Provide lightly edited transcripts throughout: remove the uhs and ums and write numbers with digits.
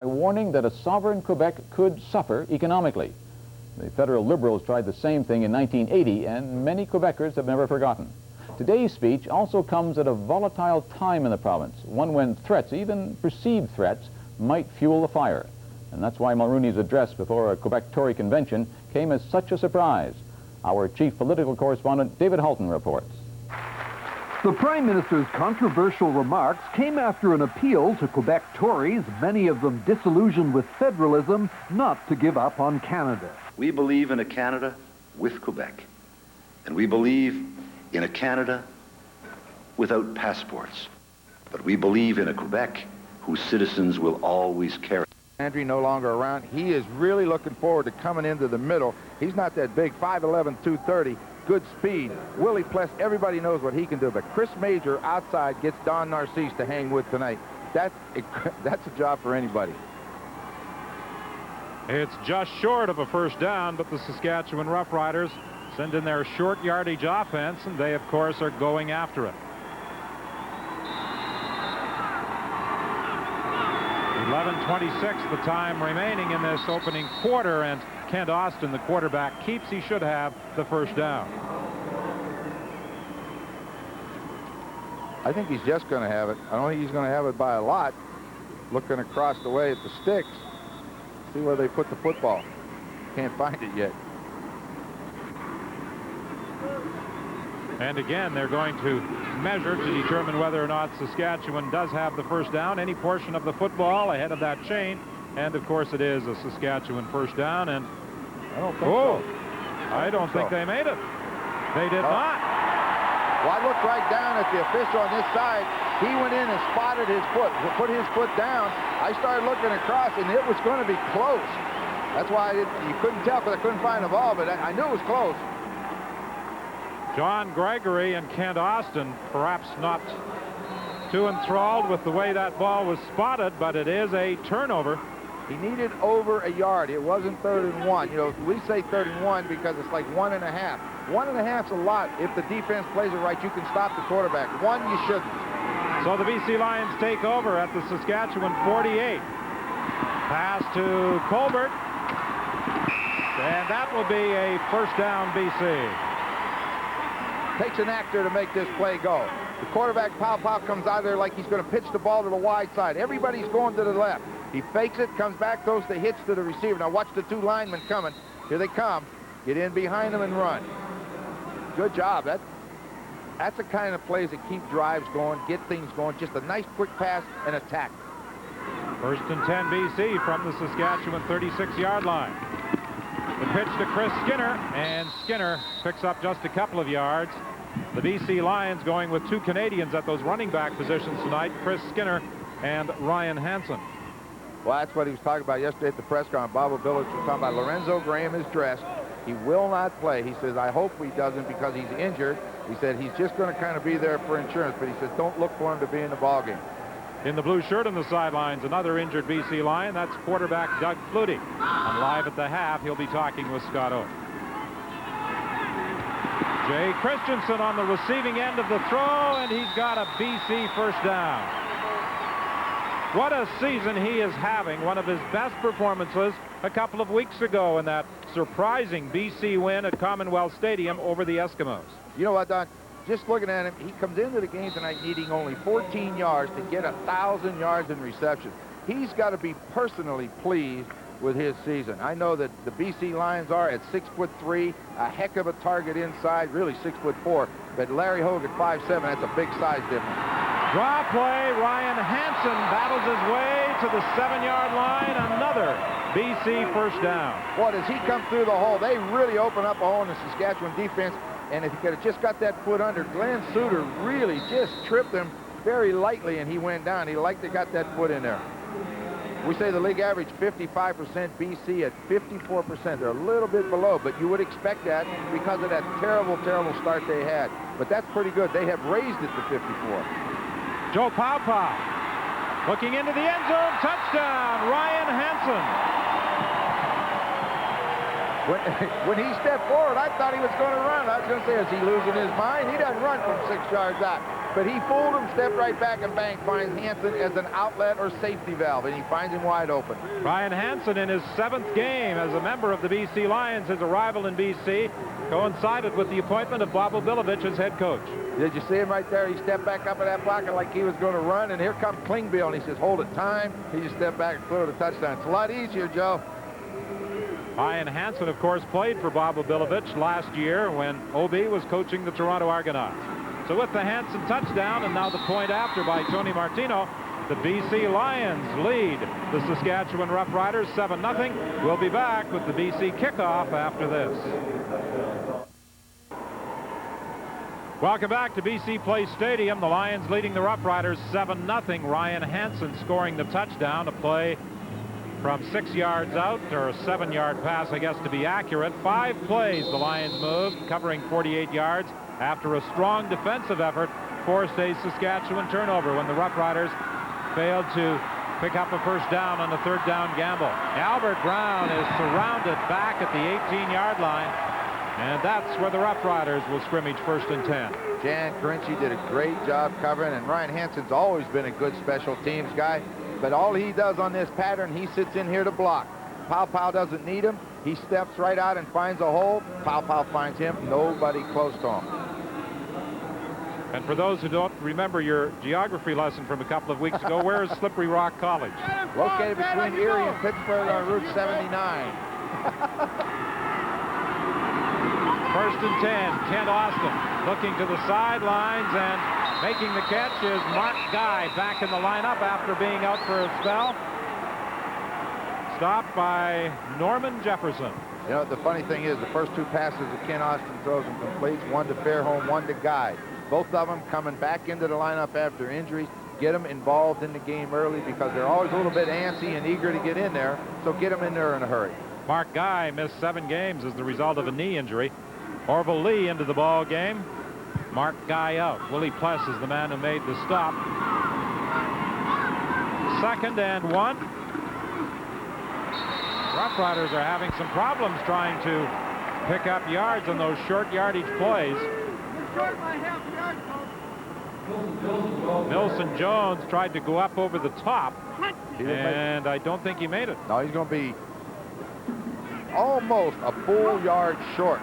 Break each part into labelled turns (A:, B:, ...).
A: warning that a sovereign Quebec could suffer economically. The federal Liberals tried the same thing in 1980, and many Quebecers have never forgotten. Today's speech also comes at a volatile time in the province, one when threats, even perceived threats, might fuel the fire. And that's why Mulrooney's address before a Quebec Tory convention came as such a surprise. Our chief political correspondent, David Halton, reports.
B: The Prime Minister's controversial remarks came after an appeal to Quebec Tories, many of them disillusioned with federalism, not to give up on Canada.
C: We believe in a Canada with Quebec, and we believe in a Canada without passports. But we believe in a Quebec whose citizens will always carry.
D: Andrew no longer around. He is really looking forward to coming into the middle. He's not that big, 5'11", 230. Good speed. Willie Pless, everybody knows what he can do, but Chris Major outside gets Don Narcisse to hang with tonight. That's a job for anybody.
E: It's just short of a first down, but the Saskatchewan Roughriders send in their short yardage offense, and they, of course, are going after it. 11:26 the time remaining in this opening quarter, and Kent Austin, the quarterback, keeps, he should have, the first down.
D: I think he's just going to have it. I don't think he's going to have it by a lot. Looking across the way at the sticks. See where they put the football. Can't find it yet.
E: And again, they're going to measure to determine whether or not Saskatchewan does have the first down, any portion of the football ahead of that chain. And of course it is a Saskatchewan first down, and
D: I don't think so.
E: I don't think they made it. They did not.
D: Well, I looked right down at the official on this side. He went in and spotted his foot, put his foot down. I started looking across, and it was going to be close. That's why you couldn't tell, because I couldn't find the ball, but I knew it was close.
E: John Gregory and Kent Austin perhaps not too enthralled with the way that ball was spotted, but it is a turnover.
D: He needed over a yard. It wasn't 3rd and 1. You know, we say 3rd and 1 because it's like 1.5. 1.5's a lot. If the defense plays it right, you can stop the quarterback. 1, you shouldn't.
E: So the BC Lions take over at the Saskatchewan 48. Pass to Colbert. And that will be a first down, BC.
D: Takes an actor to make this play go. The quarterback, Pow, comes out there like he's going to pitch the ball to the wide side. Everybody's going to the left. He fakes it, comes back, throws the hits to the receiver. Now watch the 2 linemen coming. Here they come. Get in behind them and run. Good job. That's the kind of plays that keep drives going, get things going. Just a nice quick pass and attack.
E: First and 10 BC from the Saskatchewan 36-yard line. The pitch to Chris Skinner, and Skinner picks up just a couple of yards. The BC Lions going with 2 Canadians at those running back positions tonight, Chris Skinner and Ryan Hansen.
D: Well, that's what he was talking about yesterday at the press conference. Bob O'Billich was talking about Lorenzo Graham is dressed. He will not play. He says, I hope he doesn't because he's injured. He said he's just going to kind of be there for insurance, but he said don't look for him to be in the ballgame.
E: In the blue shirt on the sidelines, another injured BC Lion. That's quarterback Doug Flutie. And live at the half, he'll be talking with Scott Oak. Jay Christensen on the receiving end of the throw, and he's got a BC first down. What a season he is having. One of his best performances a couple of weeks ago in that surprising BC win at Commonwealth Stadium over the Eskimos.
D: You know what, Don? Just looking at him, he comes into the game tonight needing only 14 yards to get 1,000 yards in reception. He's got to be personally pleased with his season. I know that the BC Lions are at 6'3", a heck of a target inside, really 6'4", but Larry Hogue at 5'7", that's a big size difference.
E: Draw play, Ryan Hansen battles his way to the 7-yard line, another BC first down.
D: Boy, does he come through the hole. They really open up a hole in the Saskatchewan defense, and if he could have just got that foot under, Glenn Suter really just tripped him very lightly, and he went down. He liked to got that foot in there. We say the league average 55%, BC at 54%. They're a little bit below, but you would expect that because of that terrible, terrible start they had. But that's pretty good. They have raised it to 54.
E: Joe Pow looking into the end zone. Touchdown, Ryan Hansen.
D: When he stepped forward, I thought he was going to run. I was going to say, is he losing his mind? He doesn't run from 6 yards out. But he fooled him, stepped right back, and bang, finds Hansen as an outlet or safety valve, and he finds him wide open.
E: Ryan Hansen in his 7th game as a member of the BC Lions. His arrival in BC coincided with the appointment of Bob Obilovich as head coach.
D: Did you see him right there? He stepped back up in that pocket like he was going to run, and here comes Klingbeil, and he says, hold it, time. He just stepped back and threw the touchdown. It's a lot easier, Joe.
E: Ryan Hansen, of course, played for Bob Obilovich last year when OB was coaching the Toronto Argonauts. So with the Hansen touchdown and now the point after by Tony Martino, the BC Lions lead the Saskatchewan Roughriders 7-0. We'll be back with the BC kickoff after this. Welcome back to BC Place Stadium. The Lions leading the Roughriders 7-0. Ryan Hansen scoring the touchdown, a play from 6 yards out, or a 7-yard pass, I guess, to be accurate. 5 plays the Lions moved, covering 48 yards after a strong defensive effort forced a Saskatchewan turnover when the Roughriders failed to pick up a first down on the 3rd down gamble. Albert Brown is surrounded back at the 18-yard line, and that's where the Roughriders will scrimmage 1st and 10.
D: Jan Grinchy did a great job covering, and Ryan Hansen's always been a good special teams guy. But all he does on this pattern, he sits in here to block. Pow doesn't need him. He steps right out and finds a hole. Pow finds him. Nobody close to him.
E: And for those who don't remember your geography lesson from a couple of weeks ago, where is Slippery Rock College?
D: Located between Erie and Pittsburgh on Route 79.
E: 1st and 10. Kent Austin looking to the sidelines, and making the catch is Mark Guy, back in the lineup after being out for a spell. Stopped by Norman Jefferson.
D: You know, the funny thing is, the first 2 passes that Kent Austin throws and completes, one to Fairholm, one to Guy. Both of them coming back into the lineup after injuries. Get them involved in the game early because they're always a little bit antsy and eager to get in there, so get them in there in a hurry.
E: Mark Guy missed 7 games as the result of a knee injury. Orville Lee into the ball game. Mark Guy out. Willie Pless is the man who made the stop. 2nd and 1. Roughriders are having some problems trying to pick up yards on those short yardage plays. Milson Jones tried to go up over the top, and I don't think he made it.
D: No, he's going to be almost a full yard short.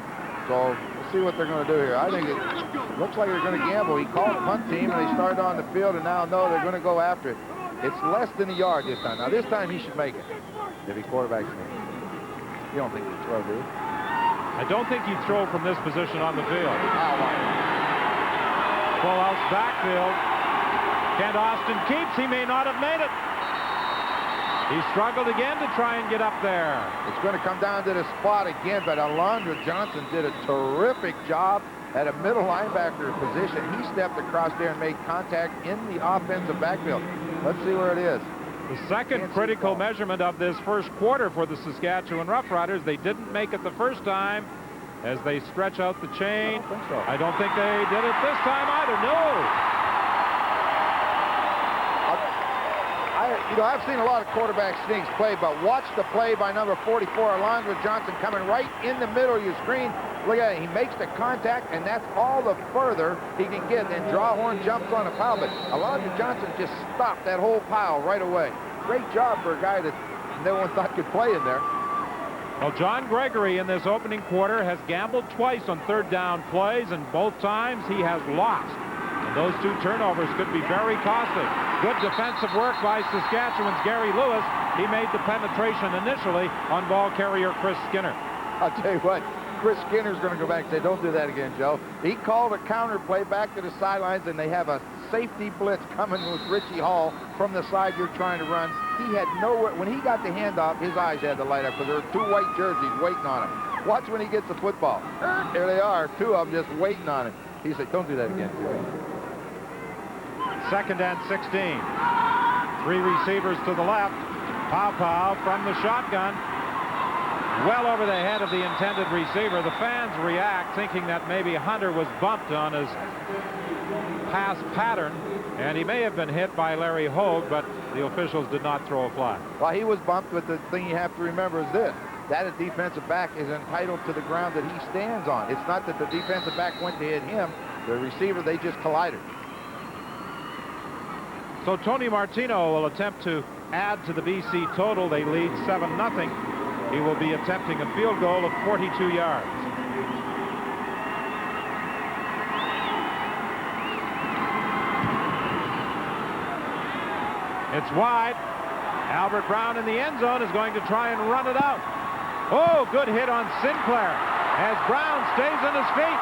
D: So we'll see what they're going to do here. I think it looks like they're going to gamble. He called the punt team, and they started on the field, and now know they're going to go after it. It's less than a yard this time. Now, this time he should make it if he quarterbacks me. You don't think he'd throw, do you?
E: I don't think he'd throw from this position on the field. Full house backfield. Kent Austin keeps. He may not have made it. He struggled again to try and get up there.
D: It's going to come down to the spot again, but Alondra Johnson did a terrific job at a middle linebacker position. He stepped across there and made contact in the offensive backfield. Let's see where it is.
E: The second critical measurement of this first quarter for the Saskatchewan Roughriders. They didn't make it the first time as they stretch out the chain.
D: I don't think so.
E: I don't think they did it this time either. No.
D: You know, I've seen a lot of quarterback sneaks play, but watch the play by number 44, Alondra Johnson, coming right in the middle of your screen. Look at it. He makes the contact, and that's all the further he can get. And Drawhorn jumps on a pile, but Alondra Johnson just stopped that whole pile right away. Great job for a guy that no one thought could play in there.
E: Well, John Gregory in this opening quarter has gambled twice on 3rd down plays, and both times he has lost. And those 2 turnovers could be very costly. Good defensive work by Saskatchewan's Gary Lewis. He made the penetration initially on ball carrier Chris Skinner.
D: I'll tell you what, Chris Skinner's going to go back and say, don't do that again, Joe. He called a counter play back to the sidelines, and they have a safety blitz coming with Richie Hall from the side you're trying to run. He had nowhere. When he got the handoff, his eyes had to light up because there were 2 white jerseys waiting on him. Watch when he gets the football. There they are, 2 of them just waiting on him. He said, don't do that again, Joe.
E: 2nd and 16. 3 receivers to the left. Pow from the shotgun. Well over the head of the intended receiver. The fans react, thinking that maybe Hunter was bumped on his pass pattern, and he may have been hit by Larry Hogue, but the officials did not throw a flag.
D: Well, he was bumped, but the thing you have to remember is this. That a defensive back is entitled to the ground that he stands on. It's not that the defensive back went to hit him. The receiver, they just collided.
E: So Tony Martino will attempt to add to the BC total. They lead 7-0. He will be attempting a field goal of 42 yards. It's wide. Albert Brown in the end zone is going to try and run it out. Oh, good hit on Sinclair as Brown stays on his feet.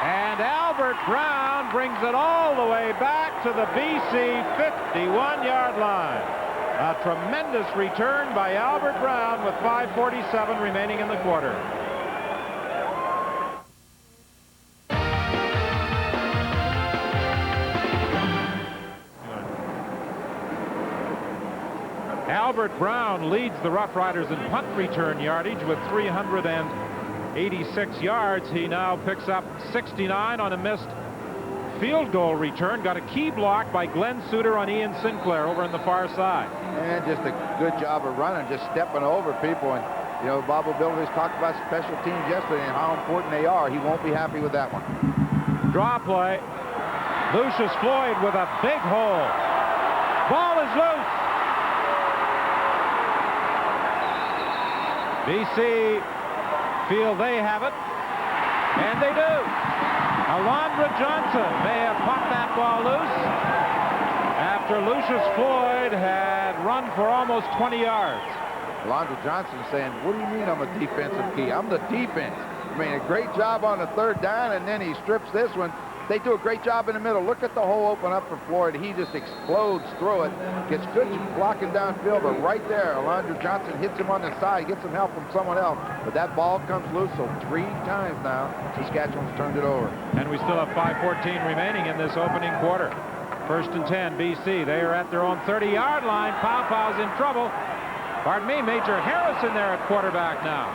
E: And Albert Brown brings it all the way back to the BC 51-yard line. A tremendous return by Albert Brown with 5:47 remaining in the quarter. Albert Brown leads the Roughriders in punt return yardage with 386 yards. He now picks up 69 on a missed field goal return. Got a key block by Glenn Suter on Ian Sinclair over on the far side.
D: And just a good job of running, just stepping over people. And, you know, Bob O'Bilvey's talked about special teams yesterday and how important they are. He won't be happy with that one.
E: Draw play. Lucius Floyd with a big hole. Ball is loose. BC feel they have it, and they do. Alondra Johnson may have popped that ball loose after Lucius Floyd had run for almost 20 yards.
D: Alondra Johnson saying, what do you mean I'm a defensive key? I'm the defense. I mean, a great job on the third down, and then he strips this one. They do a great job in the middle. Look at the hole open up for Floyd. He just explodes through it. Gets good blocking downfield, but right there, Alondra Johnson hits him on the side, gets some help from someone else. But that ball comes loose, so 3 times now, Saskatchewan's turned it over.
E: And we still have 5:14 remaining in this opening quarter. 1st and 10, BC. They are at their own 30-yard line. Pow Pow's in trouble. Pardon me, Major Harris in there at quarterback now.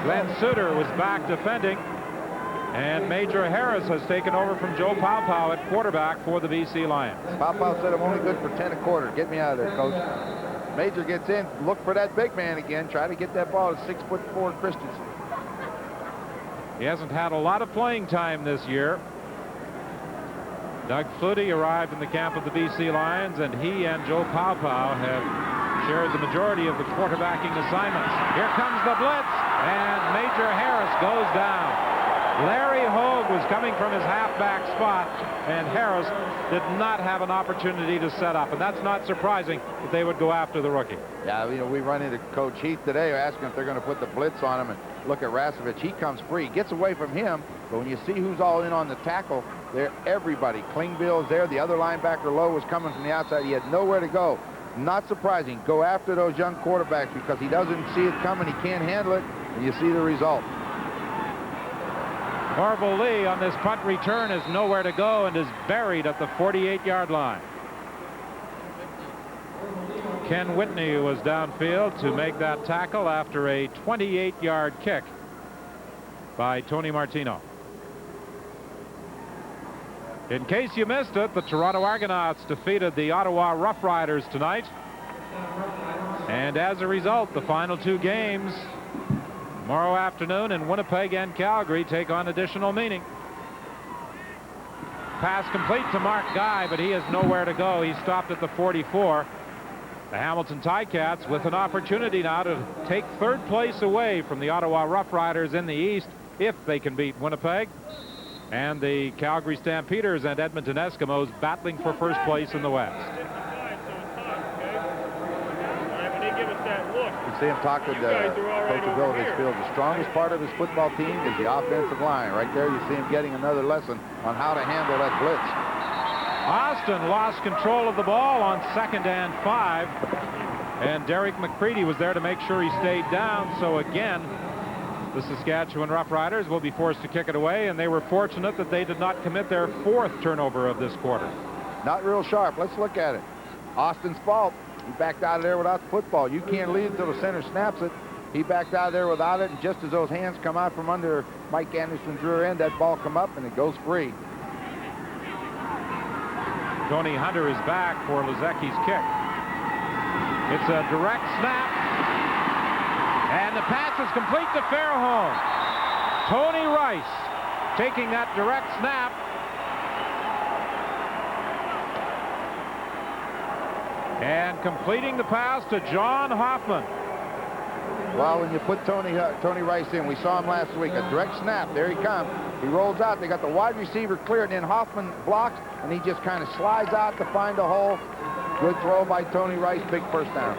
E: Glenn Suter was back defending. And Major Harris has taken over from Joe Pow at quarterback for the BC Lions.
D: Pow said, I'm only good for 10 a quarter. Get me out of there, Coach. Major gets in, look for that big man again. Try to get that ball to 6'4" Christensen.
E: He hasn't had a lot of playing time this year. Doug Flutie arrived in the camp of the BC Lions, and he and Joe Pow have shared the majority of the quarterbacking assignments. Here comes the blitz, and Major Harris goes down. Larry Hogue was coming from his halfback spot, and Harris did not have an opportunity to set up. And that's not surprising that they would go after the rookie.
D: Yeah, you know, we run into Coach Heath today asking if they're going to put the blitz on him, and look at Rasovich. He comes free, gets away from him, but when you see who's all in on the tackle, there, everybody. Klingbeil's there. The other linebacker, Lowe, was coming from the outside. He had nowhere to go. Not surprising. Go after those young quarterbacks because he doesn't see it coming. He can't handle it, and you see the result.
E: Orville Lee on this punt return is nowhere to go and is buried at the 48-yard line. Ken Whitney was downfield to make that tackle after a 28-yard kick by Tony Martino. In case you missed it, the Toronto Argonauts defeated the Ottawa Roughriders tonight. And as a result, the final 2 games tomorrow afternoon in Winnipeg and Calgary take on additional meaning. Pass complete to Mark Guy, but he has nowhere to go. He stopped at the 44. The Hamilton Ticats with an opportunity now to take 3rd place away from the Ottawa Roughriders in the East if they can beat Winnipeg. And the Calgary Stampeders and Edmonton Eskimos battling for 1st place in the West.
D: You see him talking to Coach O'Bilvey's field. The strongest part of his football team is the offensive line. Right there, you see him getting another lesson on how to handle that blitz.
E: Austin lost control of the ball on 2nd and 5. And Derek McCready was there to make sure he stayed down. So again, the Saskatchewan Roughriders will be forced to kick it away, and they were fortunate that they did not commit their 4th turnover of this quarter.
D: Not real sharp. Let's look at it. Austin's fault. He backed out of there without the football. You can't lead until the center snaps it. He backed out of there without it, and just as those hands come out from under Mike Anderson's rear end, that ball come up and it goes free.
E: Tony Hunter is back for Lezecki's kick. It's a direct snap. And the pass is complete to Fairholm. Tony Rice taking that direct snap. And completing the pass to John Hoffman.
D: Well, when you put Tony Rice in, we saw him last week, a direct snap. There he comes. He rolls out. They got the wide receiver cleared, and then Hoffman blocks, and he just kind of slides out to find a hole. Good throw by Tony Rice. Big first down.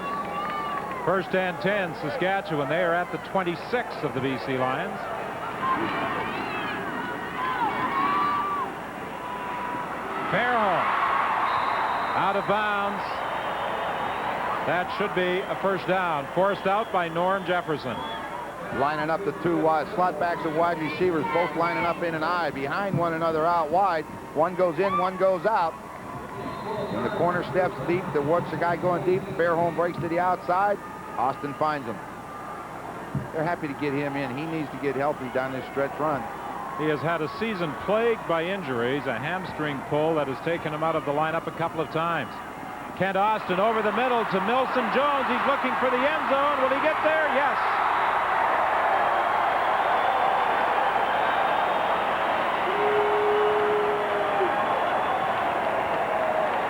E: First and 10, Saskatchewan. They are at the 26 of the BC Lions. Fairholm out of bounds. That should be a first down. Forced out by Norm Jefferson.
D: Lining up the two wide slot backs and wide receivers, both lining up in an I behind one another out wide. One goes in, one goes out. When the corner steps deep, the watch the guy going deep. Fairholm breaks to the outside. Austin finds him. They're happy to get him in. He needs to get healthy down this stretch run.
E: He has had a season plagued by injuries, a hamstring pull that has taken him out of the lineup a couple of times. Kent Austin over the middle to Milson Jones. He's looking for the end zone. Will he get there? Yes.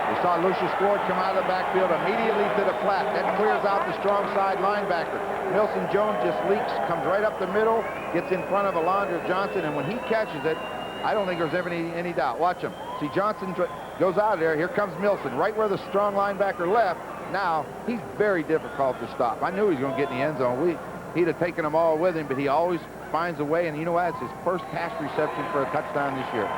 D: We saw Lucius Ford come out of the backfield immediately to the flat. That clears out the strong side linebacker. Milson Jones just leaks, comes right up the middle, gets in front of Alondra Johnson, and when he catches it, I don't think there's ever any doubt. Watch him. See, Johnson goes out of there. Here comes Milson, right where the strong linebacker left. Now, he's very difficult to stop. I knew he was going to get in the end zone. He'd have taken them all with him, but he always finds a way, and you know what? It's his first pass reception for a touchdown this year.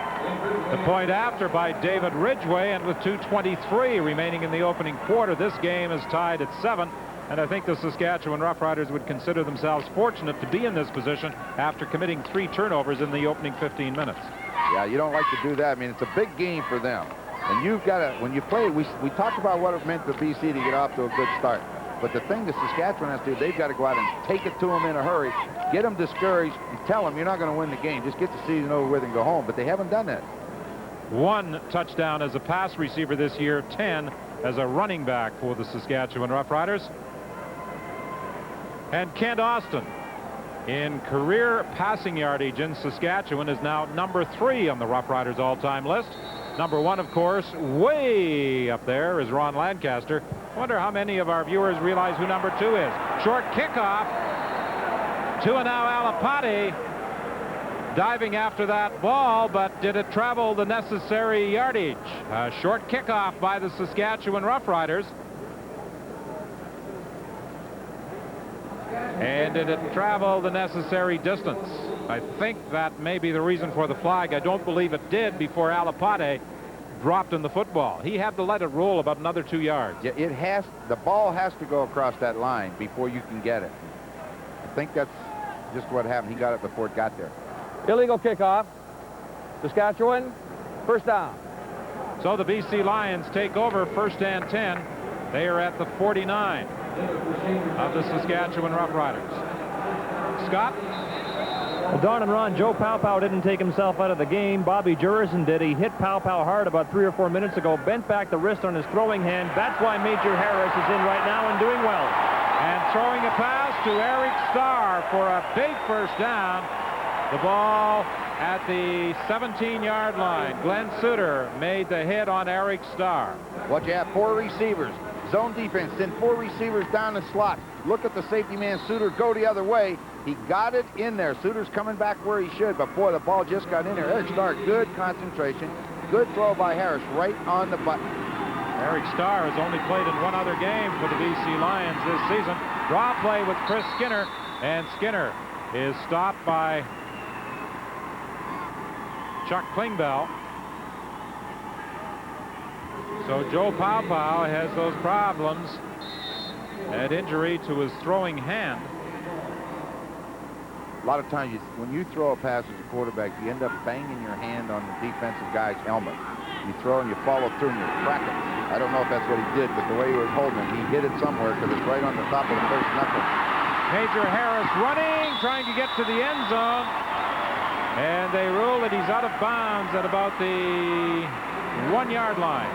E: The point after by David Ridgway, and with 2:23 remaining in the opening quarter, this game is tied at 7. And I think the Saskatchewan Roughriders would consider themselves fortunate to be in this position after committing 3 turnovers in the opening 15 minutes.
D: Yeah, you don't like to do that. I mean, it's a big game for them. And you've got to, when you play, we talked about what it meant for BC to get off to a good start. But the thing that Saskatchewan has to do, they've got to go out and take it to them in a hurry, get them discouraged, and tell them you're not going to win the game. Just get the season over with and go home. But they haven't done that.
E: 1 touchdown as a pass receiver this year, 10 as a running back for the Saskatchewan Roughriders. And Kent Austin, in career passing yardage in Saskatchewan, is now number 3 on the Roughriders all-time list. Number 1, of course, way up there is Ron Lancaster. I wonder how many of our viewers realize who number 2 is. Short kickoff to now Alapati, diving after that ball, but did it travel the necessary yardage? A short kickoff by the Saskatchewan Roughriders. And did it travel the necessary distance? I think that may be the reason for the flag. I don't believe it did before Alapati dropped in the football. He had to let it roll about another 2 yards.
D: Yeah, the ball has to go across that line before you can get it. I think that's just what happened. He got it before it got there.
F: Illegal kickoff. Saskatchewan, first down.
E: So the BC Lions take over, first and 10. They are at the 49 of the Saskatchewan Roughriders. Scott?
G: Well, Don and Ron, Joe Paopao didn't take himself out of the game. Bobby Jurison did. He hit Paopao hard about 3 or 4 minutes ago, bent back the wrist on his throwing hand. That's why Major Harris is in right now and doing well.
E: And throwing a pass to Eric Starr for a big first down. The ball at the 17-yard line. Glenn Suter made the hit on Eric Starr.
D: What you have, 4 receivers. Zone defense, send 4 receivers down the slot. Look at the safety man, Suter, go the other way. He got it in there. Suter's coming back where he should, but boy, the ball just got in there. Eric Starr, good concentration. Good throw by Harris, right on the button.
E: Eric Starr has only played in 1 other game for the BC Lions this season. Draw play with Chris Skinner, and Skinner is stopped by Chuck Klingbeil. So Joe Paopao has those problems, an injury to his throwing hand.
D: A lot of times, when you throw a pass as a quarterback, you end up banging your hand on the defensive guy's helmet. You throw and you follow through and you crack it. I don't know if that's what he did, but the way he was holding it, he hit it somewhere because it's right on the top of the first knuckle.
E: Major Harris running, trying to get to the end zone. And they rule that he's out of bounds at about the 1-yard line.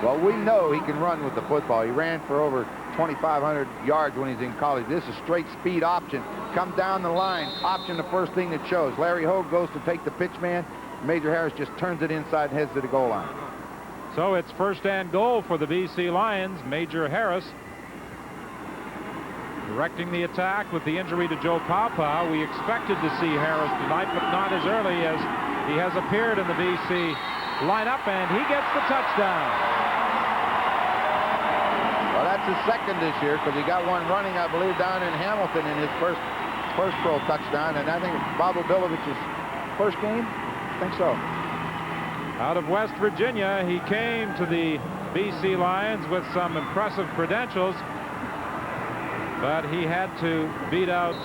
D: Well, we know he can run with the football. He ran for over 2,500 yards when he's in college. This is straight speed option. Come down the line. Option, the first thing that shows. Larry Hogue goes to take the pitch man. Major Harris just turns it inside and heads to the goal line.
E: So it's first and goal for the BC Lions. Major Harris directing the attack with the injury to Joe Paupow. We expected to see Harris tonight, but not as early as he has appeared in the BC lineup, and he gets the touchdown.
D: Well, that's his second this year, because he got one running, I believe, down in Hamilton in his first pro touchdown, and I think it's Bob Obilovich's first game. I think so.
E: Out of West Virginia, he came to the BC Lions with some impressive credentials, but he had to beat out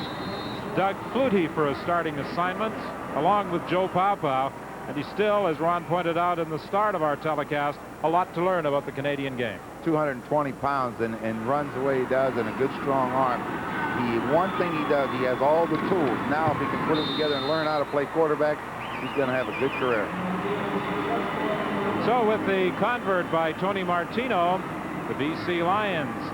E: Doug Flutie for a starting assignment, along with Joe Paupow, and he still, as Ron pointed out in the start of our telecast, a lot to learn about the Canadian game.
D: 220 pounds and runs the way he does, and a good strong arm. One thing he does, he has all the tools. Now if he can put it together and learn how to play quarterback, he's going to have a good career.
E: So with the convert by Tony Martino, the BC Lions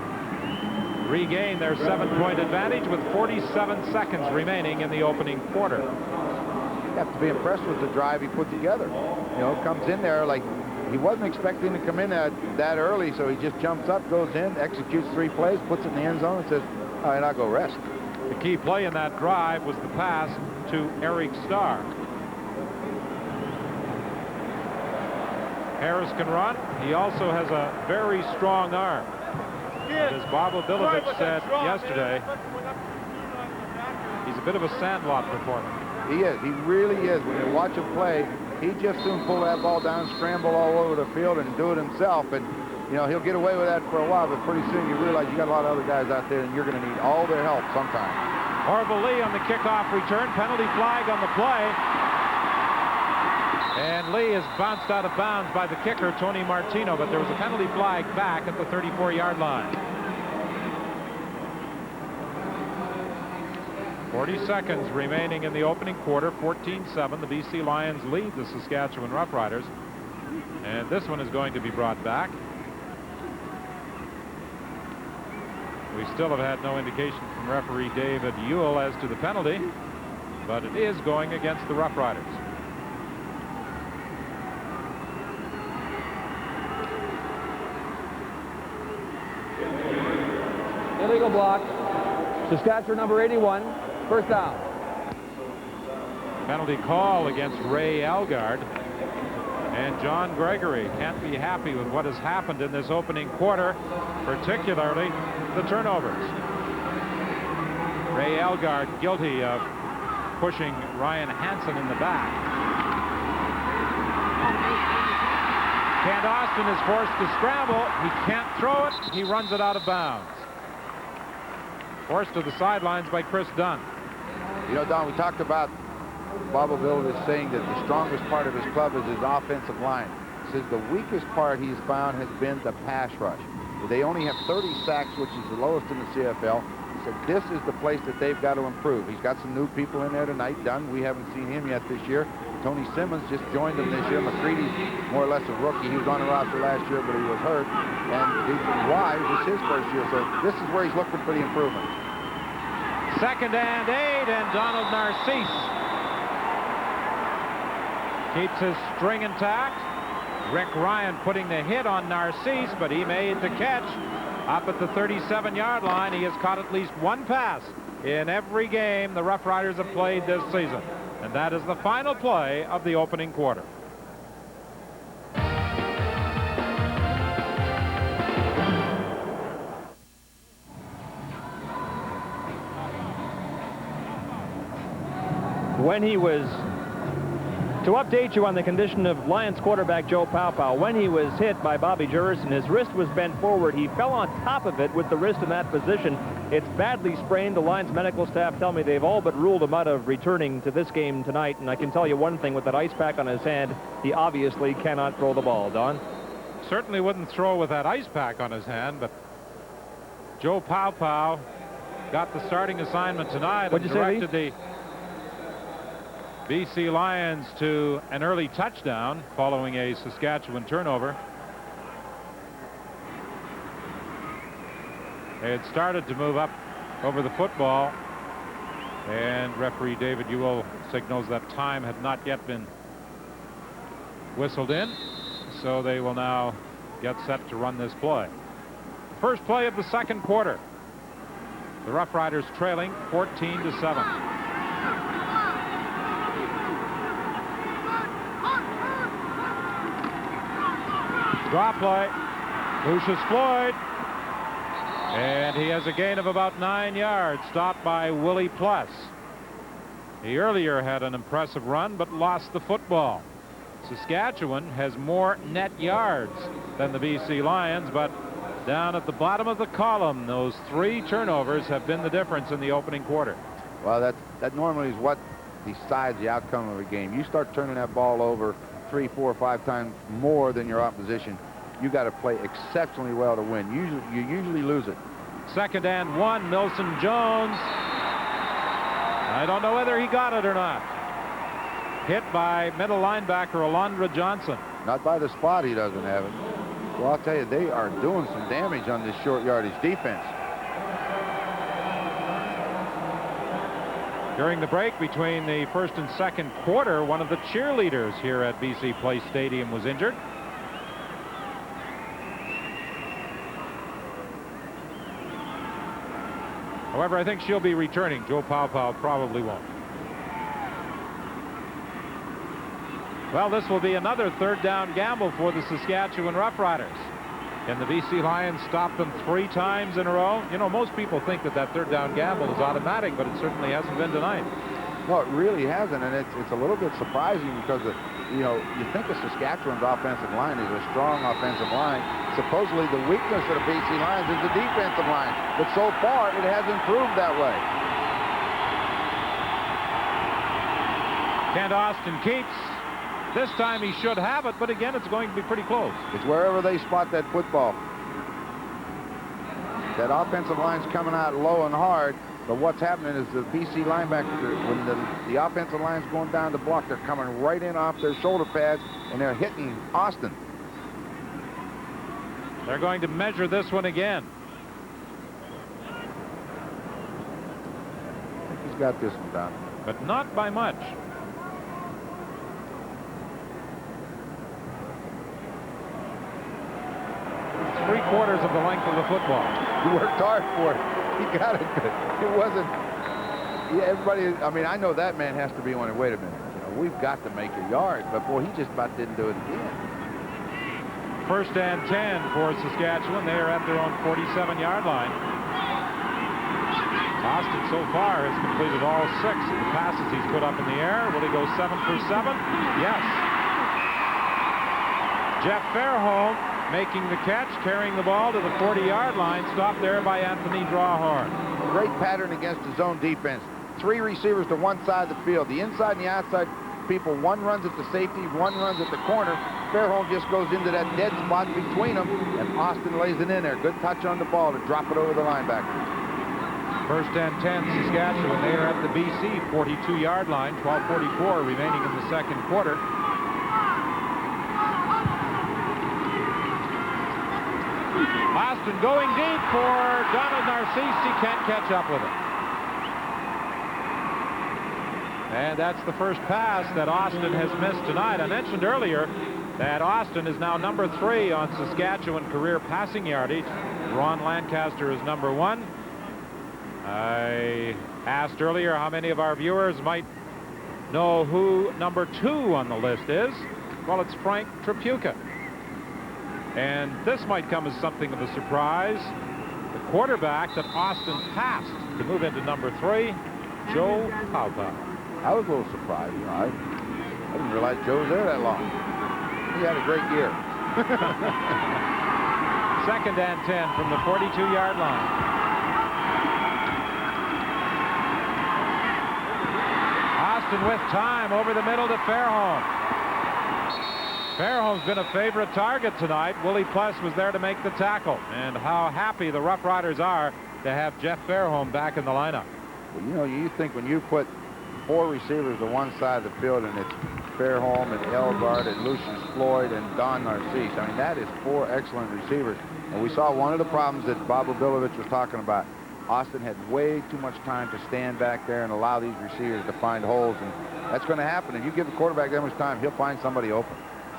E: regain their 7-point advantage with 47 seconds remaining in the opening quarter.
D: You have to be impressed with the drive he put together. You know, comes in there like he wasn't expecting to come in that early, so he just jumps up, goes in, executes 3 plays, puts it in the end zone, and says, all right, I'll go rest.
E: The key play in that drive was the pass to Eric Starr. Harris can run. He also has a very strong arm. As Bob Obilovich said yesterday, he's a bit of a sandlot performer.
D: He is. He really is. When you watch him play, he just soon pull that ball down, scramble all over the field, and do it himself. And, you know, he'll get away with that for a while, but pretty soon you realize you got a lot of other guys out there, and you're going to need all their help sometime.
E: Orville Lee on the kickoff return. Penalty flag on the play. And Lee is bounced out of bounds by the kicker, Tony Martino, but there was a penalty flag back at the 34-yard line. 40 seconds remaining in the opening quarter. 14-7. The BC Lions lead the Saskatchewan Roughriders. And this one is going to be brought back. We still have had no indication from referee David Ewell as to the penalty, but it is going against the Roughriders.
F: Illegal block. Saskatchewan number 81. First down.
E: Penalty call against Ray Elgard. And John Gregory can't be happy with what has happened in this opening quarter, particularly the turnovers. Ray Elgard guilty of pushing Ryan Hansen in the back. Kent Austin is forced to scramble. He can't throw it. He runs it out of bounds. Forced to the sidelines by Chris Dunn.
D: You know, Don, we talked about Bob Obilovich saying that the strongest part of his club is his offensive line. He says the weakest part he's found has been the pass rush. They only have 30 sacks, which is the lowest in the CFL. He said this is the place that they've got to improve. He's got some new people in there tonight. Dunn, we haven't seen him yet this year. Tony Simmons just joined them this year. McCready's more or less a rookie. He was on the roster last year, but he was hurt. And Wise, it's his first year, so this is where he's looking for the improvement.
E: 2nd and 8, and Donald Narcisse keeps his string intact. Rick Ryan putting the hit on Narcisse, but he made the catch up at the 37-yard line. He has caught at least one pass in every game the Rough Riders have played this season. And that is the final play of the opening quarter.
G: When he was, to update you on the condition of Lions quarterback Joe Paupow, when he was hit by Bobby Jurison, his wrist was bent forward. He fell on top of it with the wrist in that position. It's badly sprained. The Lions medical staff tell me they've all but ruled him out of returning to this game tonight. And I can tell you one thing, with that ice pack on his hand, he obviously cannot throw the ball. Don?
E: Certainly wouldn't throw with that ice pack on his hand, but Joe Paupow got the starting assignment tonight and directed the BC Lions to an early touchdown following a Saskatchewan turnover. They had started to move up over the football, and referee David Ewell signals that time had not yet been whistled in, so they will now get set to run this play. First play of the second quarter. The Roughriders trailing 14-7. Draw play. Lucius Floyd. And he has a gain of about 9 yards, stopped by Willie Pless. He earlier had an impressive run, but lost the football. Saskatchewan has more net yards than the BC Lions, but down at the bottom of the column, those 3 turnovers have been the difference in the opening quarter.
D: Well, that normally is what decides the outcome of a game. You start turning that ball over 3, 4, 5 times more than your opposition, you got to play exceptionally well to win. You usually lose it.
E: 2nd and 1, Milson Jones. I don't know whether he got it or not. Hit by middle linebacker Alondra Johnson.
D: Not by the spot, he doesn't have it. Well, I'll tell you, they are doing some damage on this short yardage defense.
E: During the break between the first and second quarter, one of the cheerleaders here at BC Place Stadium was injured. However, I think she'll be returning. Joe Paopao probably won't. Well, this will be another 3rd down gamble for the Saskatchewan Roughriders. Can the BC Lions stop them 3 times in a row? You know, most people think that 3rd down gamble is automatic, but it certainly hasn't been tonight.
D: No, it really hasn't, and it's a little bit surprising because, you know, you think of Saskatchewan's offensive line is a strong offensive line. Supposedly the weakness of the BC Lions is the defensive line, but so far it hasn't proved that way. Kent Austin keeps. This time he should have it, but again, it's going to be pretty close. It's wherever they spot that football. That offensive line's coming out low and hard, but what's happening is the BC linebackers, when the offensive line's going down to block, they're coming right in off their shoulder pads, and they're hitting Austin.
E: They're going to measure this one again.
D: I think he's got this one down.
E: But not by much. Three-quarters of the length of the football.
D: He worked hard for it. He got it good. It wasn't. Yeah, everybody. I mean, I know that man has to be on it. Wait a minute. You know, we've got to make a yard. But boy, he just about didn't do it again.
E: 1st and 10 for Saskatchewan. They are at their own 47-yard line. Austin so far has completed all 6 of the passes he's put up in the air. Will he go 7 for 7? Yes. Jeff Fairholm making the catch, carrying the ball to the 40-yard line, stopped there by Anthony Drawhorn.
D: Great pattern against the zone defense. 3 receivers to one side of the field. The inside and the outside people, one runs at the safety, one runs at the corner. Fairholm just goes into that dead spot between them, and Austin lays it in there. Good touch on the ball to drop it over the linebacker.
E: 1st and 10, Saskatchewan. They are at the BC 42-yard line, 12:44 remaining in the second quarter. Austin going deep for Donald Narcisse. He can't catch up with it. And that's the first pass that Austin has missed tonight. I mentioned earlier that Austin is now number 3 on Saskatchewan career passing yardage. Ron Lancaster is number 1. I asked earlier how many of our viewers might know who number 2 on the list is. Well, it's Frank Tripucka. And this might come as something of a surprise. The quarterback that Austin passed to move into number 3, Joe Paopao.
D: I was a little surprised. You know, I didn't realize Joe was there that long. He had a great year.
E: 2nd and 10 from the 42-yard line. Austin with time over the middle to Fairholm. Fairholm's been a favorite target tonight. Willie Pless was there to make the tackle. And how happy the Roughriders are to have Jeff Fairholm back in the lineup.
D: Well, you know, you think when you put 4 receivers to one side of the field, and it's Fairholm and Elgard and Lucius Floyd and Don Narcisse. I mean, that is 4 excellent receivers. And we saw one of the problems that Bob Obilovich was talking about. Austin had way too much time to stand back there and allow these receivers to find holes, and that's going to happen. If you give the quarterback that much time, he'll find somebody open.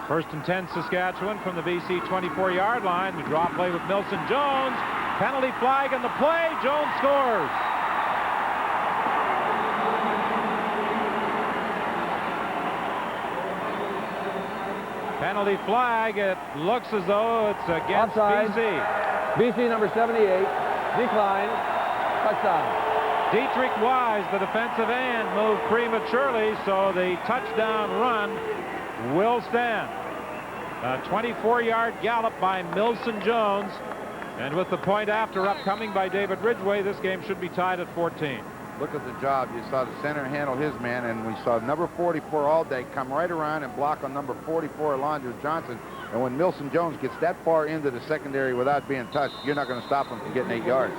E: 1st and 10 Saskatchewan from the BC 24-yard line. The draw play with Milson Jones. Penalty flag on the play. Jones scores. Penalty flag. It looks as though it's against
F: Offside.
E: BC.
F: BC number 78. Decline. Touchdown.
E: Dietrich Wise, the defensive end, moved prematurely, so the touchdown run will stand. A 24-yard gallop by Milson Jones, and with the point after upcoming by David Ridgway, this game should be tied at 14.
D: Look at the job. You saw the center handle his man, and we saw number 44 all day come right around and block on number 44, Alondra Johnson. And when Milson Jones gets that far into the secondary without being touched, you're not going to stop him from getting 8 yards.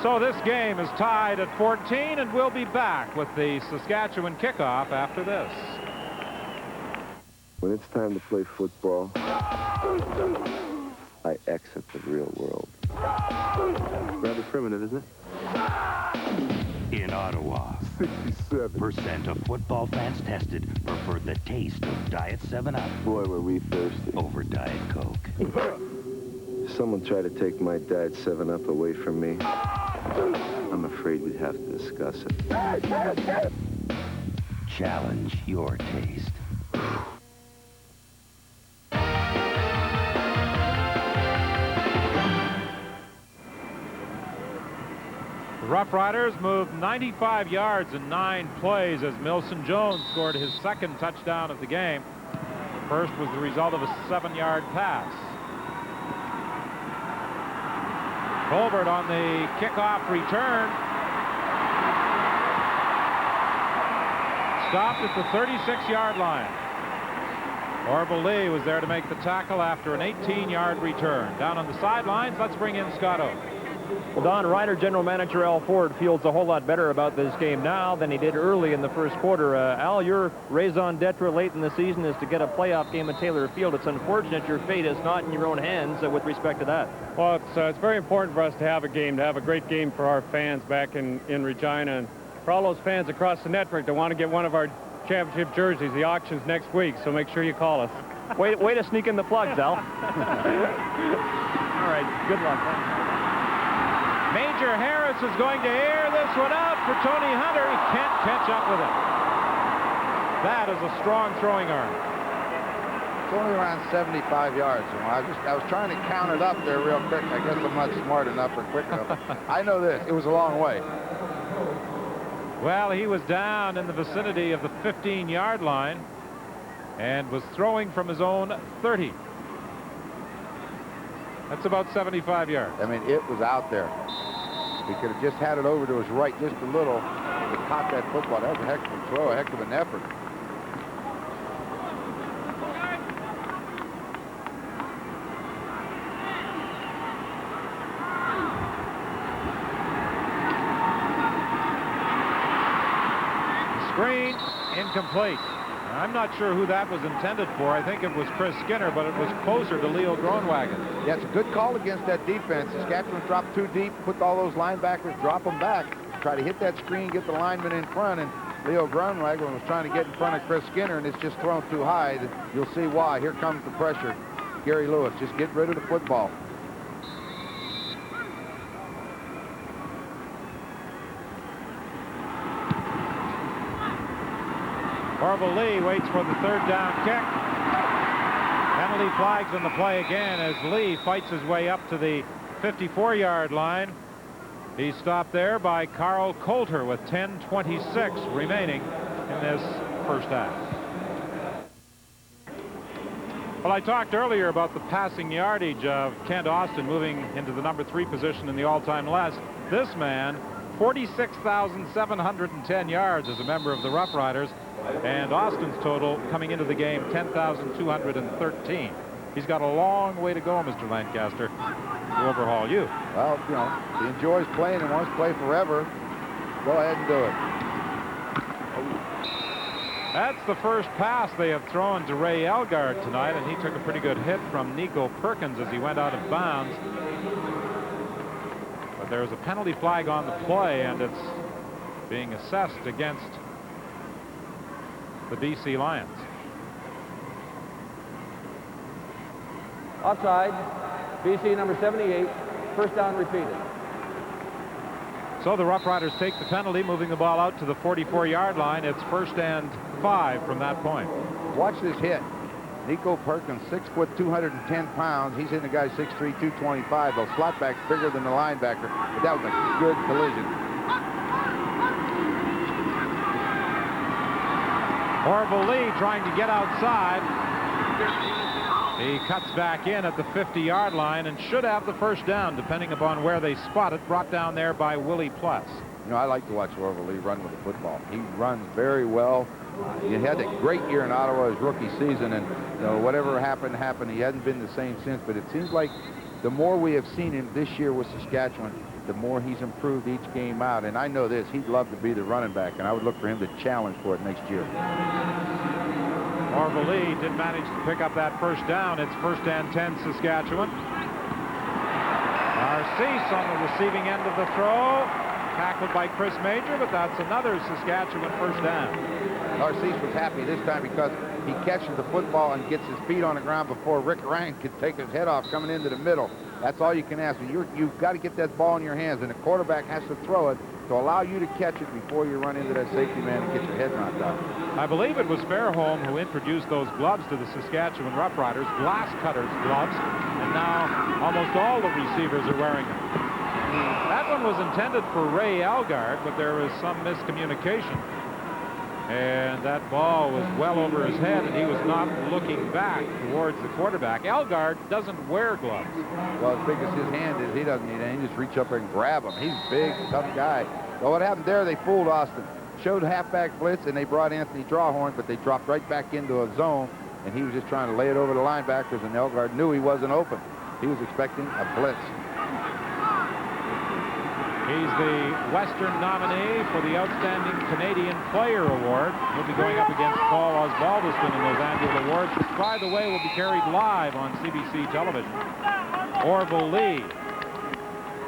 E: So this game is tied at 14, and we'll be back with the Saskatchewan kickoff after this.
H: When it's time to play football, I exit the real world. Rather primitive, isn't it?
I: In Ottawa, 67% of football fans tested prefer the taste of Diet 7-Up.
H: Boy, were we thirsty.
I: Over Diet Coke.
H: Someone tried to take my Diet 7-Up away from me. I'm afraid we'd have to discuss it.
I: Challenge your taste.
E: The Roughriders moved 95 yards in 9 plays as Milson Jones scored his 2nd touchdown of the game. The first was the result of a 7-yard pass. Colbert on the kickoff return. Stopped at the 36-yard line. Orville Lee was there to make the tackle after an 18-yard return. Down on the sidelines, let's bring in Scott Oak.
G: Well, Don Ryder, general manager Al Ford, feels a whole lot better about this game now than he did early in the first quarter. Al, your raison d'etre late in the season is to get a playoff game at Taylor Field. It's unfortunate your fate is not in your own hands with respect to that.
J: Well, it's very important for us to have a game, to have a great game for our fans back in Regina, and for all those fans across the network that want to get one of our championship jerseys. The auction's next week, so make sure you call us.
G: Way to sneak in the plugs, Al. All right, good luck.
E: Major Harris is going to air this one out for Tony Hunter. He can't catch up with it. That is a strong throwing arm.
D: It's only around 75 yards. You know, I was trying to count it up there real quick. I guess I'm not smart enough or quick enough. I know this. It was a long way.
E: Well, he was down in the vicinity of the 15-yard line and was throwing from his own 30. That's about 75 yards.
D: I mean, it was out there. He could have just had it over to his right just a little. He caught that football. That was a heck of a throw, a heck of an effort.
E: The screen, incomplete. I'm not sure who that was intended for. I think it was Chris Skinner, but it was closer to Leo Groenwagen.
D: Yeah, it's a good call against that defense. Saskatchewan dropped too deep, put all those linebackers, drop them back, try to hit that screen, get the lineman in front, and Leo Groenwagen was trying to get in front of Chris Skinner, and it's just thrown too high. You'll see why. Here comes the pressure. Gary Lewis, just get rid of the football.
E: Orville Lee waits for the 3rd down kick. Penalty flags on the play again as Lee fights his way up to the 54-yard line. He's stopped there by Carl Coulter with 10:26 remaining in this first half. Well, I talked earlier about the passing yardage of Kent Austin moving into the number 3 position in the all-time list. This man, 46,710 yards as a member of the Roughriders, and Austin's total coming into the game 10,213. He's got a long way to go, Mr. Lancaster, to overhaul you.
D: Well, you know, he enjoys playing and wants to play forever. Go ahead and do it.
E: That's the first pass they have thrown to Ray Elgard tonight, and he took a pretty good hit from Nico Perkins as he went out of bounds. But there's a penalty flag on the play, and it's being assessed against the BC Lions.
F: Offside. BC number 78. First down repeated.
E: So the Roughriders take the penalty, moving the ball out to the 44-yard line. It's 1st and 5 from that point.
D: Watch this hit. Nico Perkins, 6 foot, 210 pounds. He's hitting the guy 6'3", 225. The slot back's bigger than the linebacker, but that was a good collision.
E: Orville Lee trying to get outside. He cuts back in at the 50-yard line and should have the first down, depending upon where they spot it. Brought down there by Willie Pless.
D: You know, I like to watch Orville Lee run with the football. He runs very well. He had a great year in Ottawa his rookie season, and you know, whatever happened. He hasn't been the same since, but it seems like the more we have seen him this year with Saskatchewan, the more he's improved each game out. And I know this, he'd love to be the running back, and I would look for him to challenge for it next year.
E: Orville Lee did manage to pick up that first down. It's 1st and 10 Saskatchewan. Narcisse on the receiving end of the throw. Tackled by Chris Major, but that's another Saskatchewan first down.
D: Narcisse was happy this time because he catches the football and gets his feet on the ground before Rick Ryan could take his head off coming into the middle. That's all you can ask. You've got to get that ball in your hands, and the quarterback has to throw it to allow you to catch it before you run into that safety man and get your head knocked out.
E: I believe it was Fairholm who introduced those gloves to the Saskatchewan Roughriders, glass cutters gloves, and now almost all the receivers are wearing them. That one was intended for Ray Elgard, but there was some miscommunication. And that ball was well over his head, and he was not looking back towards the quarterback. Elgard doesn't wear gloves.
D: Well, as big as his hand is, he doesn't need any. He just reach up there and grab him. He's a big, tough guy. Well, what happened there, they fooled Austin. Showed halfback blitz, and they brought Anthony Drawhorn, but they dropped right back into a zone, and he was just trying to lay it over the linebackers, and Elgard knew he wasn't open. He was expecting a blitz.
E: He's the Western nominee for the Outstanding Canadian Player Award. He'll be going up against Paul Osbaldiston in those annual awards, which, by the way, will be carried live on CBC television. Orville Lee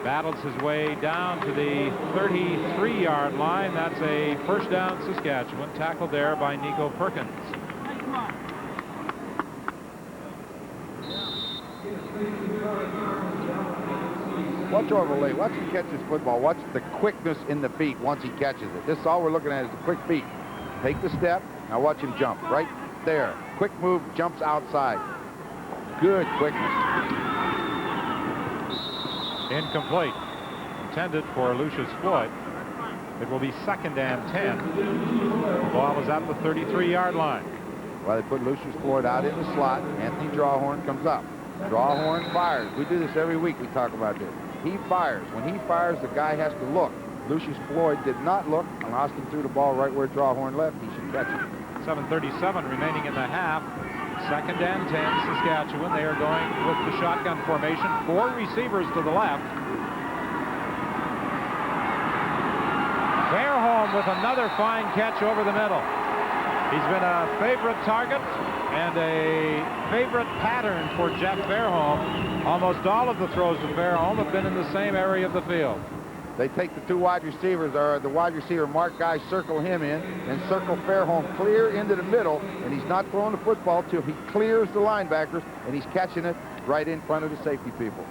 E: battles his way down to the 33-yard line. That's a first down Saskatchewan, tackled there by Nico Perkins.
D: Watch Orville Lee. Watch him catch his football. Watch the quickness in the feet once he catches it. This is all we're looking at is the quick feet. Take the step. Now watch him jump right there. Quick move, jumps outside. Good quickness.
E: Incomplete. Intended for Lucius Floyd. It will be 2nd and 10. The ball is at the 33-yard line.
D: Well, they put Lucius Floyd out in the slot. Anthony Drawhorn comes up. Drawhorn fires. We do this every week. We talk about this. He fires. When he fires, the guy has to look. Lucius Floyd did not look, and Austin threw the ball right where Drawhorn left. He should catch it.
E: 7:37 remaining in the half. 2nd and 10 Saskatchewan. They are going with the shotgun formation. 4 receivers to the left. Fairholm with another fine catch over the middle. He's been a favorite target and a favorite pattern for Jeff Fairholm. Almost all of the throws to Fairholm have been in the same area of the field.
D: They take the 2 wide receivers, or the wide receiver mark guy, circle him in, and circle Fairholm clear into the middle, and he's not throwing the football till he clears the linebackers, and he's catching it right in front of the safety people.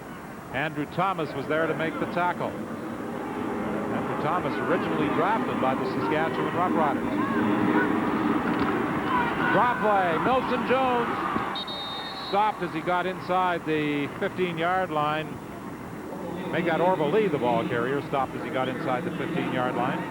E: Andrew Thomas was there to make the tackle. Andrew Thomas, originally drafted by the Saskatchewan Roughriders. Drop play, Milton Jones stopped as he got inside the 15-yard line. Make that Orville Lee, the ball carrier, stopped as he got inside the 15-yard line.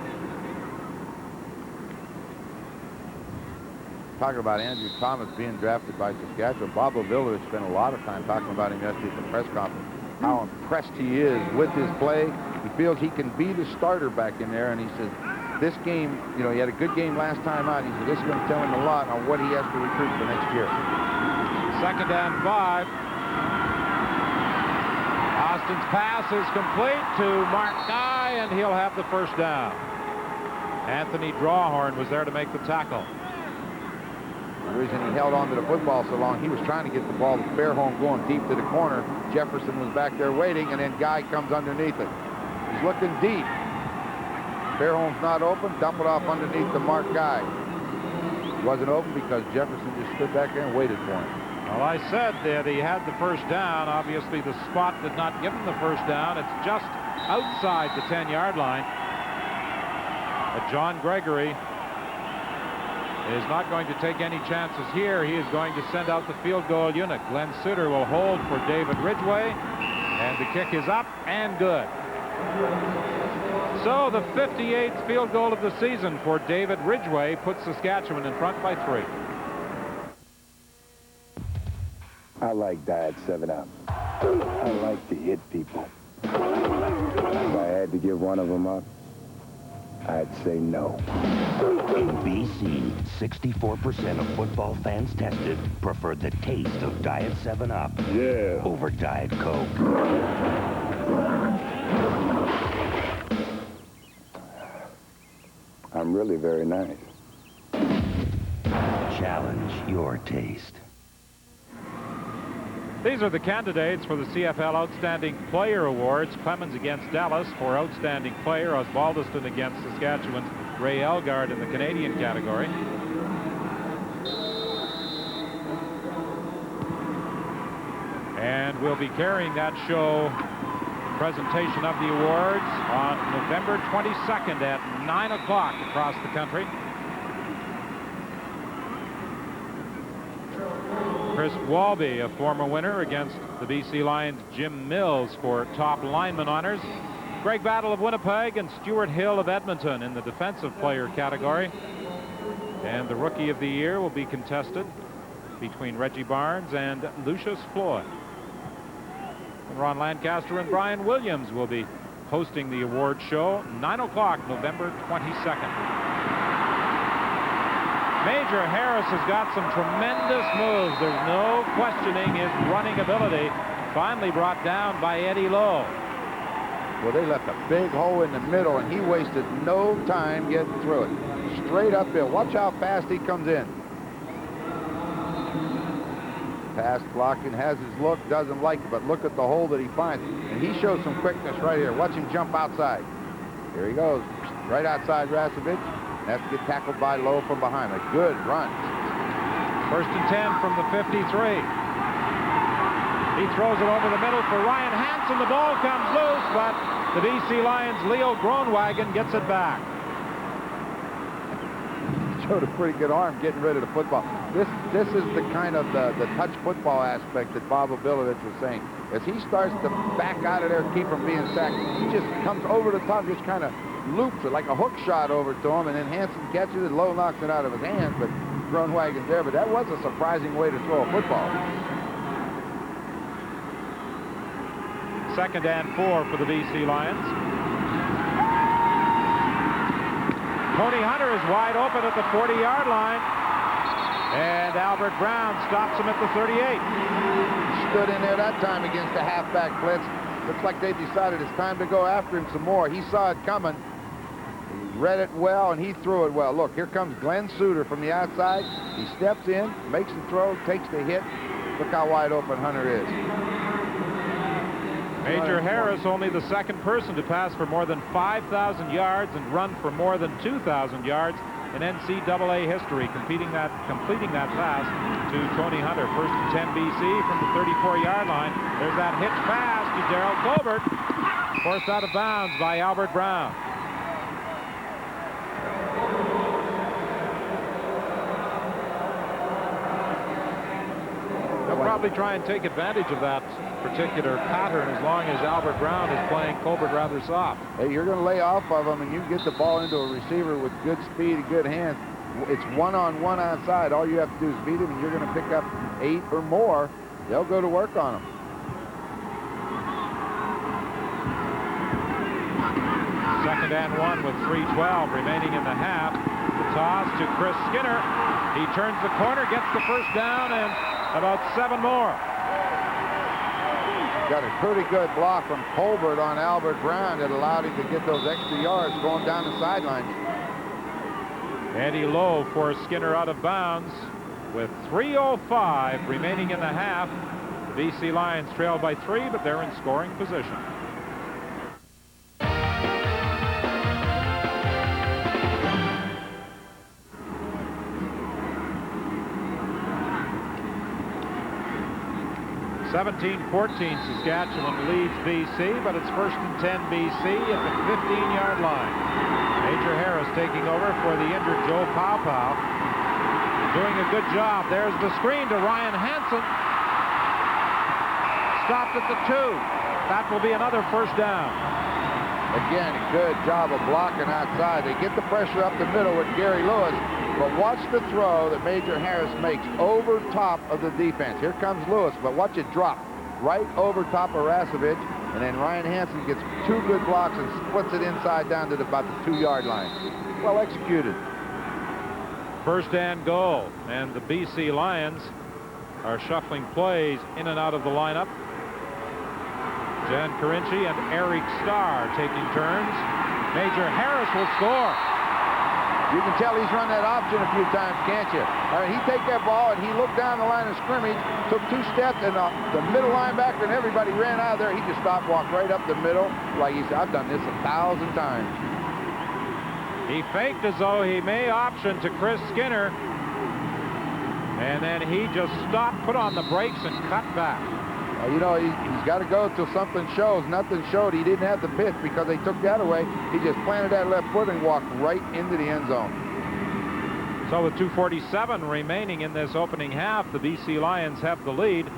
D: Talking about Andrew Thomas being drafted by Saskatchewan, Bob O'Villers spent a lot of time talking about him yesterday at the press conference, how impressed he is with his play. He feels he can be the starter back in there, and he says, this game, you know, he had a good game last time out. He said, this is going to tell him a lot on what he has to recruit for next year.
E: 2nd and 5. Austin's pass is complete to Mark Nye, and he'll have the first down. Anthony Drawhorn was there to make the tackle.
D: The reason he held on to the football so long, he was trying to get the ball to Fairholm going deep to the corner. Jefferson was back there waiting, and then Guy comes underneath it. He's looking deep. Fairholm's not open. Dump it off underneath the mark Guy. He wasn't open because Jefferson just stood back there and waited for him.
E: Well, I said that he had the first down. Obviously, the spot did not give him the first down. It's just outside the 10-yard line. But John Gregory is not going to take any chances here. He is going to send out the field goal unit. Glenn Suter will hold for David Ridgway, and the kick is up and good. So the 58th field goal of the season for David Ridgway puts Saskatchewan in front by 3.
H: I like Diet 7-Up. I like to hit people. If I had to give one of them up, I'd say no.
I: In BC, 64% of football fans tested preferred the taste of Diet 7-Up over Diet Coke.
H: I'm really very nice.
I: Challenge your taste.
E: These are the candidates for the CFL Outstanding Player Awards. Clemens against Dallas for Outstanding Player. Osbaldiston against Saskatchewan's Ray Elgard in the Canadian category. And we'll be carrying that show presentation of the awards on November 22nd at 9 o'clock across the country. Chris Walby, a former winner, against the BC Lions' Jim Mills for top lineman honors. Greg Battle of Winnipeg and Stuart Hill of Edmonton in the defensive player category. And the Rookie of the Year will be contested between Reggie Barnes and Lucius Floyd. And Ron Lancaster and Brian Williams will be hosting the award show, 9 o'clock, November 22nd. Major Harris has got some tremendous moves. There's no questioning his running ability. Finally brought down by Eddie Lowe.
D: Well, they left a big hole in the middle, and he wasted no time getting through it. Straight uphill. Watch how fast he comes in. Pass blocking, has his look, doesn't like it, but look at the hole that he finds. And he shows some quickness right here. Watch him jump outside. Here he goes. Right outside Rasevich. Has to get tackled by Lowe from behind. A good run.
E: 1st and 10 from the 53. He throws it over the middle for Ryan Hansen. The ball comes loose, but the BC Lions' Leo Groenwagen gets it back.
D: Showed a pretty good arm getting rid of the football. This is the kind of the touch football aspect that Bob Obilovich was saying. As he starts to back out of there, keep from being sacked, he just comes over the top, just kind of loops it like a hook shot over to him, and then Hansen catches it. Lowe knocks it out of his hands, but Groenwagen's there. But that was a surprising way to throw a football.
E: 2nd and 4 for the BC Lions. Tony Hunter is wide open at the 40-yard line, and Albert Brown stops him at the 38.
D: Stood in there that time against the halfback blitz. Looks like they decided it's time to go after him some more. He saw it coming. He read it well, and he threw it well. Look, here comes Glenn Suter from the outside. He steps in, makes the throw, takes the hit. Look how wide open Hunter is.
E: Major Harris, only the second person to pass for more than 5,000 yards and run for more than 2,000 yards in NCAA history, completing that pass to Tony Hunter. 1st and 10 BC from the 34-yard line. There's that hitch pass to Darrell Colbert, forced out of bounds by Albert Brown. They'll probably try and take advantage of that particular pattern as long as Albert Brown is playing Colbert rather soft.
D: Hey, you're going to lay off of him, and you get the ball into a receiver with good speed and good hands. It's one-on-one outside. All you have to do is beat him, and you're going to pick up 8 or more. They'll go to work on him.
E: 2nd and 1 with 3:12 remaining in the half. The toss to Chris Skinner. He turns the corner, gets the first down, and about 7 more.
D: Got a pretty good block from Colbert on Albert Brown that allowed him to get those extra yards going down the sidelines.
E: Eddie Lowe forced Skinner out of bounds. with 3:05 remaining in the half. The BC Lions trail by 3, but they're in scoring position. (17-14) Saskatchewan leads BC, but it's 1st and 10 BC at the 15-yard line. Major Harris taking over for the injured Joe Paopao. Doing a good job. There's the screen to Ryan Hansen. Stopped at the 2. That will be another first down.
D: Again, good job of blocking outside. They get the pressure up the middle with Gary Lewis, but watch the throw that Major Harris makes over top of the defense. Here comes Lewis, but watch it drop right over top of Rasevich, and then Ryan Hansen gets 2 good blocks and splits it inside down to about the 2-yard line. Well executed.
E: First and goal, and the BC Lions are shuffling plays in and out of the lineup. Jan Carinci and Eric Starr taking turns. Major Harris will score.
D: You can tell he's run that option a few times, can't you? I mean, he take that ball and he looked down the line of scrimmage, took 2 steps, and the middle linebacker and everybody ran out of there. He just stopped, walked right up the middle. Like he said, I've done this 1,000 times.
E: He faked as though he may option to Chris Skinner, and then he just stopped, put on the brakes, and cut back.
D: You know, he's got to go till something shows. Nothing showed. He didn't have the pitch because they took that away. He just planted that left foot and walked right into the end zone.
E: So with 2:47 remaining in this opening half, the BC Lions have the lead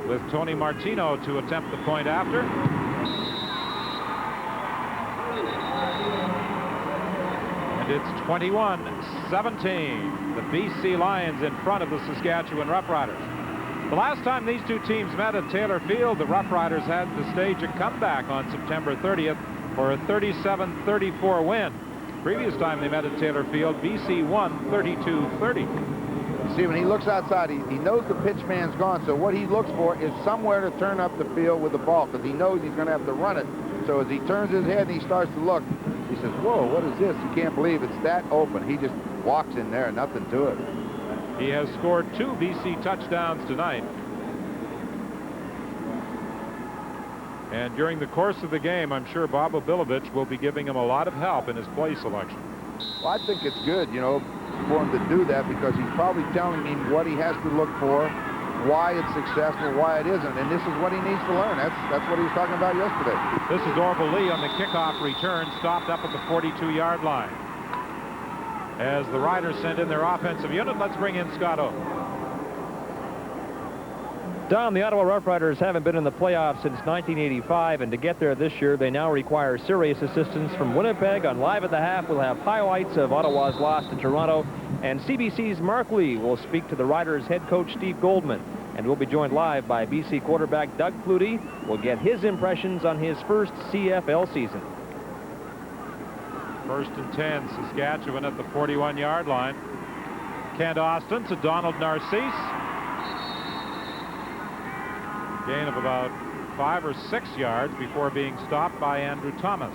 E: with Tony Martino to attempt the point after. And it's 21-17. The BC Lions in front of the Saskatchewan Roughriders. The last time these two teams met at Taylor Field, the Roughriders had to stage a comeback on September 30th for a 37-34 win. Previous time they met at Taylor Field, BC won 32-30.
D: See, when he looks outside, he knows the pitch man's gone, so what he looks for is somewhere to turn up the field with the ball, because he knows he's going to have to run it. So as he turns his head and he starts to look, he says, whoa, what is this? You can't believe it's that open. He just walks in there, nothing to it.
E: He has scored 2 BC touchdowns tonight. And during the course of the game, I'm sure Bob Obilovich will be giving him a lot of help in his play selection.
D: Well, I think it's good, you know, for him to do that, because he's probably telling him what he has to look for, why it's successful, why it isn't, and this is what he needs to learn. That's what he was talking about yesterday.
E: This is Orville Lee on the kickoff return, stopped up at the 42-yard line. As the Riders send in their offensive unit, let's bring in Scott O.
G: Don, the Ottawa Roughriders haven't been in the playoffs since 1985, and to get there this year, they now require serious assistance from Winnipeg. On Live at the Half, we'll have highlights of Ottawa's loss to Toronto, and CBC's Mark Lee will speak to the Riders' head coach, Steve Goldman. And we'll be joined live by BC quarterback Doug Flutie. We'll get his impressions on his first CFL season.
E: 1st and 10, Saskatchewan at the 41-yard line. Kent Austin to Donald Narcisse. Gain of about 5 or 6 yards before being stopped by Andrew Thomas.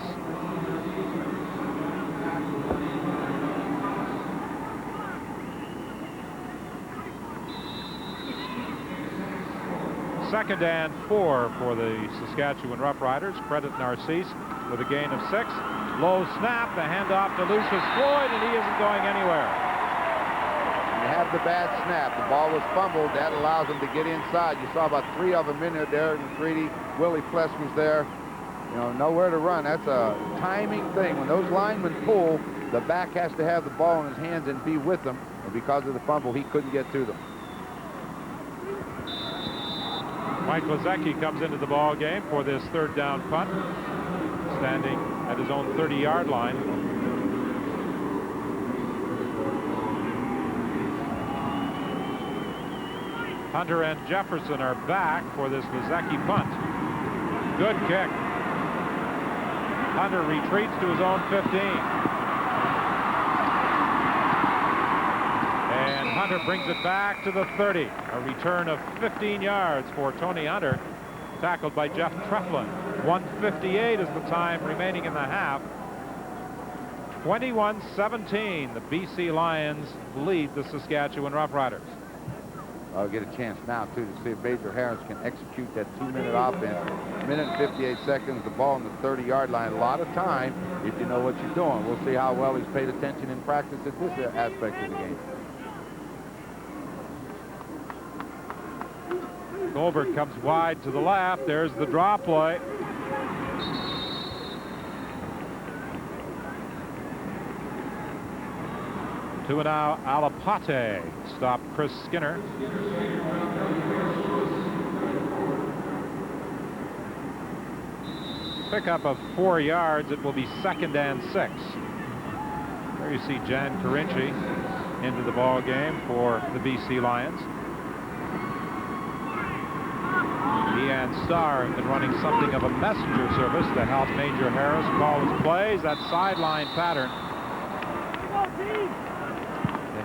E: Second and 4 for the Saskatchewan Roughriders. Credit Narcisse with a gain of 6. Low snap, the handoff to Lucius Floyd, and he isn't going anywhere.
D: You have the bad snap. The ball was fumbled. That allows them to get inside. You saw about 3 of them in there. Derek McCready, Willie Pless was there. You know, nowhere to run. That's a timing thing. When those linemen pull, the back has to have the ball in his hands and be with them. And because of the fumble, he couldn't get to them.
E: Mike Lazecki comes into the ball game for this 3rd down punt, standing at his own 30-yard line. Hunter and Jefferson are back for this Lazecki punt. Good kick. Hunter retreats to his own 15. And Hunter brings it back to the 30. A return of 15 yards for Tony Hunter, tackled by Jeff Treflin. 1:58 is the time remaining in the half. 21-17, the BC Lions lead the Saskatchewan Roughriders.
D: I'll get a chance now, too, to see if Major Harris can execute that 2-minute offense. Minute and 58 seconds, the ball on the 30-yard line. A lot of time if you know what you're doing. We'll see how well he's paid attention in practice at this aspect of the game.
E: Goldberg comes wide to the left. There's the draw play. To now Alapate stopped Chris Skinner. Pickup of 4 yards. It will be 2nd and 6. There you see Jan Carinci into the ball game for the BC Lions. He and Starr have been running something of a messenger service to help Major Harris call his plays. That sideline pattern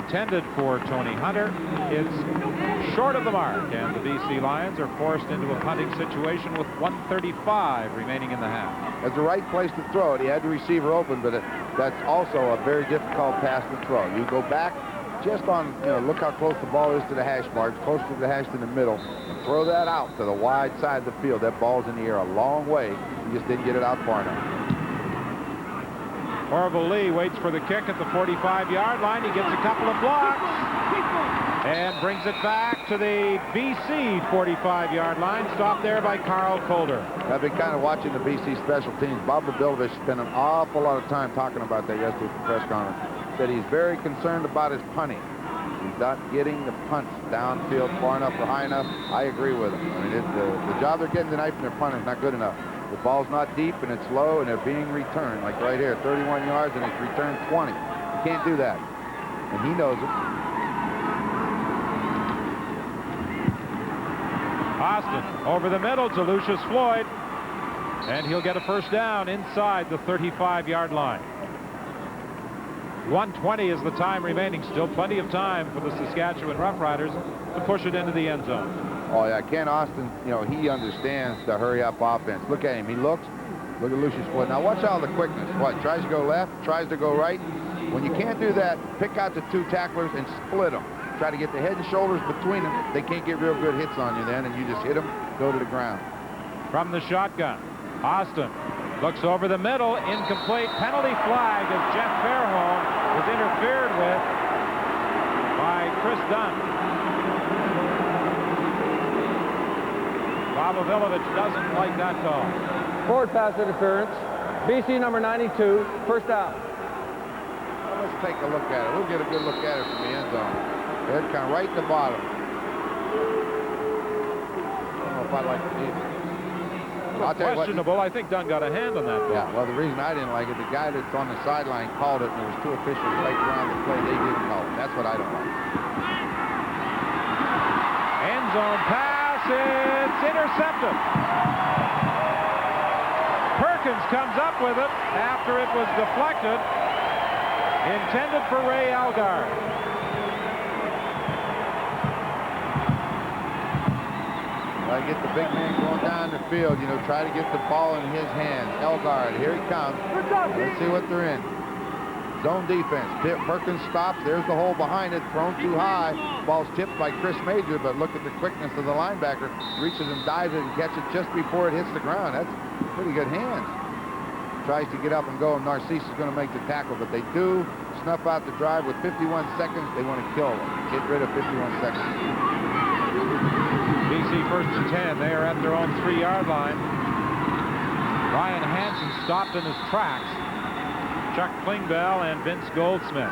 E: intended for Tony Hunter. It's short of the mark, and the BC Lions are forced into a punting situation with 1:35 remaining in the half.
D: That's the right place to throw it. He had the receiver open, but that's also a very difficult pass to throw. You go back just on, look how close the ball is to the hash marks, close to the hash in the middle, and throw that out to the wide side of the field. That ball's in the air a long way. You just didn't get it out far enough.
E: Orville Lee waits for the kick at the 45-yard line. He gets a couple of blocks and brings it back to the BC 45-yard line. Stopped there by Carl Calder.
D: I've been kind of watching the BC special teams. Bob Babilovich spent an awful lot of time talking about that yesterday at the press conference. Said he's very concerned about his punting. He's not getting the punts downfield far enough or high enough. I agree with him. I mean, the job they're getting tonight from their punting is not good enough. The ball's not deep, and it's low, and they're being returned. Like right here, 31 yards, and it's returned 20. You can't do that. And he knows it.
E: Austin over the middle to Lucius Floyd, and he'll get a first down inside the 35-yard line. 1:20 is the time remaining. Still plenty of time for the Saskatchewan Roughriders to push it into the end zone.
D: Oh, yeah, Ken Austin, he understands the hurry-up offense. Look at him. He looks. Look at Lucius Floyd. Now, watch all the quickness. What, tries to go left, tries to go right. When you can't do that, pick out the 2 tacklers and split them. Try to get the head and shoulders between them. They can't get real good hits on you then, and you just hit them, go to the ground.
E: From the shotgun, Austin looks over the middle. Incomplete. Penalty flag as Jeff Fairholm was interfered with by Chris Dunn. Babilovich doesn't like that call.
F: Forward pass interference. BC number 92, first down.
D: Well, let's take a look at it. We'll get a good look at it from the end zone. Head kind of right at the bottom. I don't know if I like to see it. I'll tell you what,
E: questionable. I think Dunn got a hand on that ball.
D: Yeah, well, the reason I didn't like it, the guy that's on the sideline called it, and there was 2 officials right around the play. They didn't call it. That's what I don't like.
E: End zone pass. It's intercepted. Perkins comes up with it after it was deflected. Intended for Ray Algard.
D: I get the big man going down the field, try to get the ball in his hands. Elgard, here he comes. Let's see what they're in. Zone defense. Perkins stops. There's the hole behind it. Thrown too high. Ball's tipped by Chris Major, but look at the quickness of the linebacker. Reaches and dives it and catches it just before it hits the ground. That's pretty good hands. Tries to get up and go, and Narcisse is going to make the tackle, but they do snuff out the drive with 51 seconds. They want to kill them. Get rid of 51 seconds.
E: BC 1st and 10. They are at their own 3-yard line. Ryan Hansen stopped in his tracks. Chuck Klingbeil and Vince Goldsmith.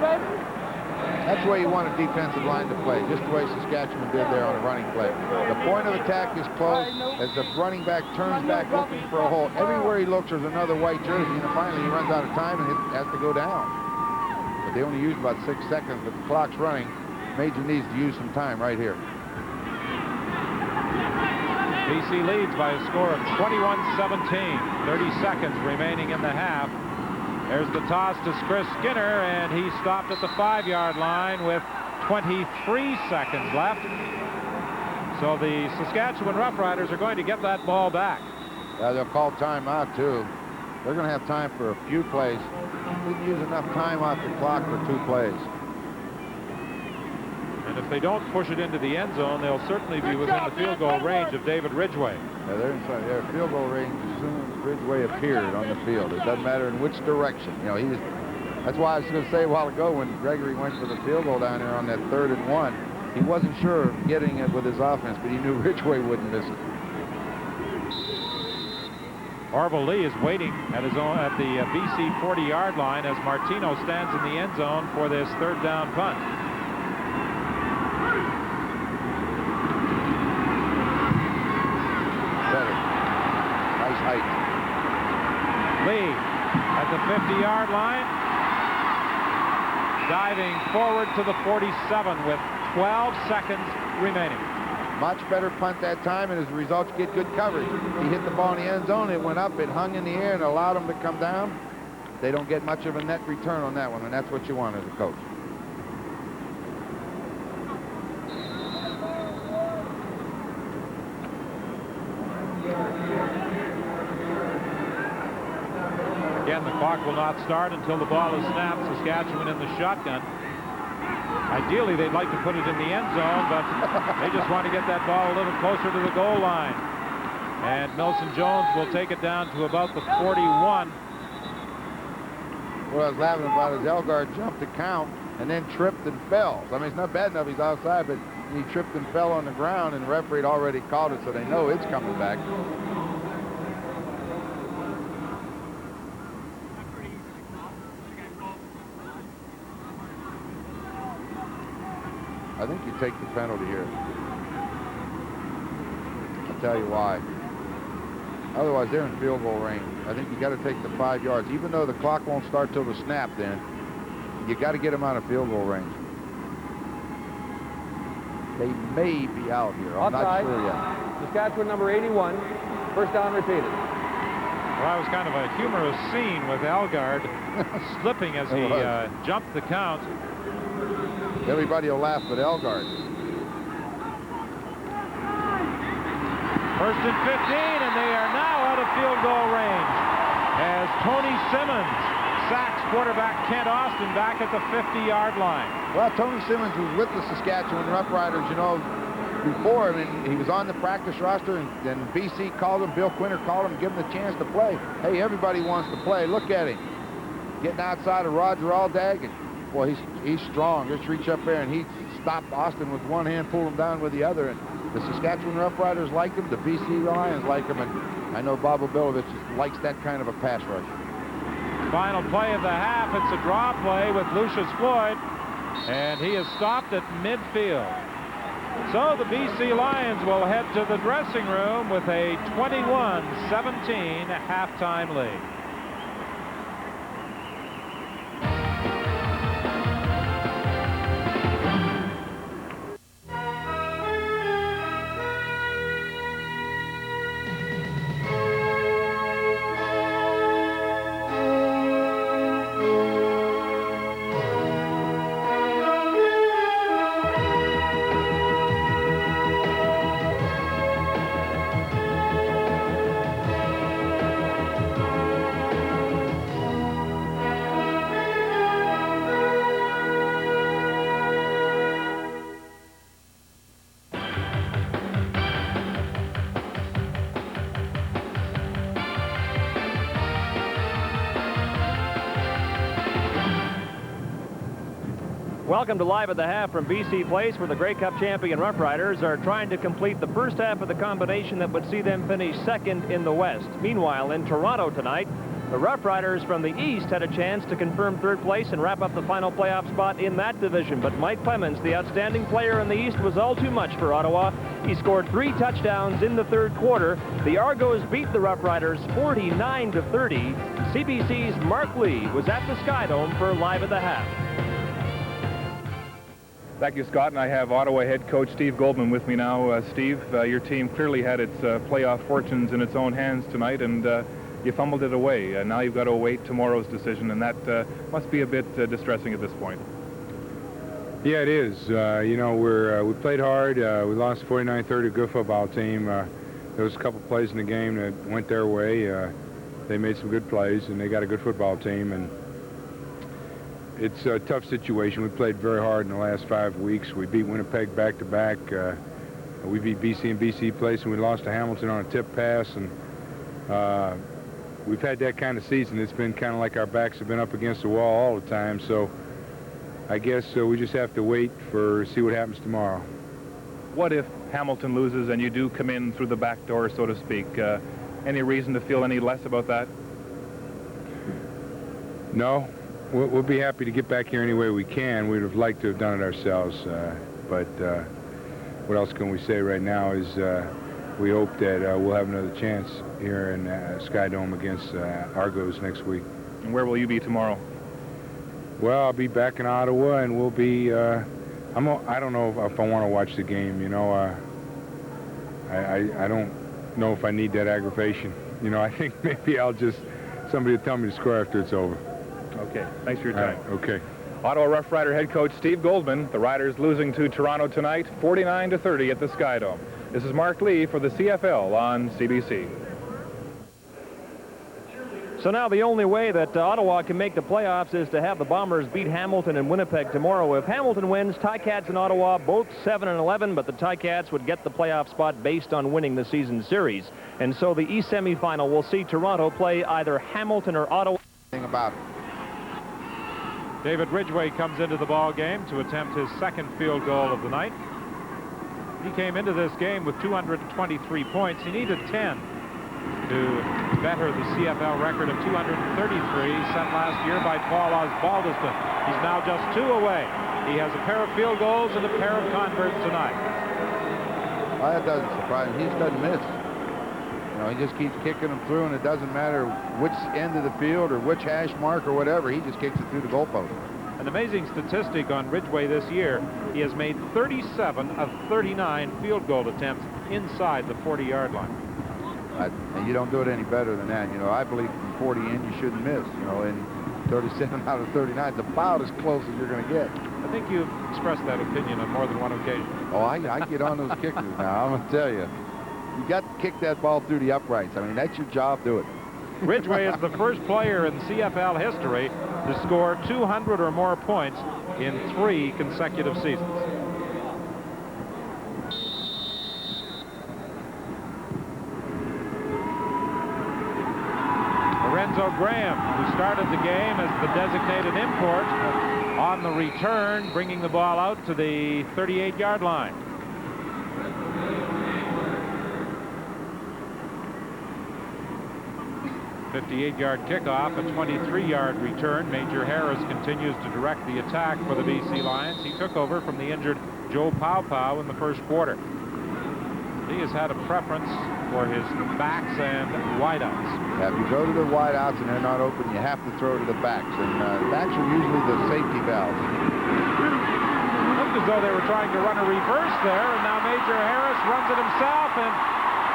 D: That's the way you want a defensive line to play, just the way Saskatchewan did there on a running play. The point of attack is close as the running back turns back looking for a hole. Everywhere he looks, there's another white jersey, and finally he runs out of time and has to go down. But they only used about 6 seconds, but the clock's running. Major needs to use some time right here.
E: BC leads by a score of 21-17. 30 seconds remaining in the half. There's the toss to Chris Skinner, and he stopped at the 5-yard line with 23 seconds left. So the Saskatchewan Roughriders are going to get that ball back.
D: Yeah, they'll call timeout, too. They're going to have time for a few plays. Didn't use enough time off the clock for 2 plays.
E: And if they don't push it into the end zone, they'll certainly be within the field goal range of David Ridgway.
D: Yeah, they're inside their field goal range as soon as Ridgway appeared on the field. It doesn't matter in which direction. You know, that's why I was going to say a while ago when Gregory went for the field goal down there on that 3rd and 1, he wasn't sure of getting it with his offense, but he knew Ridgway wouldn't miss it.
E: Orville Lee is waiting at the BC 40-yard line as Martino stands in the end zone for this 3rd down punt.
D: Better. Nice height.
E: Lee at the 50-yard line, diving forward to the 47 with 12 seconds remaining.
D: Much better punt that time, and as a result, you get good coverage. He hit the ball in the end zone, it went up, it hung in the air, and allowed him to come down. They don't get much of a net return on that one, and that's what you want as a coach.
E: Again, the clock will not start until the ball is snapped. Saskatchewan in the shotgun. Ideally, they'd like to put it in the end zone, but they just want to get that ball a little closer to the goal line. And Milson Jones will take it down to about the 41.
D: What I was laughing about is Elgard jumped to count and then tripped and fell. So, I mean, it's not bad enough he's outside, but he tripped and fell on the ground, and the referee had already called it, so they know it's coming back. I think you take the penalty here. I'll tell you why. Otherwise, they're in field goal range. I think you got to take the 5 yards. Even though the clock won't start till the snap, then you got to get them out of field goal range. They may be out here. I'm not sure yet.
F: Saskatchewan number 81. First down repeated.
E: Well, that was kind of a humorous scene with Elgard slipping as he jumped the count.
D: Everybody will laugh but Elgard.
E: 1st and 15, and they are now out of field goal range as Tony Simmons sacks quarterback Kent Austin back at the 50-yard line.
D: Well, Tony Simmons was with the Saskatchewan Roughriders, you know, before. I mean, he was on the practice roster, and BC called him, Bill Quinter called him, give him the chance to play. Hey, everybody wants to play. Look at him. Getting outside of Roger Aldag, and boy, he's strong. Just reach up there, and he stopped Austin with one hand, pulled him down with the other. And the Saskatchewan Roughriders like him. The BC Lions like him. And I know Bob Obilovich likes that kind of a pass rush.
E: Final play of the half. It's a draw play with Lucius Floyd, and he is stopped at midfield. So the BC Lions will head to the dressing room with a 21-17 halftime lead.
G: Welcome to Live at the Half from BC Place, where the Grey Cup champion Roughriders are trying to complete the first half of the combination that would see them finish second in the West. Meanwhile, in Toronto tonight, the Roughriders from the East had a chance to confirm third place and wrap up the final playoff spot in that division. But Mike Clemens, the outstanding player in the East, was all too much for Ottawa. He scored 3 touchdowns in the third quarter. The Argos beat the Roughriders 49-30. CBC's Mark Lee was at the Skydome for Live at the Half.
K: Thank you, Scott, and I have Ottawa head coach Steve Goldman with me now. Steve, your team clearly had its playoff fortunes in its own hands tonight, and you fumbled it away. Now you've got to await tomorrow's decision, and that must be a bit distressing at this point.
H: Yeah, it is. You know, we played hard. We lost 49-30, a good football team. There was a couple plays in the game that went their way.
L: they made some good plays, and they got a good football team, and it's a tough situation. We played very hard in the last 5 weeks. We beat Winnipeg back-to-back. We beat BC in BC place, and we lost to Hamilton on a tip pass, and we've had that kind of season. It's been kind of like our backs have been up against the wall all the time, so I guess we just have to wait see what happens tomorrow.
K: What if Hamilton loses and you do come in through the back door, so to speak? Any reason to feel any less about that?
L: No. We'll be happy to get back here any way we can. We'd have liked to have done it ourselves, but what else can we say right now is we hope that we'll have another chance here in Sky Dome against Argos next week.
K: And where will you be tomorrow?
L: Well, I'll be back in Ottawa, and we'll be, I don't know if I want to watch the game, you know. I don't know if I need that aggravation. You know, I think maybe somebody will tell me to score after it's over.
K: Okay, thanks for your time.
L: Okay.
K: Ottawa Rough Rider head coach Steve Goldman. The Riders losing to Toronto tonight, 49-30 at the Sky Dome. This is Mark Lee for the CFL on CBC.
G: So now the only way that Ottawa can make the playoffs is to have the Bombers beat Hamilton and Winnipeg tomorrow. If Hamilton wins, Ticats and Ottawa both 7-11, but the Ticats would get the playoff spot based on winning the season series. And so the East semifinal will see Toronto play either Hamilton or Ottawa.
D: About it.
E: David Ridgway comes into the ball game to attempt his second field goal of the night. He came into this game with 223 points. He needed 10 to better the CFL record of 233 set last year by Paul Osbaldiston. He's now just 2 away. He has a pair of field goals and a pair of converts tonight.
D: Well, that doesn't surprise me. He doesn't miss. You know, he just keeps kicking them through, and it doesn't matter which end of the field or which hash mark or whatever. He just kicks it through the goalpost.
E: An amazing statistic on Ridgway this year. He has made 37 of 39 field goal attempts inside the 40-yard line.
D: And you don't do it any better than that. You know, I believe from 40 in, you shouldn't miss. You know, and 37 out of 39 is about as close as you're going to get.
E: I think you've expressed that opinion on more than one occasion.
D: Oh, I get on those kickers now. I'm going to tell you. You got to kick that ball through the uprights. I mean, that's your job. Do it.
E: Ridgway is the first player in CFL history to score 200 or more points in 3 consecutive seasons. Lorenzo Graham, who started the game as the designated import, on the return, bringing the ball out to the 38-yard line. A 58-yard kickoff, a 23-yard return. Major Harris continues to direct the attack for the BC Lions. He took over from the injured Joe Paupow in the first quarter. He has had a preference for his backs and wideouts.
D: Yeah, if you go to the wideouts and they're not open, you have to throw to the backs. And the backs are usually the safety valves.
E: Looked as though they were trying to run a reverse there, and now Major Harris runs it himself, and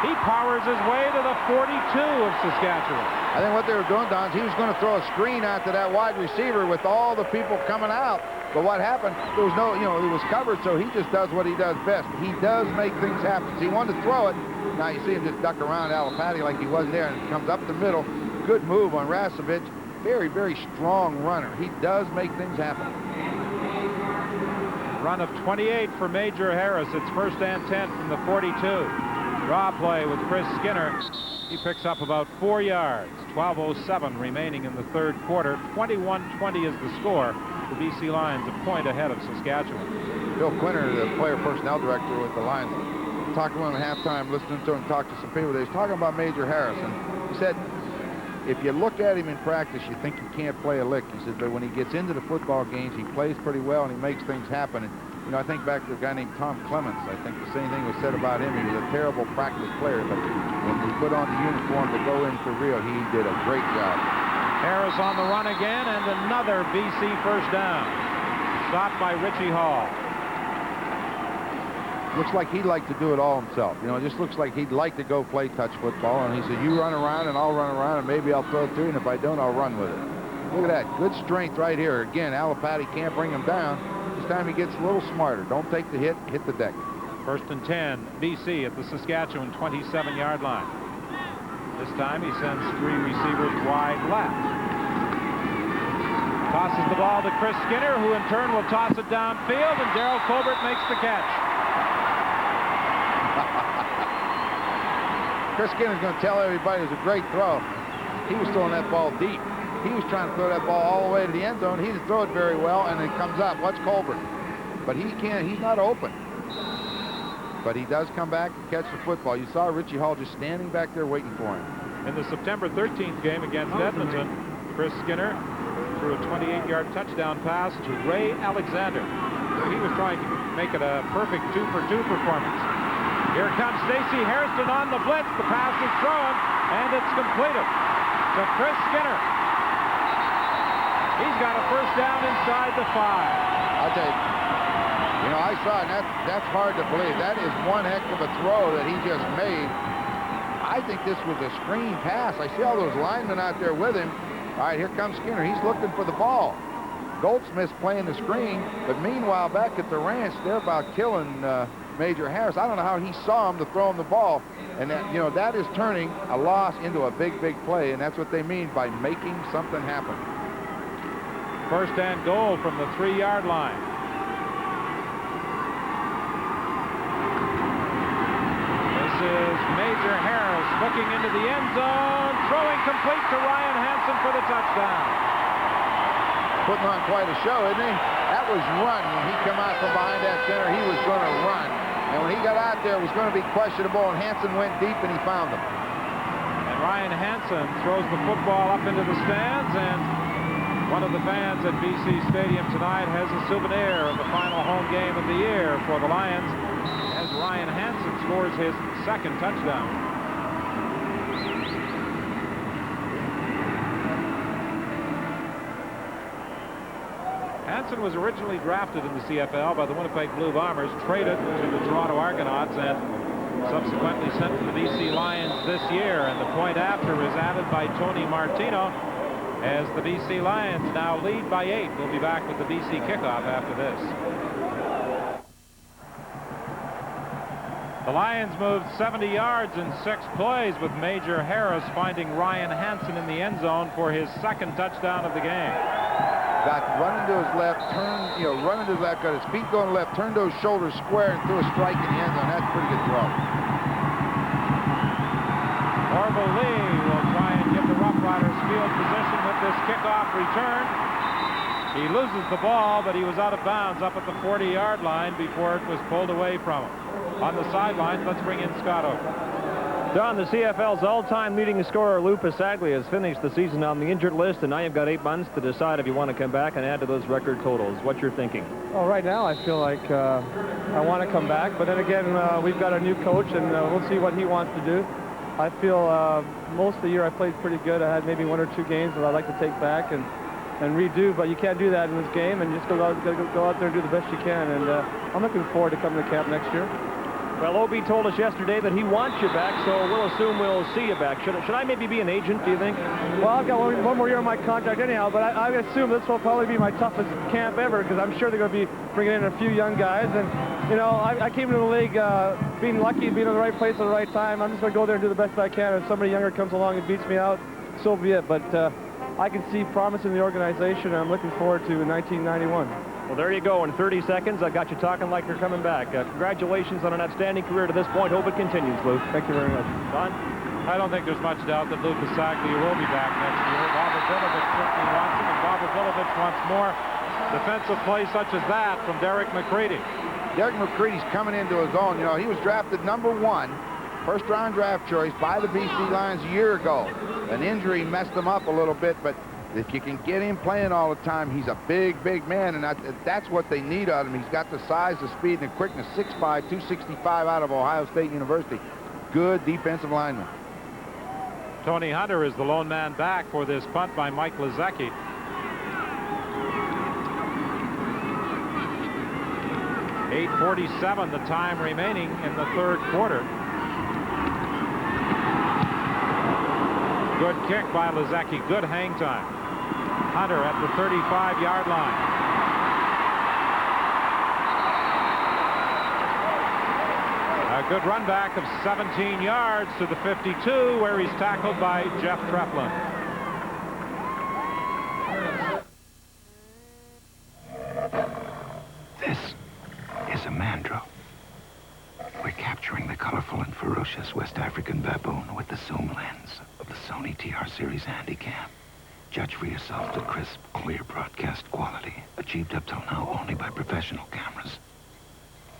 E: he powers his way to the 42 of Saskatchewan.
D: I think what they were doing, Don, is he was going to throw a screen out to that wide receiver with all the people coming out. But what happened, there was no, you know, it was covered, so he just does what he does best. He does make things happen. So he wanted to throw it. Now you see him just duck around Alipati like he wasn't there, and it comes up the middle. Good move on Rasevich. Very, very strong runner. He does make things happen.
E: Run of 28 for Major Harris. It's 1st and 10 from the 42. Draw play with Chris Skinner. He picks up about 4 yards. 12:07 remaining in the third quarter. 21-20 is the score. The BC Lions a point ahead of Saskatchewan.
D: Bill Quinter, the player personnel director with the Lions, talked to him at halftime, listening to him talk to some people. They was talking about Major Harris, and he said, if you look at him in practice, you think he can't play a lick. He said, but when he gets into the football games, he plays pretty well and he makes things happen. And, you know, I think back to a guy named Tom Clements. I think the same thing was said about him. He was a terrible practice player, but when he put on the uniform to go in for real, he did a great job.
E: Harris on the run again, and another BC first down. Stopped by Richie Hall.
D: Looks like he'd like to do it all himself. You know, it just looks like he'd like to go play touch football. And he said, you run around and I'll run around and maybe I'll throw it to you. And if I don't, I'll run with it. Look at that. Good strength right here. Again, Alipati can't bring him down. This time he gets a little smarter. Don't take the hit the deck.
E: 1st and 10, BC at the Saskatchewan 27-yard line. This time he sends 3 receivers wide left. Tosses the ball to Chris Skinner, who in turn will toss it downfield, and Darryl Colbert makes the catch.
D: Chris Skinner's going to tell everybody it was a great throw. He was throwing that ball deep. He was trying to throw that ball all the way to the end zone. He didn't throw it very well, and it comes up. Watch Colbert. But he can't. He's not open. But he does come back and catch the football. You saw Richie Hall just standing back there waiting for him.
E: In the September 13th game against Edmonton, Chris Skinner threw a 28-yard touchdown pass to Ray Alexander. So he was trying to make it a perfect 2-for-2 performance. Here comes Stacey Hairston on the blitz. The pass is thrown, and it's completed to Chris Skinner. He's got a first down inside the 5.
D: I'll tell you, I saw it, and that's hard to believe. That is one heck of a throw that he just made. I think this was a screen pass. I see all those linemen out there with him. All right, here comes Skinner. He's looking for the ball. Goldsmith's playing the screen, but meanwhile, back at the ranch, they're about killing Major Harris. I don't know how he saw him to throw him the ball. And that, that is turning a loss into a big, big play, and that's what they mean by making something happen.
E: First and goal from the 3-yard line. This is Major Harris looking into the end zone, throwing complete to Ryan Hansen for the touchdown.
D: Putting on quite a show, isn't he? That was run. When he came out from behind that center, he was going to run. And when he got out there, it was going to be questionable, and Hansen went deep, and he found him.
E: And Ryan Hansen throws the football up into the stands, and one of the fans at BC Stadium tonight has a souvenir of the final home game of the year for the Lions as Ryan Hansen scores his 2nd touchdown. Hansen was originally drafted in the CFL by the Winnipeg Blue Bombers, traded to the Toronto Argonauts, and subsequently sent to the BC Lions this year. And the point after is added by Tony Martino as the BC Lions now lead by 8. We'll be back with the BC kickoff after this. The Lions moved 70 yards in 6 plays, with Major Harris finding Ryan Hansen in the end zone for his 2nd touchdown of the game.
D: Got running to his left, running to his left, got his feet going left, turned those shoulders square, and threw a strike in the end zone. That's a pretty good throw.
E: Orville Lee will try and give the Roughriders field position with this kickoff return. He loses the ball, but he was out of bounds up at the 40-yard line before it was pulled away from him. On the sidelines, let's bring in Scott Oak.
G: Don, the CFL's all-time leading scorer, Lou Pasaglia, has finished the season on the injured list, and now you've got 8 months to decide if you want to come back and add to those record totals. What's your thinking?
F: Well, right now I feel like I want to come back, but then again, we've got a new coach, and we'll see what he wants to do. I feel most of the year I played pretty good. I had maybe 1 or 2 games that I'd like to take back and redo, but you can't do that in this game, and you just go out there and do the best you can. And I'm looking forward to coming to camp next year.
G: Well, Obi told us yesterday that he wants you back, so we'll assume we'll see you back. Should I maybe be an agent, do you think?
F: Well, I've got one more year on my contract anyhow, but I assume this will probably be my toughest camp ever, because I'm sure they're going to be bringing in a few young guys. And, I came into the league being lucky, being in the right place at the right time. I'm just going to go there and do the best I can. If somebody younger comes along and beats me out, so be it. But I can see promise in the organization, and I'm looking forward to 1991.
G: Well, there you go. In 30 seconds, I got you talking like you're coming back. Congratulations on an outstanding career to this point. Hope it continues, Lou.
F: Thank you very much.
G: Don?
E: I don't think there's much doubt that Lou Pasaglia will be back next year. Bobber Vilovich certainly wants him, and Bobber Vilovich wants more defensive play such as that from Derek McCready.
D: Derek McCready's coming into his own. He was drafted #1, first-round draft choice by the BC Lions a year ago. An injury messed him up a little bit, but if you can get him playing all the time, he's a big, big man, and that's what they need out of him. He's got the size, the speed, and the quickness. 6'5", 265 out of Ohio State University. Good defensive lineman.
E: Tony Hunter is the lone man back for this punt by Mike Lezecki. .847 the time remaining in the 3rd quarter. Good kick by Lezecki. Good hang time. Hunter at the 35-yard line. A Good run back of 17 yards to the 52, where he's tackled by Jeff Treflin.
I: This is a mandrill. We're capturing the colorful and ferocious West African baboon with the zoom lens of the Sony TR Series Handycam. Judge for yourself the crisp, clear broadcast quality achieved up till now only by professional cameras.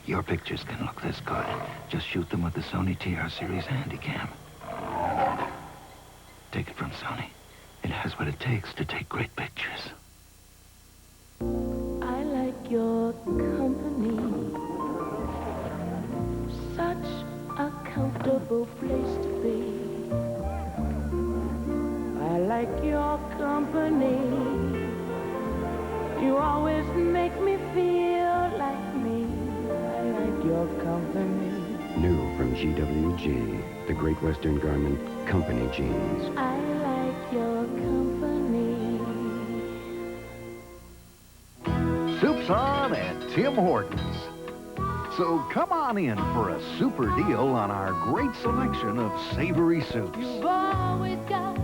I: Your pictures can look this good. Just shoot them with the Sony TR Series Handycam. Take it from Sony. It has what it takes to take great pictures.
M: I like your company. Such a comfortable place to be. I like your company. You always make me feel like me. I like your company.
N: New from GWG, the Great Western Garment Company jeans.
M: I like your company.
O: Soup's on at Tim Hortons. So come on in for a super deal on our great selection of savory soups.
M: You've always got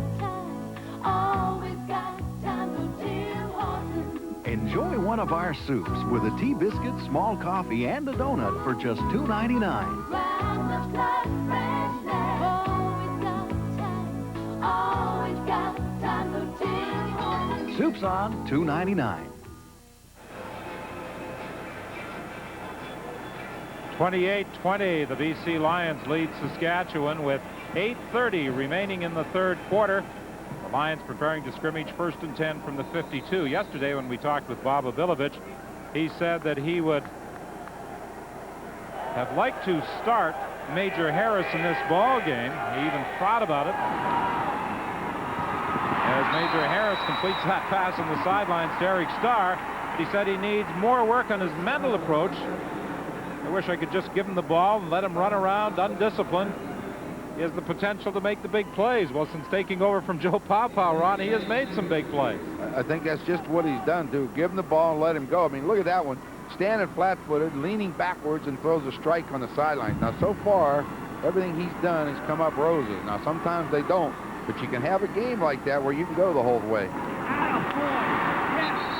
M: time for Tim Hortons.
O: Enjoy one of our soups with a tea biscuit, small coffee, and a donut for just $2.99.
M: Round the clock freshness. Always got time for Tim Hortons.
O: Soup's on, $2.99.
E: 28-20, the BC Lions lead Saskatchewan with 8:30 remaining in the third quarter. The Lions preparing to scrimmage 1st and 10 from the 52. Yesterday when we talked with Bob Abilovich, he said that he would have liked to start Major Harris in this ball game. He even thought about it. As Major Harris completes that pass on the sidelines to Eric Starr, he said he needs more work on his mental approach. I wish I could just give him the ball and let him run around undisciplined. He has the potential to make the big plays. Well, since taking over from Joe Paopao, Ron, he has made some big plays.
D: I think that's just what he's done, too. Give him the ball and let him go. I mean, look at that one. Standing flat-footed, leaning backwards, and throws a strike on the sidelines. Now, so far, everything he's done has come up roses. Now, sometimes they don't, but you can have a game like that where you can go the whole way.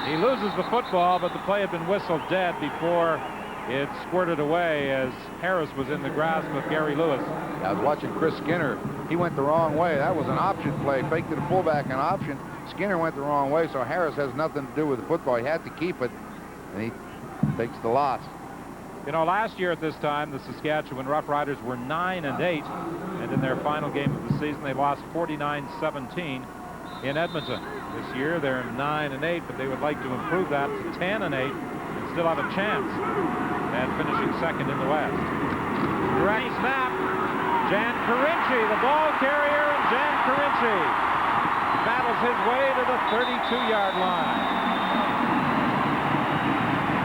E: He loses the football, but the play had been whistled dead before it squirted away as Harris was in the grasp of Gary Lewis.
D: I was watching Chris Skinner. He went the wrong way. That was an option play. Fake to the fullback, an option. Skinner went the wrong way, so Harris has nothing to do with the football. He had to keep it, and he takes the loss.
E: You know, last year at this time, the Saskatchewan Roughriders were 9-8, and in their final game of the season, they lost 49-17 in Edmonton. This year, they're 9-8, but they would like to improve that to 10-8 and still have a chance at finishing second in the West. Direct snap. Jan Carinci, the ball carrier, and Jan Carinci battles his way to the 32-yard line.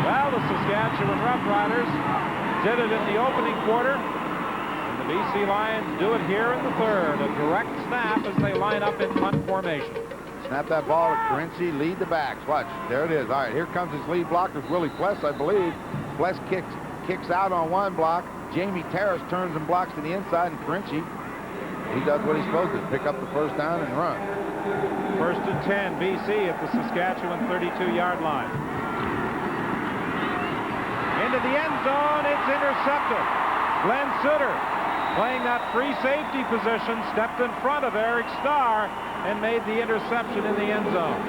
E: Well, the Saskatchewan Roughriders did it in the opening quarter, and the BC Lions do it here in the third. A direct snap as they line up in punt formation.
D: Snap that ball to Carinci, lead the backs. Watch, there it is. All right, here comes his lead blocker, Willie Pless, I believe. Pless kicks out on one block. Jamie Terrace turns and blocks to the inside, and Carinci, he does what he's supposed to, pick up the first down and run.
E: 1st and 10, BC at the Saskatchewan 32-yard line. Into the end zone, it's intercepted. Glenn Sutter, playing that free safety position, stepped in front of Eric Starr and made the interception in the end zone.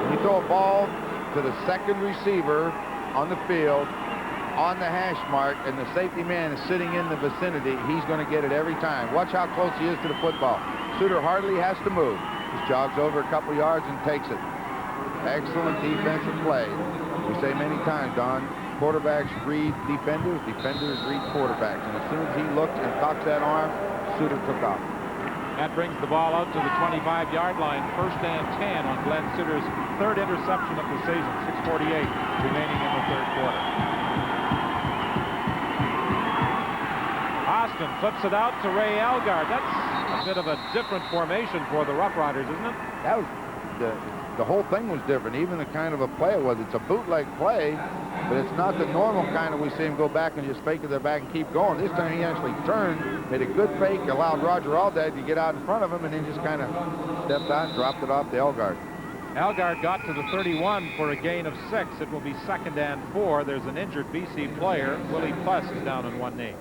D: You throw a ball to the second receiver on the field, on the hash mark, and the safety man is sitting in the vicinity, he's going to get it every time. Watch how close he is to the football. Sutter hardly has to move. Just jogs over a couple yards and takes it. Excellent defensive play. We say many times, Don, quarterbacks read defenders, defenders read quarterbacks. And as soon as he looked and cocks that arm, Sutter took off.
E: That brings the ball out to the 25-yard line. 1st and 10 on Glenn Sutter's third interception of the season. 6:48 remaining in the third quarter. Austin flips it out to Ray Algard. That's a bit of a different formation for the Roughriders, isn't it?
D: That was the whole thing was different. Even the kind of a play it was. It's a bootleg play, but it's not the normal kind of we see him go back and just fake it to the back and keep going. This time he actually turned, made a good fake, allowed Roger Aldag to get out in front of him, and then just kind of stepped out and dropped it off to Elgard.
E: Elgard got to the 31 for a gain of 6. It will be 2nd and 4. There's an injured BC player. Willie Pless is down on one knee.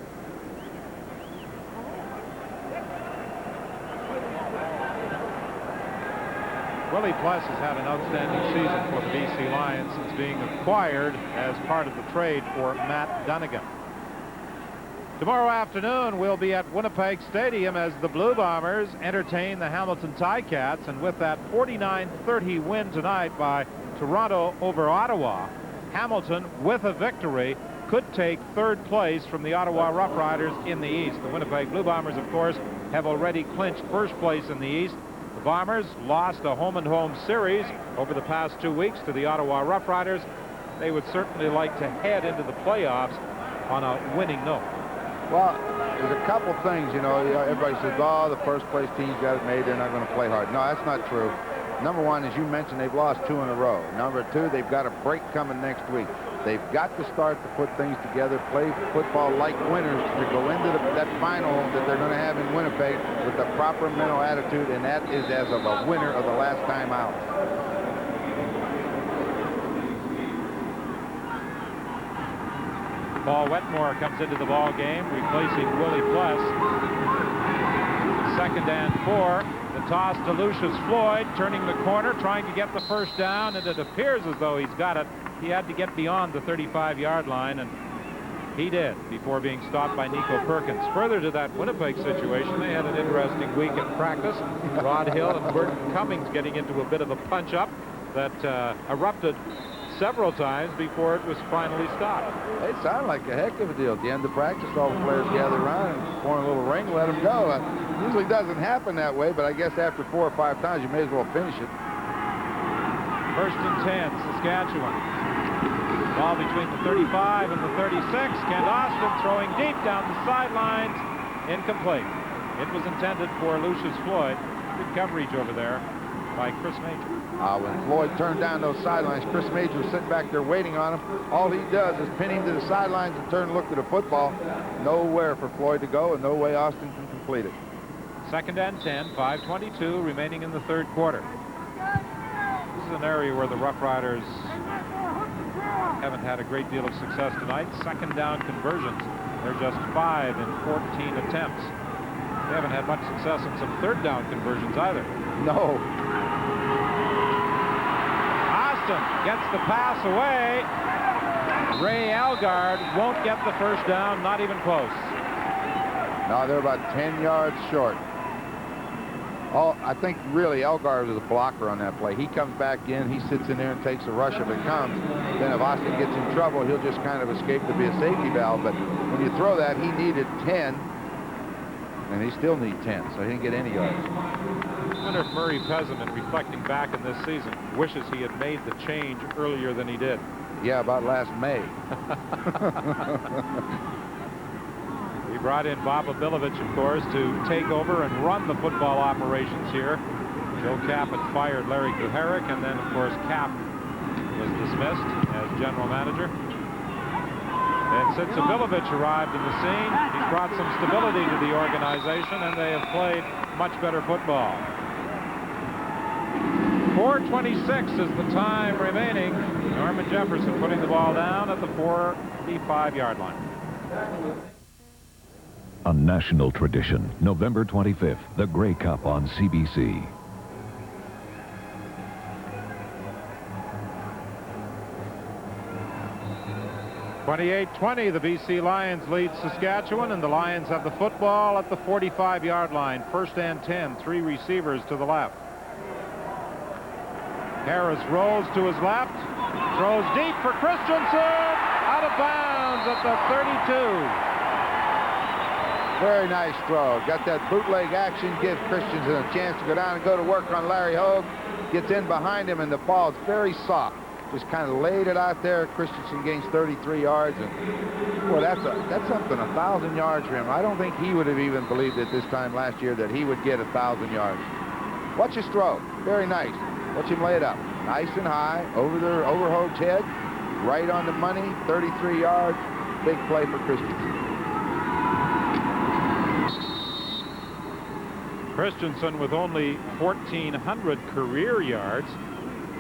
E: Willie Pless has had an outstanding season for the BC Lions since being acquired as part of the trade for Matt Dunnigan. Tomorrow afternoon, we'll be at Winnipeg Stadium as the Blue Bombers entertain the Hamilton Ticats, and with that 49-30 win tonight by Toronto over Ottawa, Hamilton, with a victory, could take 3rd place from the Ottawa Roughriders in the East. The Winnipeg Blue Bombers, of course, have already clinched 1st place in the East. The Bombers lost a home-and-home series over the past 2 weeks to the Ottawa Roughriders. They would certainly like to head into the playoffs on a winning note.
D: Well, there's a couple things, you know. Everybody says, oh, the first place team's got it made, they're not going to play hard. No, that's not true. Number one, as you mentioned, they've lost 2 in a row. Number 2, they've got a break coming next week. They've got to start to put things together, play football like winners to go into that final that they're going to have in Winnipeg with the proper mental attitude, and that is as of a winner of the last time out.
E: Paul Wetmore comes into the ball game, replacing Willie Pless. 2nd and 4. The toss to Lucius Floyd, turning the corner, trying to get the 1st down, and it appears as though he's got it. He had to get beyond the 35-yard line, and he did before being stopped by Nico Perkins. Further to that Winnipeg situation, they had an interesting week in practice. Rod Hill and Burton Cummings getting into a bit of a punch-up that erupted several times before it was finally stopped.
D: It sounded like a heck of a deal. At the end of practice, all the players gather around and form a little ring, let them go. Usually doesn't happen that way, but I guess after 4 or 5 times, you may as well finish it.
E: 1st and 10, Saskatchewan. Ball between the 35 and the 36. Kent Austin throwing deep down the sidelines. Incomplete. It was intended for Lucius Floyd. Good coverage over there by Chris Major.
D: When Floyd turned down those sidelines, Chris Major was sitting back there waiting on him. All he does is pin him to the sidelines and turn and look at the football. Nowhere for Floyd to go, and no way Austin can complete it.
E: 2nd and 10, 5:22 remaining in the 3rd quarter. This is an area where the Roughriders haven't had a great deal of success tonight. 2nd down conversions. They're just 5 in 14 attempts. They haven't had much success in some 3rd down conversions either.
D: No.
E: Austin gets the pass away. Ray Elgard won't get the 1st down, not even close.
D: No, they're about 10 yards short. I think really Elgard was a blocker on that play. He comes back in, he sits in there and takes a rush if it comes. Then if Austin gets in trouble, he'll just kind of escape to be a safety valve. But when you throw that, he needed 10, and he still needs 10, so he didn't get any yards.
E: I wonder if Murray Peasant, reflecting back in this season, wishes he had made the change earlier than he did.
D: Yeah, about last May.
E: He brought in Bob Abilovich, of course, to take over and run the football operations here. Joe Kapp had fired Larry Kuharek, and then, of course, Kapp was dismissed as general manager. And since Abilovich arrived in the scene, he's brought some stability to the organization, and they have played much better football. 4:26 is the time remaining. Norman Jefferson putting the ball down at the 45-yard line.
P: A national tradition, November 25th, the Grey Cup on CBC.
E: (28-20), the BC Lions lead Saskatchewan, and the Lions have the football at the 45-yard line. 1st and 10, 3 receivers to the left. Harris rolls to his left, throws deep for Christensen, out of bounds at the 32.
D: Very nice throw. Got that bootleg action, gives Christensen a chance to go down and go to work on Larry Hogue. Gets in behind him, and the ball's very soft. Just kind of laid it out there. Christensen gains 33 yards, and boy, that's something, 1,000 yards for him. I don't think he would have even believed it this time last year that he would get 1,000 yards. Watch his throw. Very nice. Watch him lay it up. Nice and high, over Hoag's head, right on the money, 33 yards. Big play for Christensen.
E: Christensen with only 1,400 career yards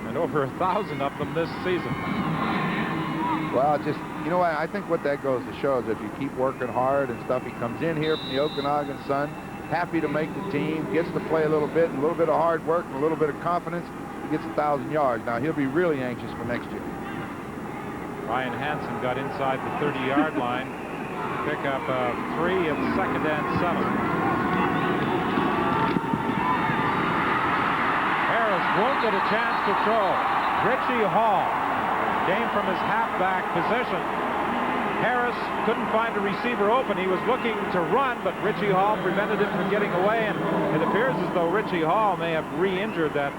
E: and over 1,000 of them this season.
D: Well, just, you know what, I think what that goes to show is if you keep working hard and stuff, he comes in here from the Okanagan Sun, happy to make the team, gets to play a little bit, and a little bit of hard work and a little bit of confidence, he gets 1,000 yards. Now, he'll be really anxious for next year.
E: Ryan Hansen got inside the 30-yard line, pick up a 3 at 2nd and 7. Harris won't get a chance to throw. Richie Hall came from his halfback position. Harris couldn't find a receiver open. He was looking to run, but Richie Hall prevented him from getting away, and it appears as though Richie Hall may have re-injured that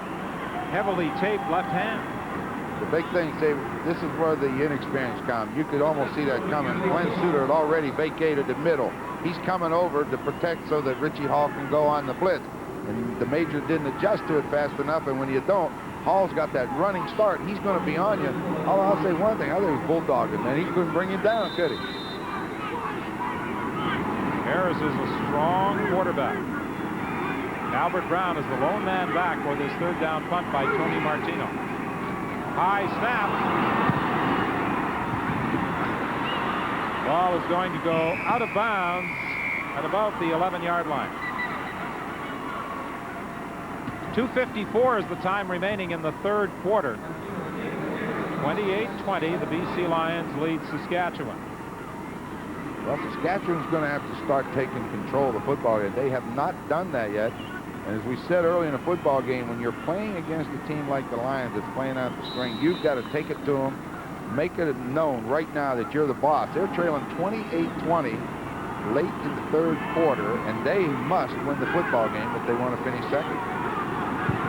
E: heavily taped left hand.
D: The big thing, say, this is where the inexperience comes. You could almost see that coming. Glenn Suter had already vacated the middle. He's coming over to protect so that Richie Hall can go on the blitz. And the major didn't adjust to it fast enough, and when you don't, Hall's got that running start. He's going to be on you. I'll say one thing. I think he was bulldogging, man. He couldn't bring him down, could he?
E: Harris is a strong quarterback. Albert Brown is the lone man back for this 3rd down punt by Tony Martino. High snap. Ball is going to go out of bounds at about the 11-yard line. 2:54 is the time remaining in the 3rd quarter. 28-20, the BC Lions lead Saskatchewan.
D: Well, Saskatchewan's going to have to start taking control of the football game. They have not done that yet. And as we said earlier in a football game, when you're playing against a team like the Lions that's playing out the string, you've got to take it to them, make it known right now that you're the boss. They're trailing 28-20 late in the 3rd quarter, and they must win the football game if they want to finish second.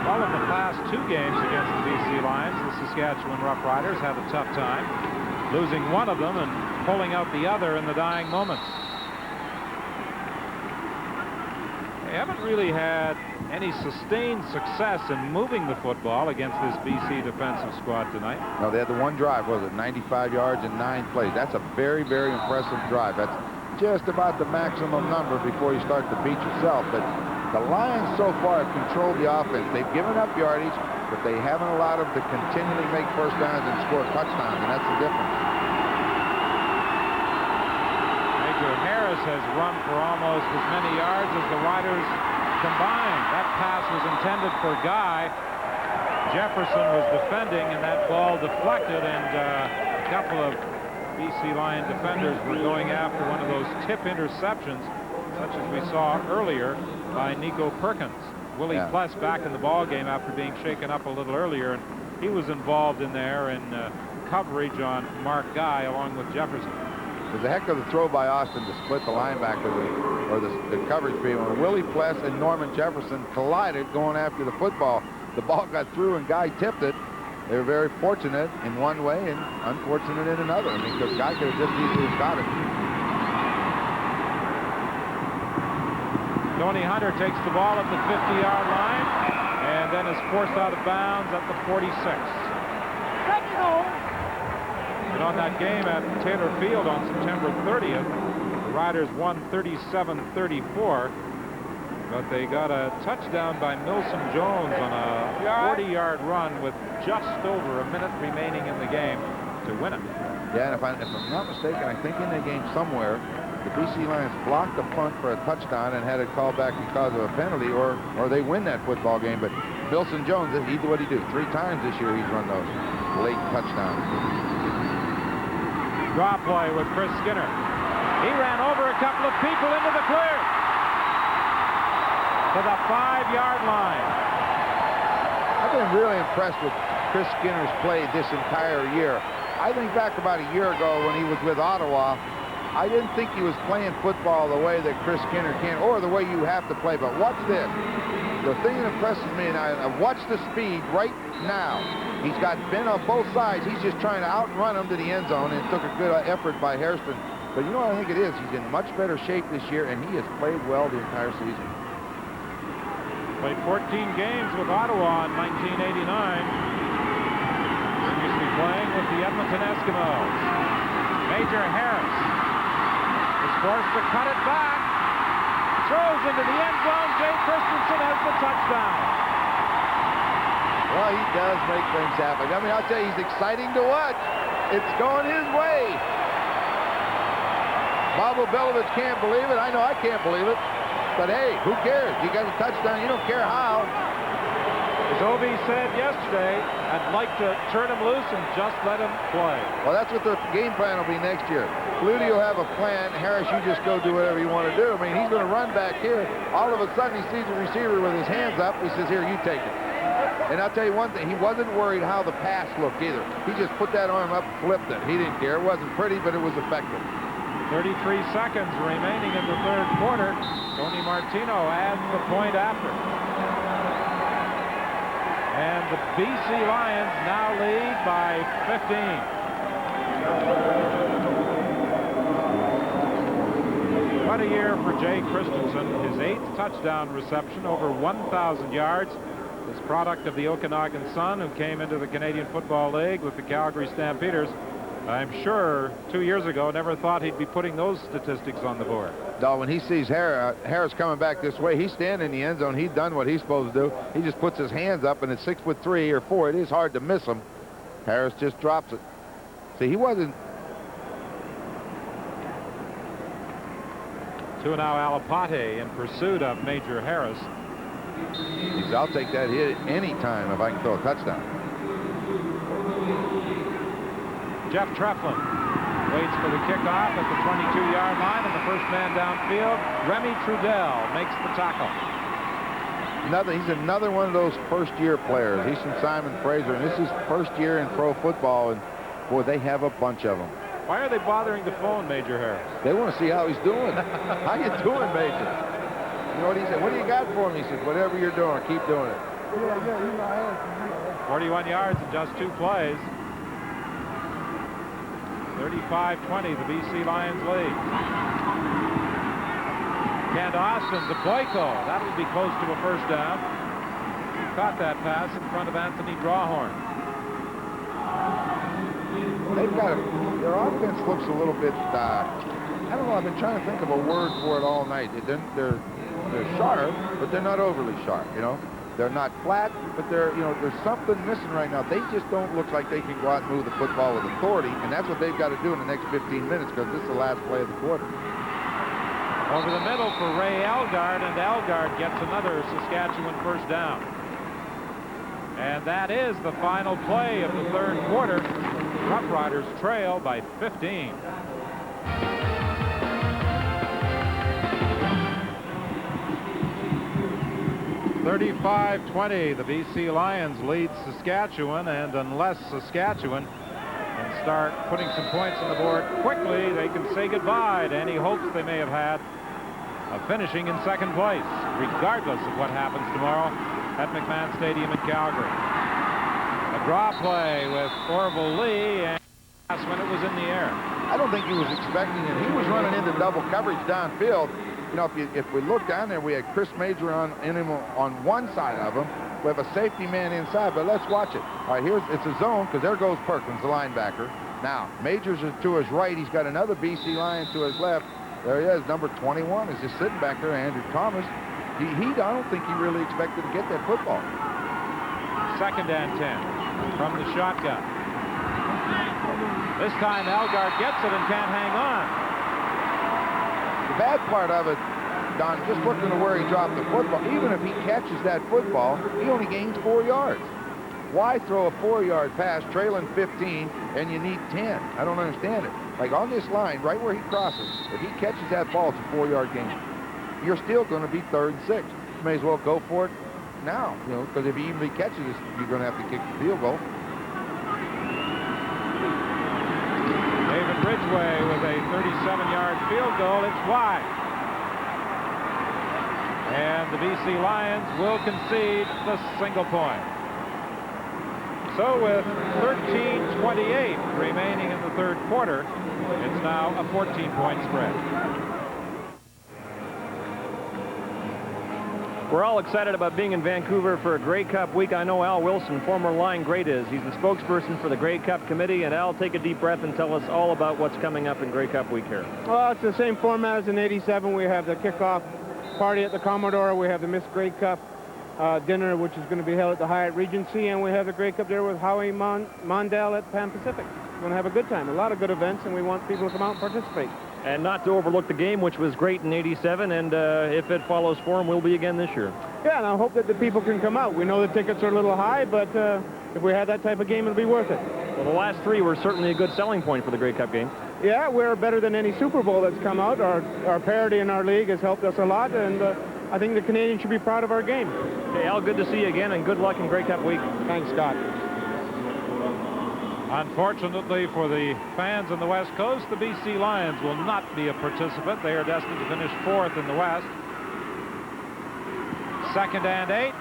E: Well, in the past 2 games against the BC Lions, the Saskatchewan Roughriders had a tough time, losing one of them and pulling out the other in the dying moments. They haven't really had any sustained success in moving the football against this BC defensive squad tonight.
D: No, they had the one drive, was it 95 yards and 9 plays. That's a very, very impressive drive. That's just about the maximum number before you start to beat yourself. But the Lions so far have controlled the offense. They've given up yardage, but they haven't allowed them to continually make first downs and score touchdowns, and that's the difference.
E: Major Harris has run for almost as many yards as the Riders combined. That pass was intended for Guy. Jefferson was defending, and that ball deflected, and a couple of BC Lion defenders were going after one of those tip interceptions, such as we saw earlier by Nico Perkins. Willie Pless back in the ball game after being shaken up a little earlier, and he was involved in there in coverage on Mark Guy along with Jefferson.
D: It was a heck of a throw by Austin to split the linebacker or the coverage beam. When Willie Pless and Norman Jefferson collided going after the football, the ball got through and Guy tipped it. They were very fortunate in one way and unfortunate in another. I mean, because Guy could have just easily got it.
E: Tony Hunter takes the ball at the 50-yard line and then is forced out of bounds at the 46. And on that game at Taylor Field on September 30th, the Riders won 37-34, but they got a touchdown by Milsom Jones on a 40-yard run with just over a minute remaining in the game to win it.
D: Yeah, and if I'm not mistaken, I think in the game somewhere, the BC Lions blocked the punt for a touchdown and had it called back because of a penalty, or they win that football game. But Milson Jones, he did what he do. 3 times this year he's run those late touchdowns.
E: Draw play with Chris Skinner. He ran over a couple of people into the clear to the 5-yard line.
D: I've been really impressed with Chris Skinner's play this entire year. I think back about a year ago when he was with Ottawa, I didn't think he was playing football the way that Chris Skinner can, or the way you have to play. But watch this. The thing that impresses me, and I watch the speed right now. He's got Ben on both sides. He's just trying to outrun him to the end zone, and it took a good effort by Hairston. But you know what I think it is? He's in much better shape this year, and he has played well the entire season.
E: Played 14 games with Ottawa in 1989. Previously playing with the Edmonton Eskimos. Major Harris is forced to cut it back. Throws into the end zone. Jay Christensen has the touchdown.
D: Well, he does make things happen. I mean, I'll tell you, he's exciting to watch. It's going his way. Bobo Belovich can't believe it. I know I can't believe it. But hey, who cares? You got a touchdown. You don't care how.
E: As Ovi said yesterday, I'd like to turn him loose and just let him play.
D: Well, that's what the game plan will be next year. Flutie will have a plan. Harris, you just go do whatever you want to do. I mean, he's going to run back here. All of a sudden, he sees the receiver with his hands up. He says, here, you take it. And I'll tell you one thing, he wasn't worried how the pass looked either. He just put that arm up, flipped it. He didn't care. It wasn't pretty, but it was effective.
E: 33 seconds remaining in the third quarter. Tony Martino adds the point after. And the BC Lions now lead by 15. What a year for Jay Christensen. His 8th touchdown reception, over 1,000 yards. This product of the Okanagan Sun, who came into the Canadian Football League with the Calgary Stampeders. I'm sure 2 years ago never thought he'd be putting those statistics on the board.
D: No, when he sees Harris coming back this way, he's standing in the end zone. He's done what he's supposed to do. He just puts his hands up, and at 6'3" or 4", it is hard to miss him. Harris just drops it. See, he wasn't.
E: Tuanao Alapate in pursuit of Major Harris.
D: He said, I'll take that hit any time if I can throw a touchdown.
E: Jeff Treflin waits for the kickoff at the 22-yard line, and the first man downfield, Remy Trudel, makes the tackle.
D: He's another one of those first-year players. He's from Simon Fraser, and this is first year in pro football, and boy, they have a bunch of them.
E: Why are they bothering to phone Major Harris?
D: They want to see how he's doing. How you doing, Major? You know what he said? What do you got for him? He said, whatever you're doing, keep doing it.
E: 41 yards in just 2 plays. 35-20, the BC Lions lead. Kent Austin to Boyko. That'll be close to a first down. Caught that pass in front of Anthony Drawhorn.
D: They've got their offense looks a little bit, I don't know, I've been trying to think of a word for it all night. They're sharp, but they're not overly sharp, you know. They're not flat, but there's something missing right now. They just don't look like they can go out and move the football with authority, and that's what they've got to do in the next 15 minutes because this is the last play of the quarter.
E: Over the middle for Ray Elgard, and Elgard gets another Saskatchewan first down. And that is the final play of the third quarter. Roughriders trail by 15. 35-20, the BC Lions lead Saskatchewan, and unless Saskatchewan can start putting some points on the board quickly, they can say goodbye to any hopes they may have had of finishing in second place, regardless of what happens tomorrow at McMahon Stadium in Calgary. A draw play with Orville Lee, and when it was in the air.
D: I don't think he was expecting it. He was running into double coverage downfield. You know, if we look down there, we had Chris Major on one side of him. We have a safety man inside, but let's watch it. All right, it's a zone, because there goes Perkins, the linebacker. Now, Major's to his right. He's got another BC Lion to his left. There he is, number 21 is just sitting back there, Andrew Thomas. I don't think he really expected to get that football.
E: 2nd and 10 from the shotgun. This time Elgard gets it and can't hang on.
D: The bad part of it, Don, just looking at where he dropped the football, even if he catches that football, he only gains 4 yards. Why throw a 4-yard pass trailing 15 and you need 10? I don't understand it. Like on this line, right where he crosses, if he catches that ball, it's a 4-yard gain. You're still going to be 3rd and 6. You may as well go for it now, you know, because if he even catches it, you're going to have to kick the field goal.
E: David Ridgway with a 37-yard field goal. It's wide. And the BC Lions will concede the single point. So with 13:28 remaining in the third quarter, it's now a 14-point spread.
G: We're all excited about being in Vancouver for a Grey Cup week. I know Al Wilson, former line great, is. He's the spokesperson for the Grey Cup committee. And Al, take a deep breath and tell us all about what's coming up in Grey Cup week here.
Q: Well, it's the same format as in '87. We have the kickoff party at the Commodore. We have the Miss Grey Cup dinner, which is going to be held at the Hyatt Regency. And we have the Grey Cup there with Howie Mondale at Pan Pacific. We're going to have a good time. A lot of good events, and we want people to come out and participate.
G: And not to overlook the game, which was great in '87, and if it follows form, will be again this year.
Q: Yeah, and I hope that the people can come out. We know the tickets are a little high, but if we have that type of game, it'll be worth it.
G: Well, the last three were certainly a good selling point for the Grey Cup game.
Q: Yeah, we're better than any Super Bowl that's come out. Our parity in our league has helped us a lot, and I think the Canadians should be proud of our game.
G: Okay, Al, good to see you again, and good luck in Grey Cup week.
Q: Thanks, Scott.
E: Unfortunately for the fans on the West Coast, the BC Lions will not be a participant. They are destined to finish 4th in the West. 2nd and 8.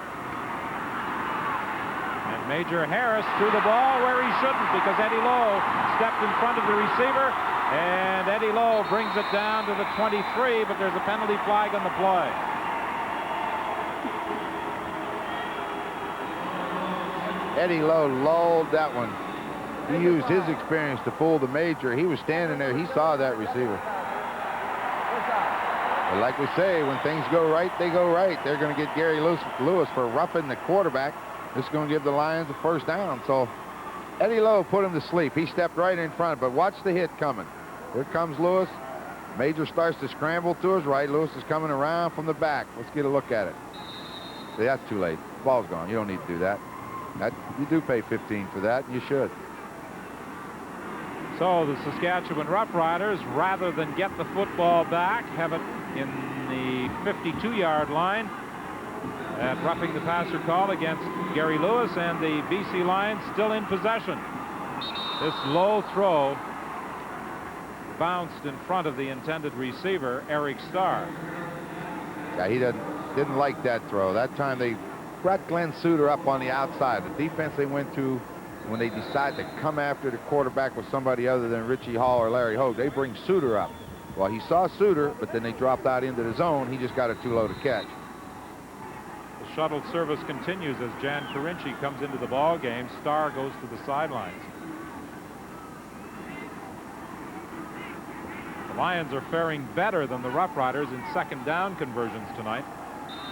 E: And Major Harris threw the ball where he shouldn't because Eddie Lowe stepped in front of the receiver, and Eddie Lowe brings it down to the 23, but there's a penalty flag on the play.
D: Eddie Lowe lulled that one. He used his experience to fool the Major. He was standing there. He saw that receiver. But like we say, when things go right, they go right. They're going to get Gary Lewis for roughing the quarterback. This is going to give the Lions a first down. So Eddie Lowe put him to sleep. He stepped right in front, but watch the hit coming. Here comes Lewis. Major starts to scramble to his right. Lewis is coming around from the back. Let's get a look at it. See, that's too late. The ball's gone. You don't need to do that. You do pay 15 for that, and you should.
E: So the Saskatchewan Roughriders, rather than get the football back, have it in the 52-yard line at roughing the passer call against Gary Lewis, and the BC Lions still in possession. This low throw bounced in front of the intended receiver, Eric Starr.
D: Yeah, he didn't like that throw. That time they brought Glenn Suter up on the outside. The defense they went to when they decide to come after the quarterback with somebody other than Richie Hall or Larry Hogue, they bring Suter up. Well, he saw Suter, but then they dropped out into the zone. He just got it too low to catch.
E: The shuttle service continues as Jan Carinci comes into the ball game. Starr goes to the sidelines. The Lions are faring better than the Roughriders in second down conversions tonight.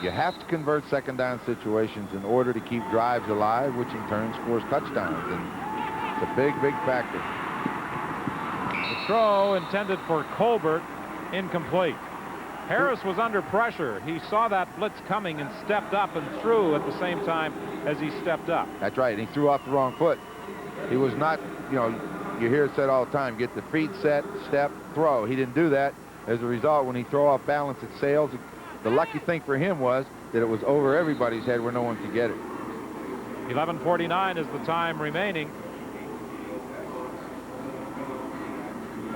D: You have to convert second down situations in order to keep drives alive, which in turn scores touchdowns, and it's a big, big factor.
E: The throw intended for Colbert, incomplete. Harris was under pressure. He saw that blitz coming and stepped up and threw at the same time as he stepped up.
D: That's right. He threw off the wrong foot. He was not, you know, you hear it said all the time, get the feet set, step, throw. He didn't do that. As a result, when he threw off balance, it sails. The lucky thing for him was that it was over everybody's head where no one could get it.
E: 11:49 is the time remaining.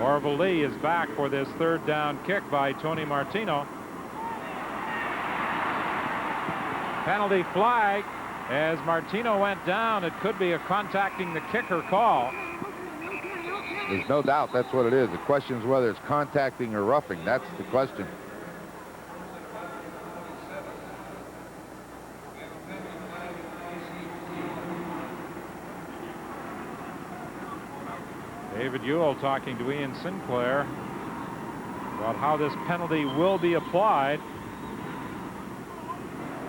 E: Orville Lee is back for this third down kick by Tony Martino. Penalty flag as Martino went down. It could be a contacting the kicker call.
D: There's no doubt that's what it is. The question is whether it's contacting or roughing. That's the question.
E: David Ewell talking to Ian Sinclair about how this penalty will be applied.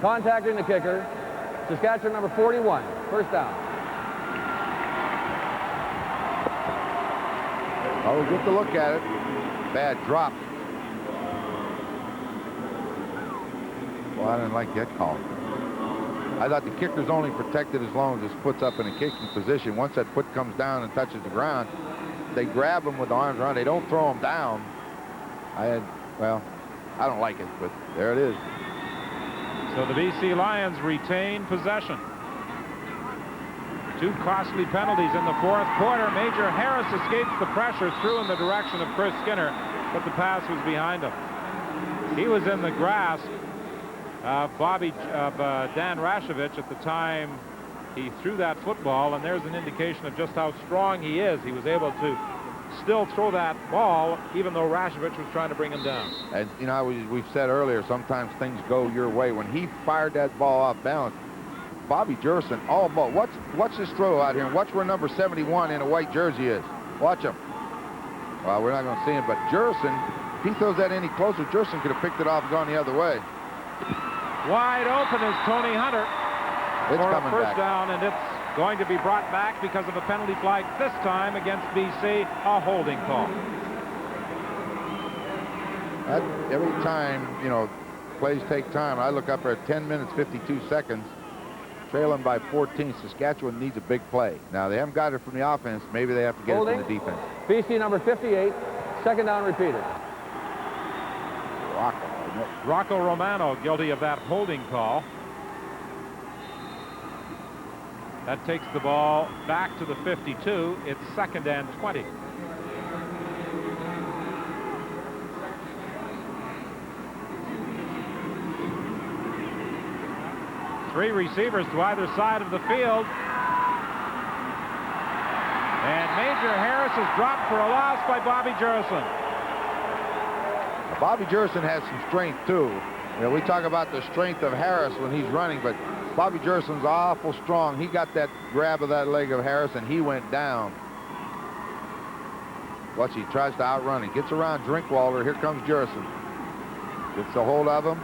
R: Contacting the kicker, Saskatchewan number 41, first down.
D: Oh, we'll get to look at it. Bad drop. Well, I didn't like that call. I thought the kicker's only protected as long as his foot's up in a kicking position. Once that foot comes down and touches the ground, they grab him with the arms around. They don't throw him down. Well, I don't like it, but there it is.
E: So the BC Lions retain possession. Two costly penalties in the fourth quarter. Major Harris escapes the pressure, threw in the direction of Chris Skinner, but the pass was behind him. He was in the grasp of Dan Rashovich at the time he threw that football, and there's an indication of just how strong he is. He was able to still throw that ball, even though Rashovich was trying to bring him down.
D: And, you know, we've said earlier, sometimes things go your way. When he fired that ball off balance, Bobby Jurison, all ball. Watch this throw out here, and watch where number 71 in a white jersey is. Watch him. Well, we're not going to see him, but Jurison, if he throws that any closer, Jurison could have picked it off and gone the other way.
E: Wide open is Tony Hunter for a first
D: back.
E: down, and it's going to be brought back because of a penalty flag, this time against BC, a holding call.
D: Every time, you know, plays take time, I look up at 10 minutes, 52 seconds, trailing by 14. Saskatchewan needs a big play. Now, they haven't got it from the offense. Maybe they have to get it from the defense.
R: BC number 58, second down repeated.
E: Rocco Romano guilty of that holding call. That takes the ball back to the 52. It's second and 20. Three receivers to either side of the field. And Major Harris is dropped for a loss by Bobby Jurison.
D: Bobby Jurison has some strength, too. You know, we talk about the strength of Harris when he's running, but Bobby Jurison's awful strong. He got that grab of that leg of Harris, and he went down. Watch, he tries to outrun. He gets around Drinkwalder. Here comes Jurison. Gets a hold of him.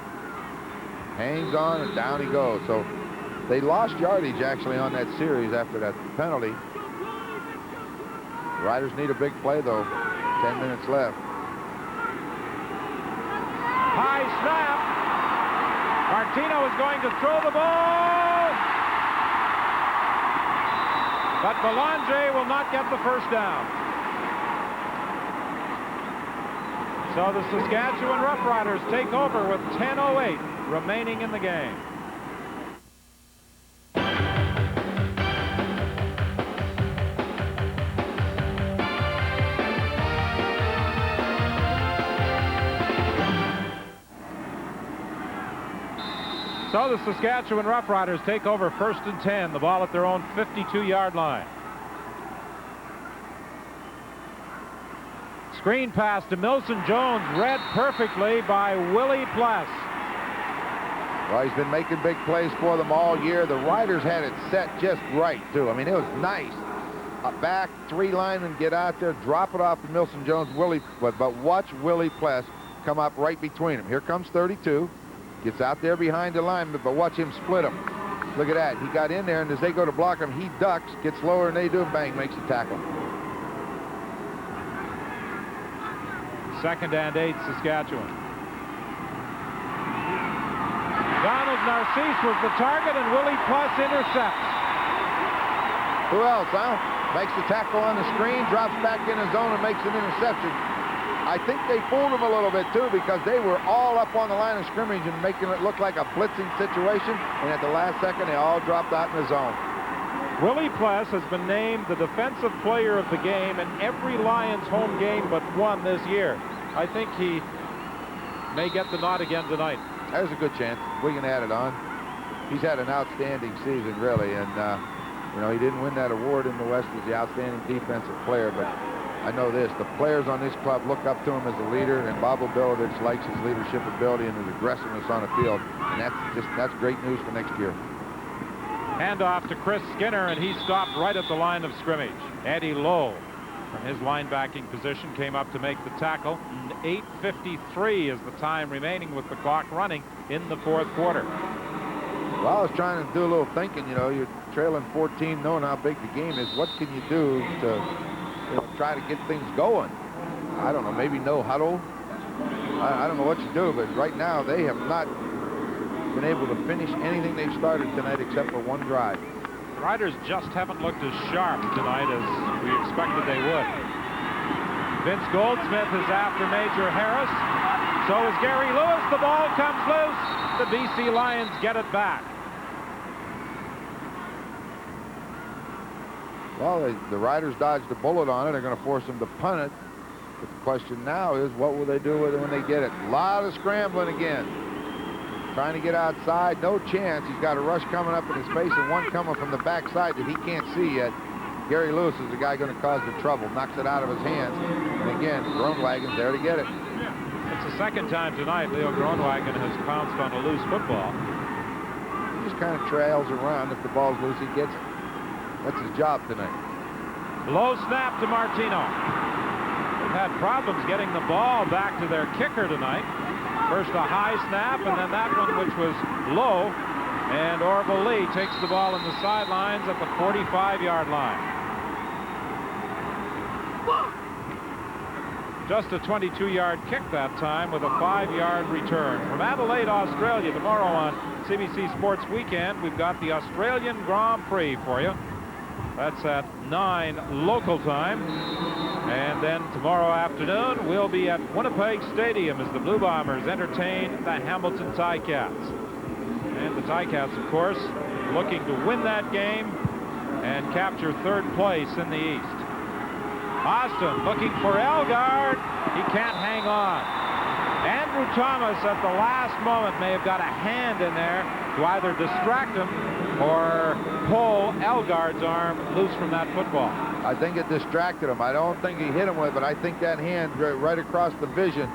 D: Hangs on, and down he goes. So they lost yardage, actually, on that series after that penalty. The Riders need a big play, though. 10 minutes left.
E: High snap. Martino is going to throw the ball. But Belanger will not get the first down. So the Saskatchewan Roughriders take over with 10:08 remaining in the game. So the Saskatchewan Roughriders take over first and 10, the ball at their own 52-yard line. Screen pass to Milson Jones, read perfectly by Willie Pless.
D: Well, he's been making big plays for them all year. The Riders had it set just right, too. I mean, it was nice. Back, three linemen get out there, drop it off to Milson Jones. But watch Willie Pless come up right between them. Here comes 32. Gets out there behind the lineman, but watch him split them. Look at that. He got in there, and as they go to block him, he ducks, gets lower, and they do, and bang, makes the tackle.
E: Second and 8, Saskatchewan. Donald Narcisse was the target, and Willie Pless intercepts.
D: Who else, huh? Makes the tackle on the screen, drops back in his zone, and makes an interception. I think they fooled him a little bit, too, because they were all up on the line of scrimmage and making it look like a blitzing situation, and at the last second, they all dropped out in the zone.
E: Willie Pless has been named the defensive player of the game in every Lions home game but one this year. I think he may get the nod again tonight.
D: There's a good chance. We can add it on. He's had an outstanding season, really, and, you know, he didn't win that award in the West as the outstanding defensive player, but I know this, the players on this club look up to him as a leader, and Bob Obilovich likes his leadership ability and his aggressiveness on the field, and that's great news for next year.
E: Handoff to Chris Skinner, and he stopped right at the line of scrimmage. Eddie Lowe, from his linebacking position, came up to make the tackle. And 8:53 is the time remaining with the clock running in the fourth quarter.
D: Well, I was trying to do a little thinking, you know, you're trailing 14, knowing how big the game is. What can you do to, you know, try to get things going? I don't know, maybe no huddle. I don't know what you do, but right now they have not been able to finish anything they've started tonight except for one drive.
E: The Riders just haven't looked as sharp tonight as we expected they would. Vince Goldsmith is after Major Harris. So is Gary Lewis. The ball comes loose. The BC Lions get it back.
D: Well, the Riders dodged a bullet on it. They're going to force them to punt it. But the question now is, what will they do with it when they get it? A lot of scrambling again. Trying to get outside. No chance. He's got a rush coming up in his face and one coming from the backside that he can't see yet. Gary Lewis is the guy going to cause the trouble. Knocks it out of his hands. And again, Groenwagen's there to get it.
E: It's the second time tonight Leo Groenwagen has pounced on a loose football.
D: He just kind of trails around. If the ball's loose, he gets it. That's his job tonight.
E: Low snap to Martino. They've had problems getting the ball back to their kicker tonight. First a high snap, and then that one which was low. And Orville Lee takes the ball in the sidelines at the 45-yard line. Just a 22-yard kick that time with a 5-yard return. From Adelaide, Australia, tomorrow on CBC Sports Weekend, we've got the Australian Grand Prix for you. That's at 9 local time. And then tomorrow afternoon, we'll be at Winnipeg Stadium as the Blue Bombers entertain the Hamilton Ticats. And the Ticats, of course, looking to win that game and capture third place in the East. Austin looking for Elgard. He can't hang on. Andrew Thomas at the last moment may have got a hand in there to either distract him or pull Elgard's arm loose from that football.
D: I think it distracted him. I don't think he hit him with it, but I think that hand right across the vision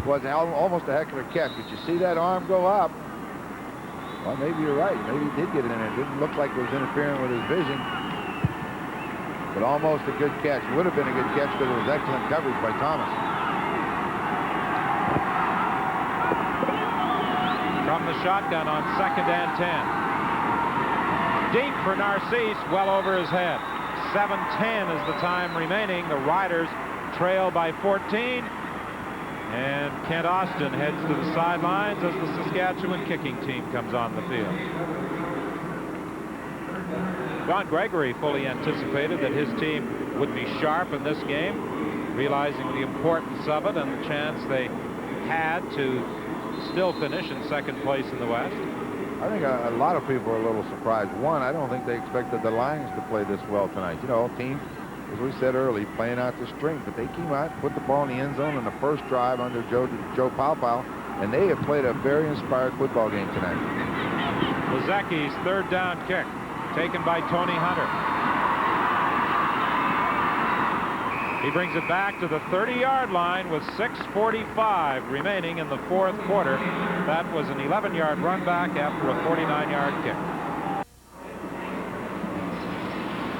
D: was almost a heck of a catch. Did you see that arm go up? Well, maybe you're right. Maybe he did get it in there. It didn't look like it was interfering with his vision. But almost a good catch. Would have been a good catch because it was excellent coverage by Thomas.
E: From the shotgun on 2nd and 10. Deep for Narcisse, well over his head. 7:10 is the time remaining. The Riders trail by 14. And Kent Austin heads to the sidelines as the Saskatchewan kicking team comes on the field. John Gregory fully anticipated that his team would be sharp in this game, realizing the importance of it and the chance they had to still finish in second place in the West.
D: I think a lot of people are a little surprised. One, I don't think they expected the Lions to play this well tonight. You know, team, as we said early, playing out the strength. But they came out, put the ball in the end zone in the first drive under Joe Paopao, and they have played a very inspired football game tonight.
E: Lozecki's third down kick, taken by Tony Hunter. He brings it back to the 30-yard line with 6:45 remaining in the fourth quarter. That was an 11-yard run back after a 49-yard kick.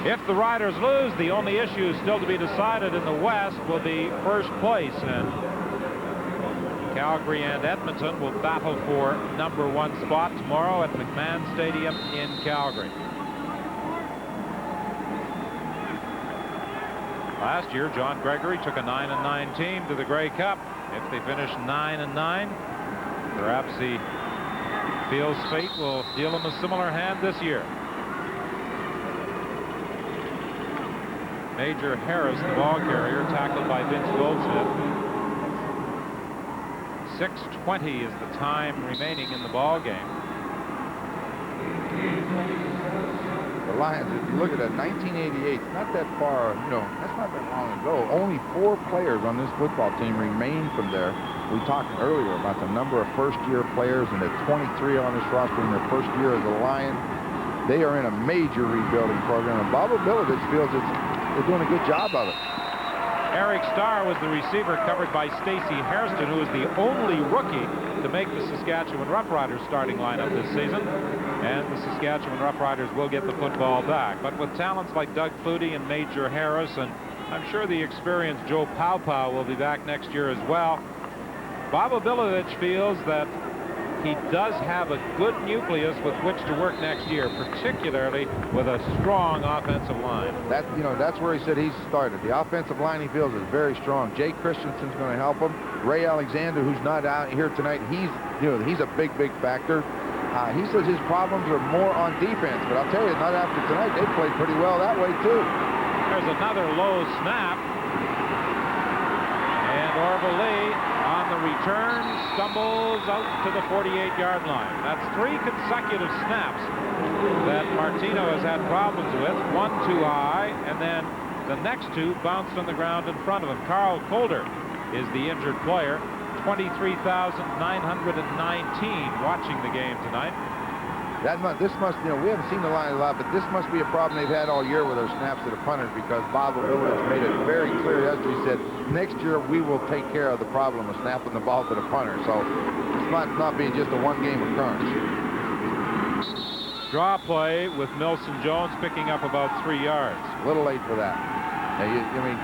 E: If the Riders lose, the only issue still to be decided in the West will be first place, and Calgary and Edmonton will battle for #1 spot tomorrow at McMahon Stadium in Calgary. Last year, John Gregory took a 9-9 team to the Grey Cup. If they finish 9-9, perhaps he feels fate will deal him a similar hand this year. Major Harris, the ball carrier, tackled by Vince Goldsmith. 6:20 is the time remaining in the ball game.
D: The Lions, if you look at that, 1988, not that far, you know, that's not that long ago. Only 4 players on this football team remain from there. We talked earlier about the number of first-year players, and the 23 on this roster in their first year as a Lion. They are in a major rebuilding program, and Bob Obilovich feels they're doing a good job of it.
E: Eric Starr was the receiver covered by Stacey Hairston, who is the only rookie to make the Saskatchewan Roughriders starting lineup this season. And the Saskatchewan Roughriders will get the football back. But with talents like Doug Flutie and Major Harris, and I'm sure the experienced Joe Paopao will be back next year as well, Bob Obilovich feels that he does have a good nucleus with which to work next year, particularly with a strong offensive line.
D: That's where he said he started. The offensive line, he feels, is very strong. Jay Christensen's going to help him. Ray Alexander, who's not out here tonight, he's a big factor. He says his problems are more on defense, but I'll tell you, not after tonight. They played pretty well that way too.
E: There's another low snap, and Orville Lee on the return stumbles out to the 48-yard line. That's 3 consecutive snaps that Martino has had problems with. 1 too high, and then the next 2 bounced on the ground in front of him. Carl Colder is the injured player. 23,919 watching the game tonight.
D: This must, you know, we haven't seen the Lions a lot, but this must be a problem they've had all year with their snaps to the punters, because Bob O'Billich made it very clear yesterday. He said, next year we will take care of the problem of snapping the ball to the punter. So it's not being just a one-game occurrence.
E: Draw play with Milson Jones picking up about 3 yards.
D: A little late for that. Now, I mean,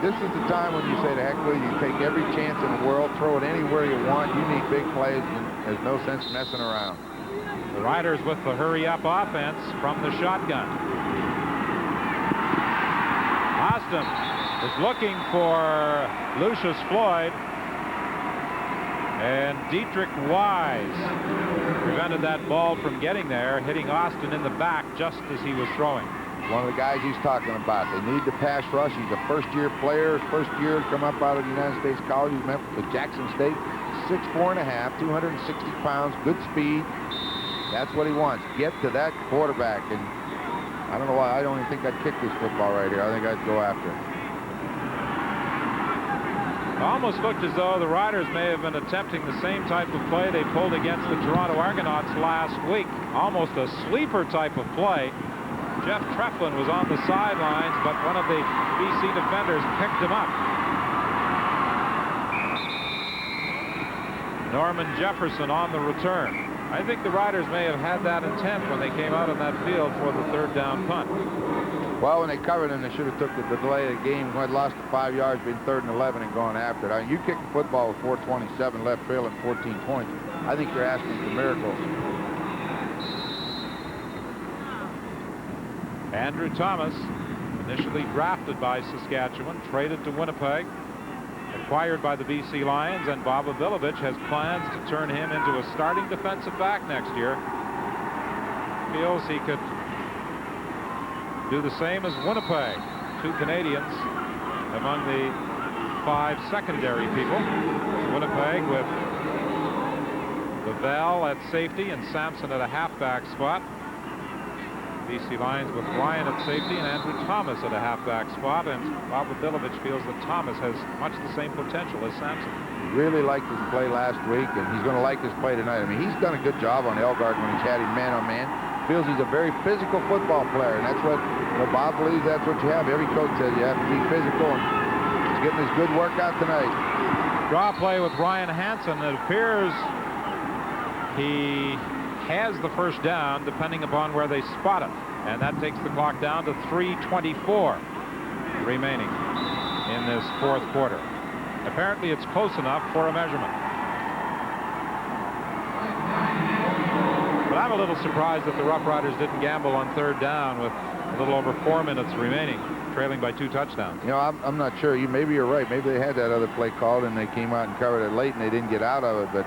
D: this is the time when you say, to heck with it, you take every chance in the world, throw it anywhere you want. You need big plays, and there's no sense messing around.
E: The Riders with the hurry-up offense from the shotgun. Austin is looking for Lucius Floyd, and Dietrich Wise prevented that ball from getting there, hitting Austin in the back just as he was throwing.
D: One of the guys he's talking about. They need the pass rush. He's a first-year player, first year to come up out of the United States College. He's met with Jackson State, 6'4.5", 260 pounds, good speed. That's what he wants. Get to that quarterback. And I don't know why. I don't even think I'd kick this football right here. I think I'd go after it.
E: It almost looked as though the Riders may have been attempting the same type of play they pulled against the Toronto Argonauts last week. Almost a sleeper type of play. Jeff Treflin was on the sidelines, but one of the BC defenders picked him up. Norman Jefferson on the return. I think the Riders may have had that intent when they came out on that field for the third down punt.
D: Well, when they covered him, they should have took the delay of the game, when lost to 5 yards, been 3rd and 11, and gone after it. I mean, you kick the football with 4:27 left, trailing 14 points. I think you're asking for miracles.
E: Andrew Thomas, initially drafted by Saskatchewan, traded to Winnipeg, acquired by the BC Lions, and Bob O'Billich has plans to turn him into a starting defensive back next year. Feels he could do the same as Winnipeg. 2 Canadians among the 5 secondary people. Winnipeg with Lavelle at safety and Sampson at a halfback spot. BC Lions with Ryan at safety and Andrew Thomas at a halfback spot, and Bob O'Billich feels that Thomas has much the same potential as Sampson.
D: Really liked his play last week, and he's going to like his play tonight. I mean, he's done a good job on Elgard when he's had him man-on-man. Feels he's a very physical football player, and that's what, you know, Bob believes that's what you have. Every coach says you have to be physical, and he's getting his good workout tonight.
E: Draw play with Ryan Hansen. It appears he has the first down, depending upon where they spot him. And that takes the clock down to 3:24 remaining in this 4th quarter. Apparently, it's close enough for a measurement. But I'm a little surprised that the Roughriders didn't gamble on 3rd down with a little over 4 minutes remaining, trailing by 2 touchdowns.
D: You know, I'm not sure. Maybe you're right. Maybe they had that other play called, and they came out and covered it late, and they didn't get out of it. But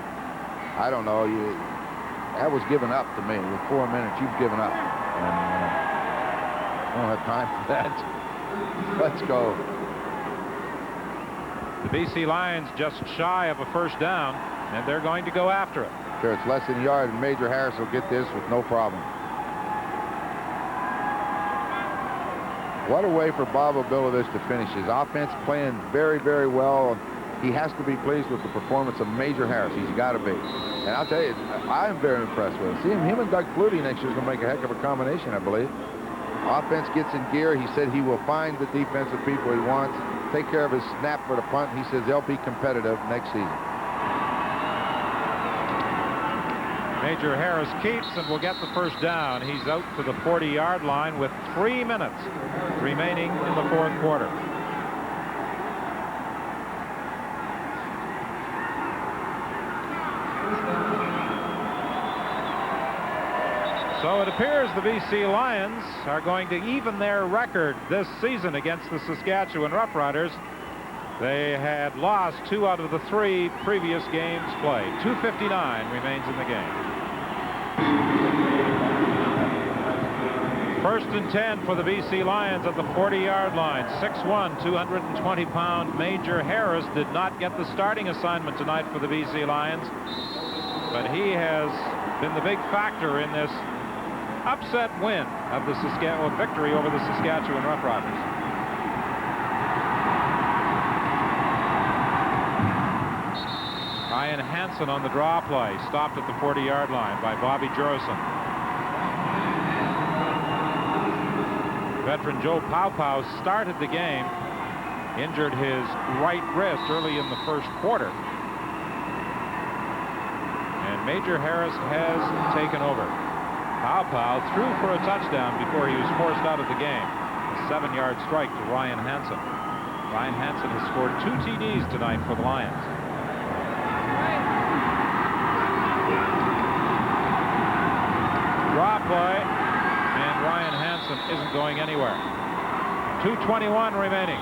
D: I don't know. That was given up to me. With 4 minutes, you've given up. And I don't have time for that. Let's go.
E: The BC Lions just shy of a first down, and they're going to go after it.
D: Sure, it's less than a yard, and Major Harris will get this with no problem. What a way for Bob O'Billich to finish. His offense playing very, very well. He has to be pleased with the performance of Major Harris. He's got to be. And I'll tell you, I'm very impressed with him. See him and Doug Flutie next year is going to make a heck of a combination, I believe. Offense gets in gear. He said he will find the defensive people he wants, take care of his snap for the punt. He says they'll be competitive next season.
E: Major Harris keeps and will get the first down. He's out to the 40-yard line with 3 minutes remaining in the 4th quarter. So it appears the BC Lions are going to even their record this season against the Saskatchewan Roughriders. They had lost 2 out of the 3 previous games played. 2:59 remains in the game. 1st and 10 for the BC Lions at the 40-yard line. 6'1", 220-pound Major Harris did not get the starting assignment tonight for the BC Lions, but he has been the big factor in this upset win of the victory over the Saskatchewan Roughriders. Ryan Hansen on the draw play, stopped at the 40-yard line by Bobby Jurison. Veteran Joe Paupau started the game, injured his right wrist early in the first quarter. And Major Harris has taken over. Paupau threw for a touchdown before he was forced out of the game. A 7-yard strike to Ryan Hansen. Ryan Hansen has scored 2 TDs tonight for the Lions. Draw play, and Ryan Hansen isn't going anywhere. 2:21 remaining.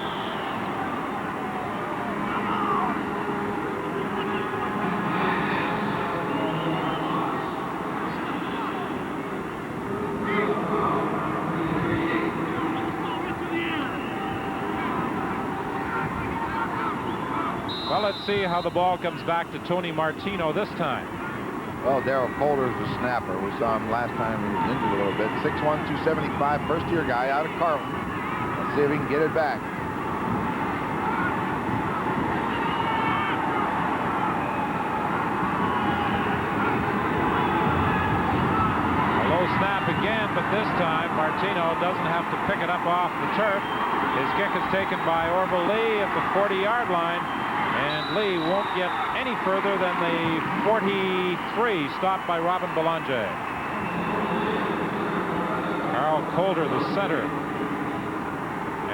E: Well, let's see how the ball comes back to Tony Martino this time.
D: Well, Darrell Coulter's the snapper. We saw him last time he was injured a little bit. 6'1", 275, first-year guy out of Carlton. Let's see if he can get it back.
E: A low snap again, but this time Martino doesn't have to pick it up off the turf. His kick is taken by Orville Lee at the 40-yard line. And Lee won't get any further than the 43, stopped by Robin Belanger. Carl Coulter, the center.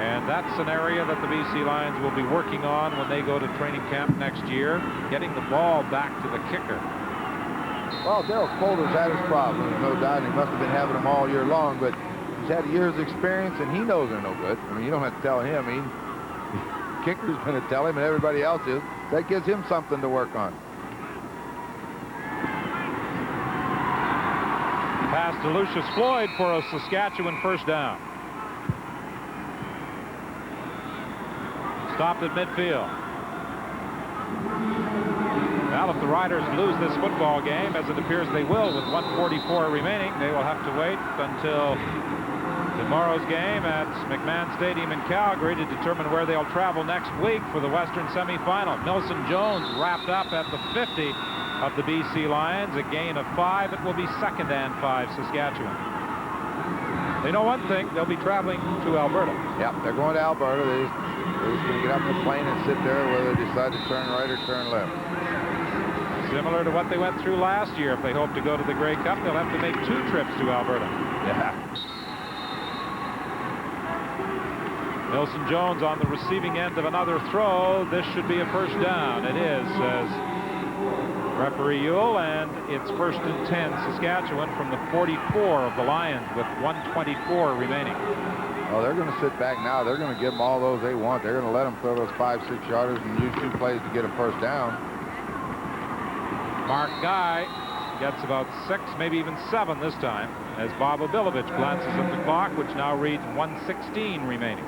E: And that's an area that the BC Lions will be working on when they go to training camp next year, getting the ball back to the kicker.
D: Well, Darrell Coulter's had his problems, no doubt. He must have been having them all year long, but he's had a year's experience, and he knows they're no good. I mean, you don't have to tell him. Kicker's going to tell him, and everybody else is. That gives him something to work on.
E: Pass to Lucius Floyd for a Saskatchewan first down. Stopped at midfield. Well, if the Riders lose this football game, as it appears they will with 1:44 remaining, they will have to wait until tomorrow's game at McMahon Stadium in Calgary to determine where they'll travel next week for the Western semifinal. Milson Jones wrapped up at the 50 of the BC Lions, a gain of 5. It will be 2nd and 5 Saskatchewan. They know one thing, they'll be traveling to Alberta.
D: Yep, they're going to Alberta. They're just going to get up the plane and sit there whether they decide to turn right or turn left.
E: Similar to what they went through last year. If they hope to go to the Grey Cup, they'll have to make 2 trips to Alberta.
D: Yeah.
E: Milson Jones on the receiving end of another throw. This should be a first down. It is, says referee Ewell, and it's 1st and 10 Saskatchewan from the 44 of the Lions with 1:24 remaining.
D: Well, they're going to sit back now. They're going to give them all those they want. They're going to let them throw those 5-6 yarders and use 2 plays to get a first down.
E: Mark Guy gets about 6, maybe even 7 this time, as Bob Obilovich glances at the clock, which now reads 1:16 remaining.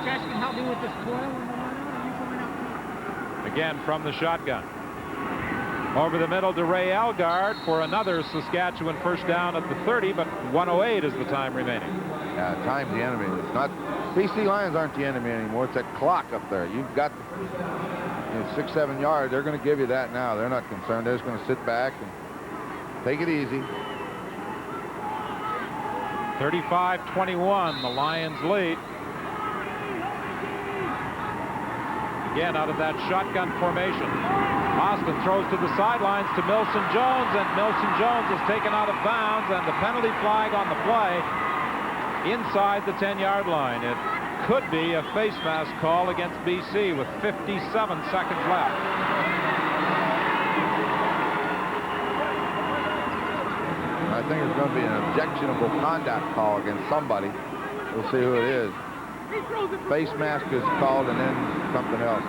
S: Josh can help me with this coil.
E: Again from the shotgun. Over the middle to Ray Algard for another Saskatchewan first down at the 30, but 1:08 is the time remaining.
D: Yeah, time's the enemy. It's not. BC Lions aren't the enemy anymore. It's that clock up there. You've got 6-7 yards. They're going to give you that now. They're not concerned. They're just going to sit back and take it easy.
E: 35-21, the Lions lead. Again, out of that shotgun formation. Austin throws to the sidelines to Milson Jones, and Milson Jones is taken out of bounds, and the penalty flag on the play inside the 10-yard line. It could be a face mask call against BC with 57 seconds left.
D: I think it's going to be an objectionable conduct call against somebody. We'll see who it is. Face mask is called, and then something else.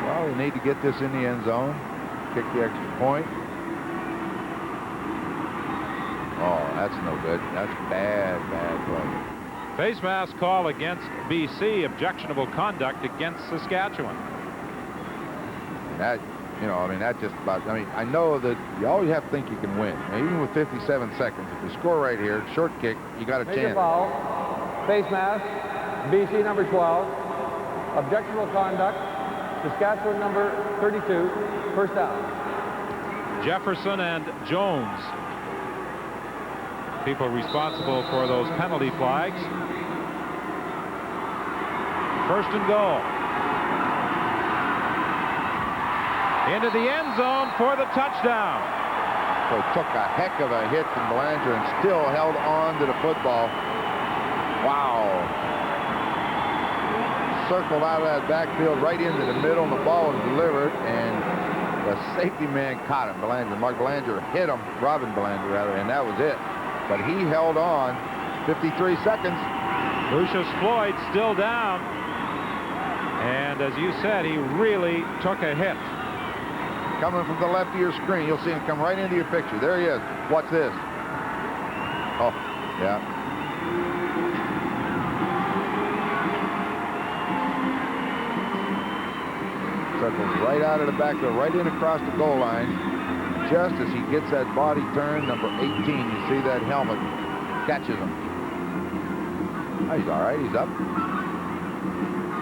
D: Well, we need to get this in the end zone. Kick the extra point. Oh, that's no good. That's bad play.
E: Face mask call against BC, objectionable conduct against Saskatchewan.
D: That You know, I mean, that just about, I mean, I know that you always have to think you can win. And even with 57 seconds, if you score right here, short kick, you got a
R: Major
D: chance.
R: foul, face mask, BC number 12, objectionable conduct, Saskatchewan number 32, first down.
E: Jefferson and Jones, people responsible for those penalty flags. First and goal. Into the end zone for the touchdown.
D: So took a heck of a hit from Belanger and still held on to the football. Wow. Circled out of that backfield right into the middle, and the ball was delivered, and the safety man caught him. Belanger, Mark Belanger hit him, Robin Belanger rather, and that was it. But he held on. 53 seconds.
E: Lucius Floyd still down. And as you said, he really took a hit.
D: Coming from the left of your screen, you'll see him come right into your picture. There he is. Watch this. Oh, yeah. Circles right out of the backfield, right in across the goal line. Just as he gets that body turn, number 18, you see that helmet catches him. Oh, he's all right. He's up.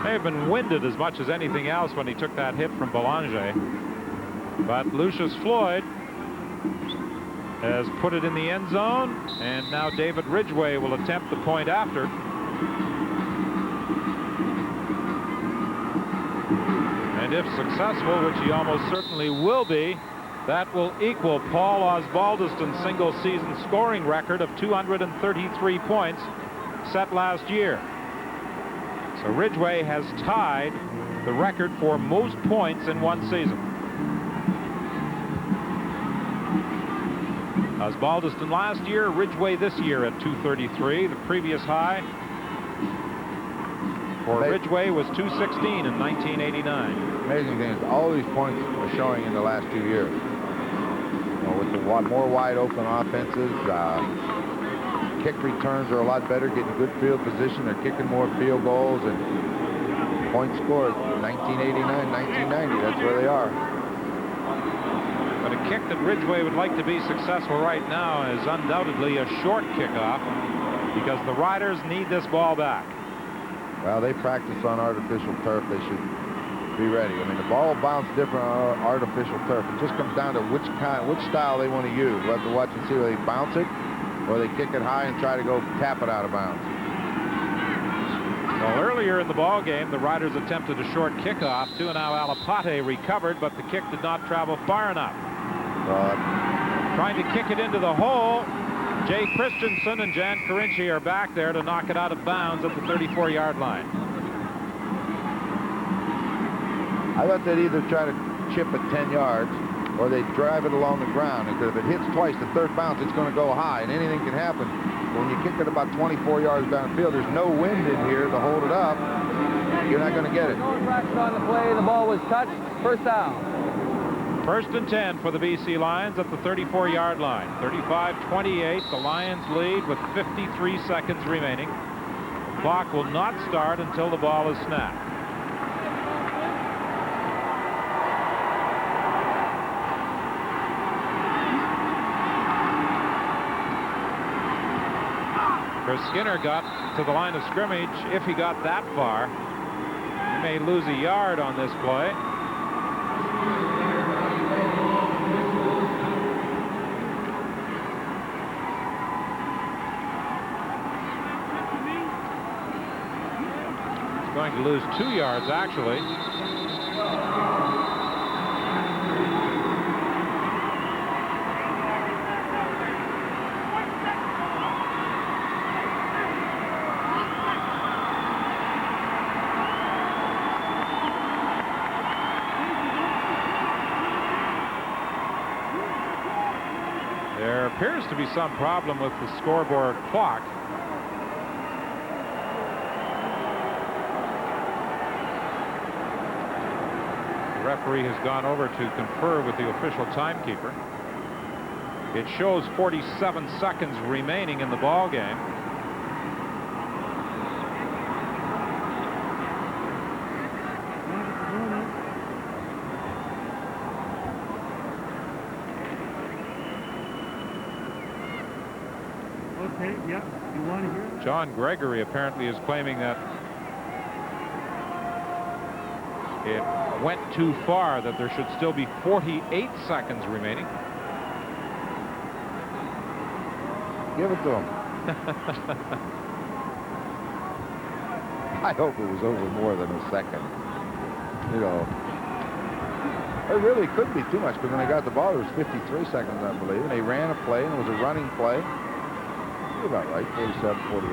E: May have been winded as much as anything else when he took that hit from Belanger. But Lucius Floyd has put it in the end zone, and now David Ridgway will attempt the point after. And if successful, which he almost certainly will be, that will equal Paul Osbaldiston's single-season scoring record of 233 points set last year. So Ridgway has tied the record for most points in one season. Osbaldiston last year, Ridgway this year at 233. The previous high for Ridgway was 216 in 1989.
D: Amazing thing is all these points are showing in the last 2 years. With the more wide open offenses, kick returns are a lot better, getting good field position. They're kicking more field goals, and points scored 1989, 1990. That's where they are.
E: But a kick that Ridgway would like to be successful right now is undoubtedly a short kickoff, because the Riders need this ball back.
D: Well, they practice on artificial turf. They should be ready. I mean, the ball will bounce different on artificial turf. It just comes down to which style they want to use. We'll have to watch and see whether they bounce it or they kick it high and try to go tap it out of bounds.
E: Well, earlier in the ball game, the Riders attempted a short kickoff. Tuanao Alapate recovered, but the kick did not travel far enough. Trying to kick it into the hole. Jay Christensen and Jan Carinci are back there to knock it out of bounds at the 34-yard line.
D: I thought they'd either try to chip it 10 yards or they'd drive it along the ground, because if it hits twice, the third bounce, it's going to go high, and anything can happen. When you kick it about 24 yards downfield, there's no wind in here to hold it up. You're not going to get it.
R: No infraction on the play. The ball was touched. First down.
E: First and 10 for the BC Lions at the 34-yard line. 35-28. The Lions lead with 53 seconds remaining. The clock will not start until the ball is snapped. Chris Skinner got to the line of scrimmage. If he got that far, he may lose a yard on this play. He's going to lose 2 yards, actually. There appears to be some problem with the scoreboard clock. The referee has gone over to confer with the official timekeeper. It shows 47 seconds remaining in the ball game.
T: Okay, yeah. You want to hear it?
E: John Gregory apparently is claiming that it went too far, that there should still be 48 seconds remaining.
D: Give it to him. I hope it was over more than a second. You know, it really could be too much, because when they got the ball, it was 53 seconds, I believe, and they ran a play, and it was a running play. You're about right, 47, 48.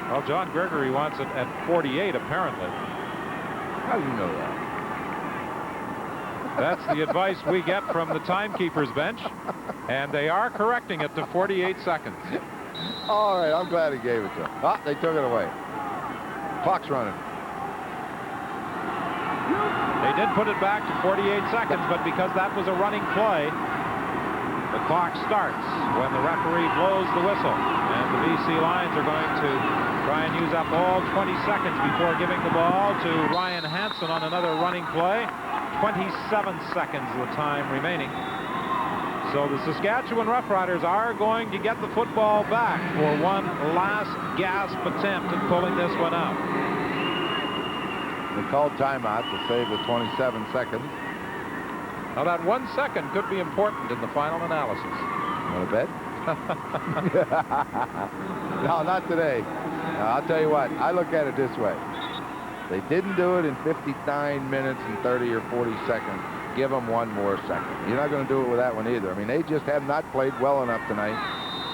E: Well, John Gregory wants it at 48, apparently.
D: How do you know that?
E: That's the advice we get from the timekeeper's bench, and they are correcting it to 48 seconds.
D: All right, I'm glad he gave it to him. Ah, they took it away. Clock's running.
E: They did put it back to 48 seconds, but because that was a running play, the clock starts when the referee blows the whistle. And the BC Lions are going to try and use up all 20 seconds before giving the ball to Ryan Hansen on another running play. 27 seconds the time remaining. So the Saskatchewan Roughriders are going to get the football back for one last gasp attempt at pulling this one out.
D: They called timeout to save the 27 seconds.
E: Now that 1 second could be important in the final analysis.
D: Want to bet? No, not today. No, I'll tell you what, I look at it this way. They didn't do it in 59 minutes and 30 or 40 seconds. Give them one more second. You're not going to do it with that one either. I mean, they just have not played well enough tonight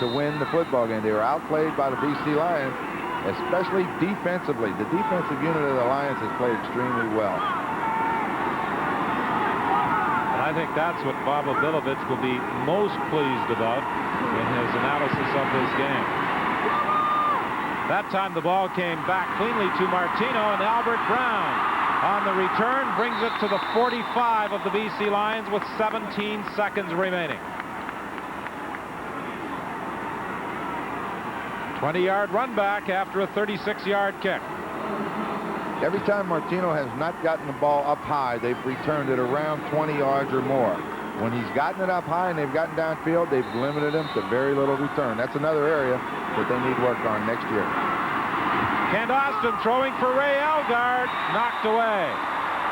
D: to win the football game. They were outplayed by the BC Lions, especially defensively. The defensive unit of the Lions has played extremely well.
E: And I think that's what Bob Obilovich will be most pleased about in his analysis of this game. That time the ball came back cleanly to Martino, and Albert Brown on the return brings it to the 45 of the BC Lions with 17 seconds remaining. 20-yard run back after a 36-yard kick.
D: Every time Martino has not gotten the ball up high, they've returned it around 20 yards or more. When he's gotten it up high and they've gotten downfield, they've limited him to very little return. That's another area that they need work on next year.
E: Kent Austin throwing for Ray Elgard, knocked away.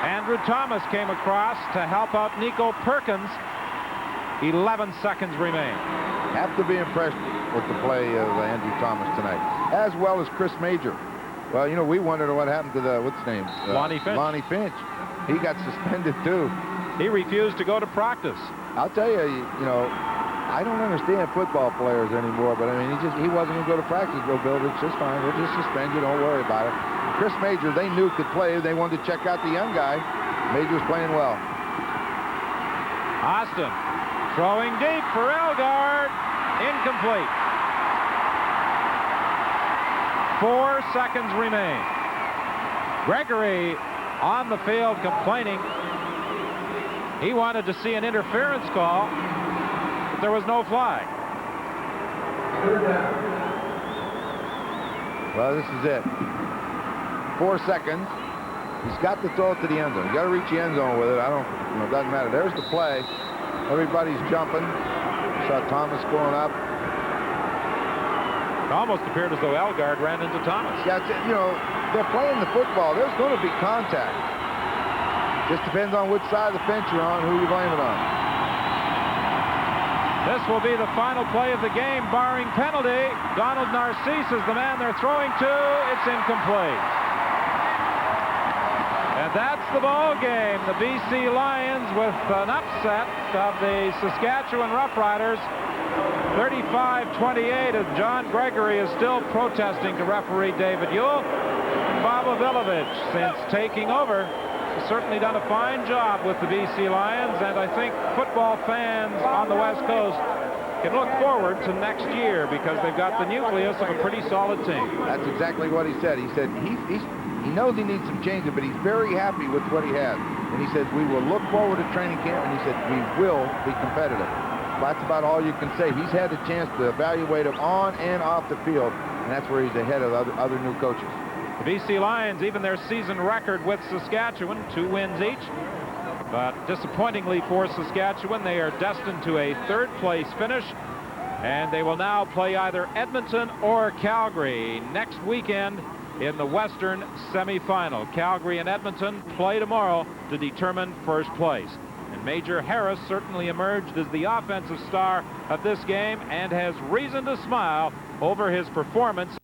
E: Andrew Thomas came across to help out Nico Perkins. 11 seconds remain.
D: Have to be impressed with the play of Andrew Thomas tonight, as well as Chris Major. Well, you know, we wondered what happened to the, what's his name?
E: Lonnie Finch.
D: Lonnie Finch. He got suspended, too.
E: He refused to go to practice.
D: I'll tell you, you know, I don't understand football players anymore, but I mean, he wasn't going to go to practice. Go, Bill, it's just fine. We'll just suspend you. Don't worry about it. Chris Major, they knew could play. They wanted to check out the young guy. Major's playing well.
E: Austin throwing deep for Elgard. Incomplete. 4 seconds remain. Gregory on the field complaining. He wanted to see an interference call, but there was no flag.
D: Well, this is it. 4 seconds. He's got to throw it to the end zone. You got to reach the end zone with it. I don't, you know, it doesn't matter. There's the play. Everybody's jumping. Saw Thomas going up.
E: It almost appeared as though Elgard ran into Thomas.
D: Yeah, you know, they're playing the football. There's going to be contact. Just depends on which side of the fence you're on, who you blame it on.
E: This will be the final play of the game, barring penalty. Donald Narcisse is the man they're throwing to. It's incomplete. And that's the ball game. The BC Lions with an upset of the Saskatchewan Roughriders. 35-28 as John Gregory is still protesting to referee David Ewell. Bob Obilovich, since taking over, has certainly done a fine job with the BC Lions, and I think football fans on the West Coast can look forward to next year because they've got the nucleus of a pretty solid team.
D: That's exactly what he said. He said he knows he needs some changes, but he's very happy with what he has. And he says, we will look forward to training camp, and he said, we will be competitive. That's about all you can say. He's had the chance to evaluate him on and off the field, and that's where he's ahead of other new coaches.
E: The BC Lions, even their season record with Saskatchewan, 2 wins each. But disappointingly for Saskatchewan, they are destined to a third-place finish. And they will now play either Edmonton or Calgary next weekend in the Western semifinal. Calgary and Edmonton play tomorrow to determine first place. And Major Harris certainly emerged as the offensive star of this game and has reason to smile over his performance.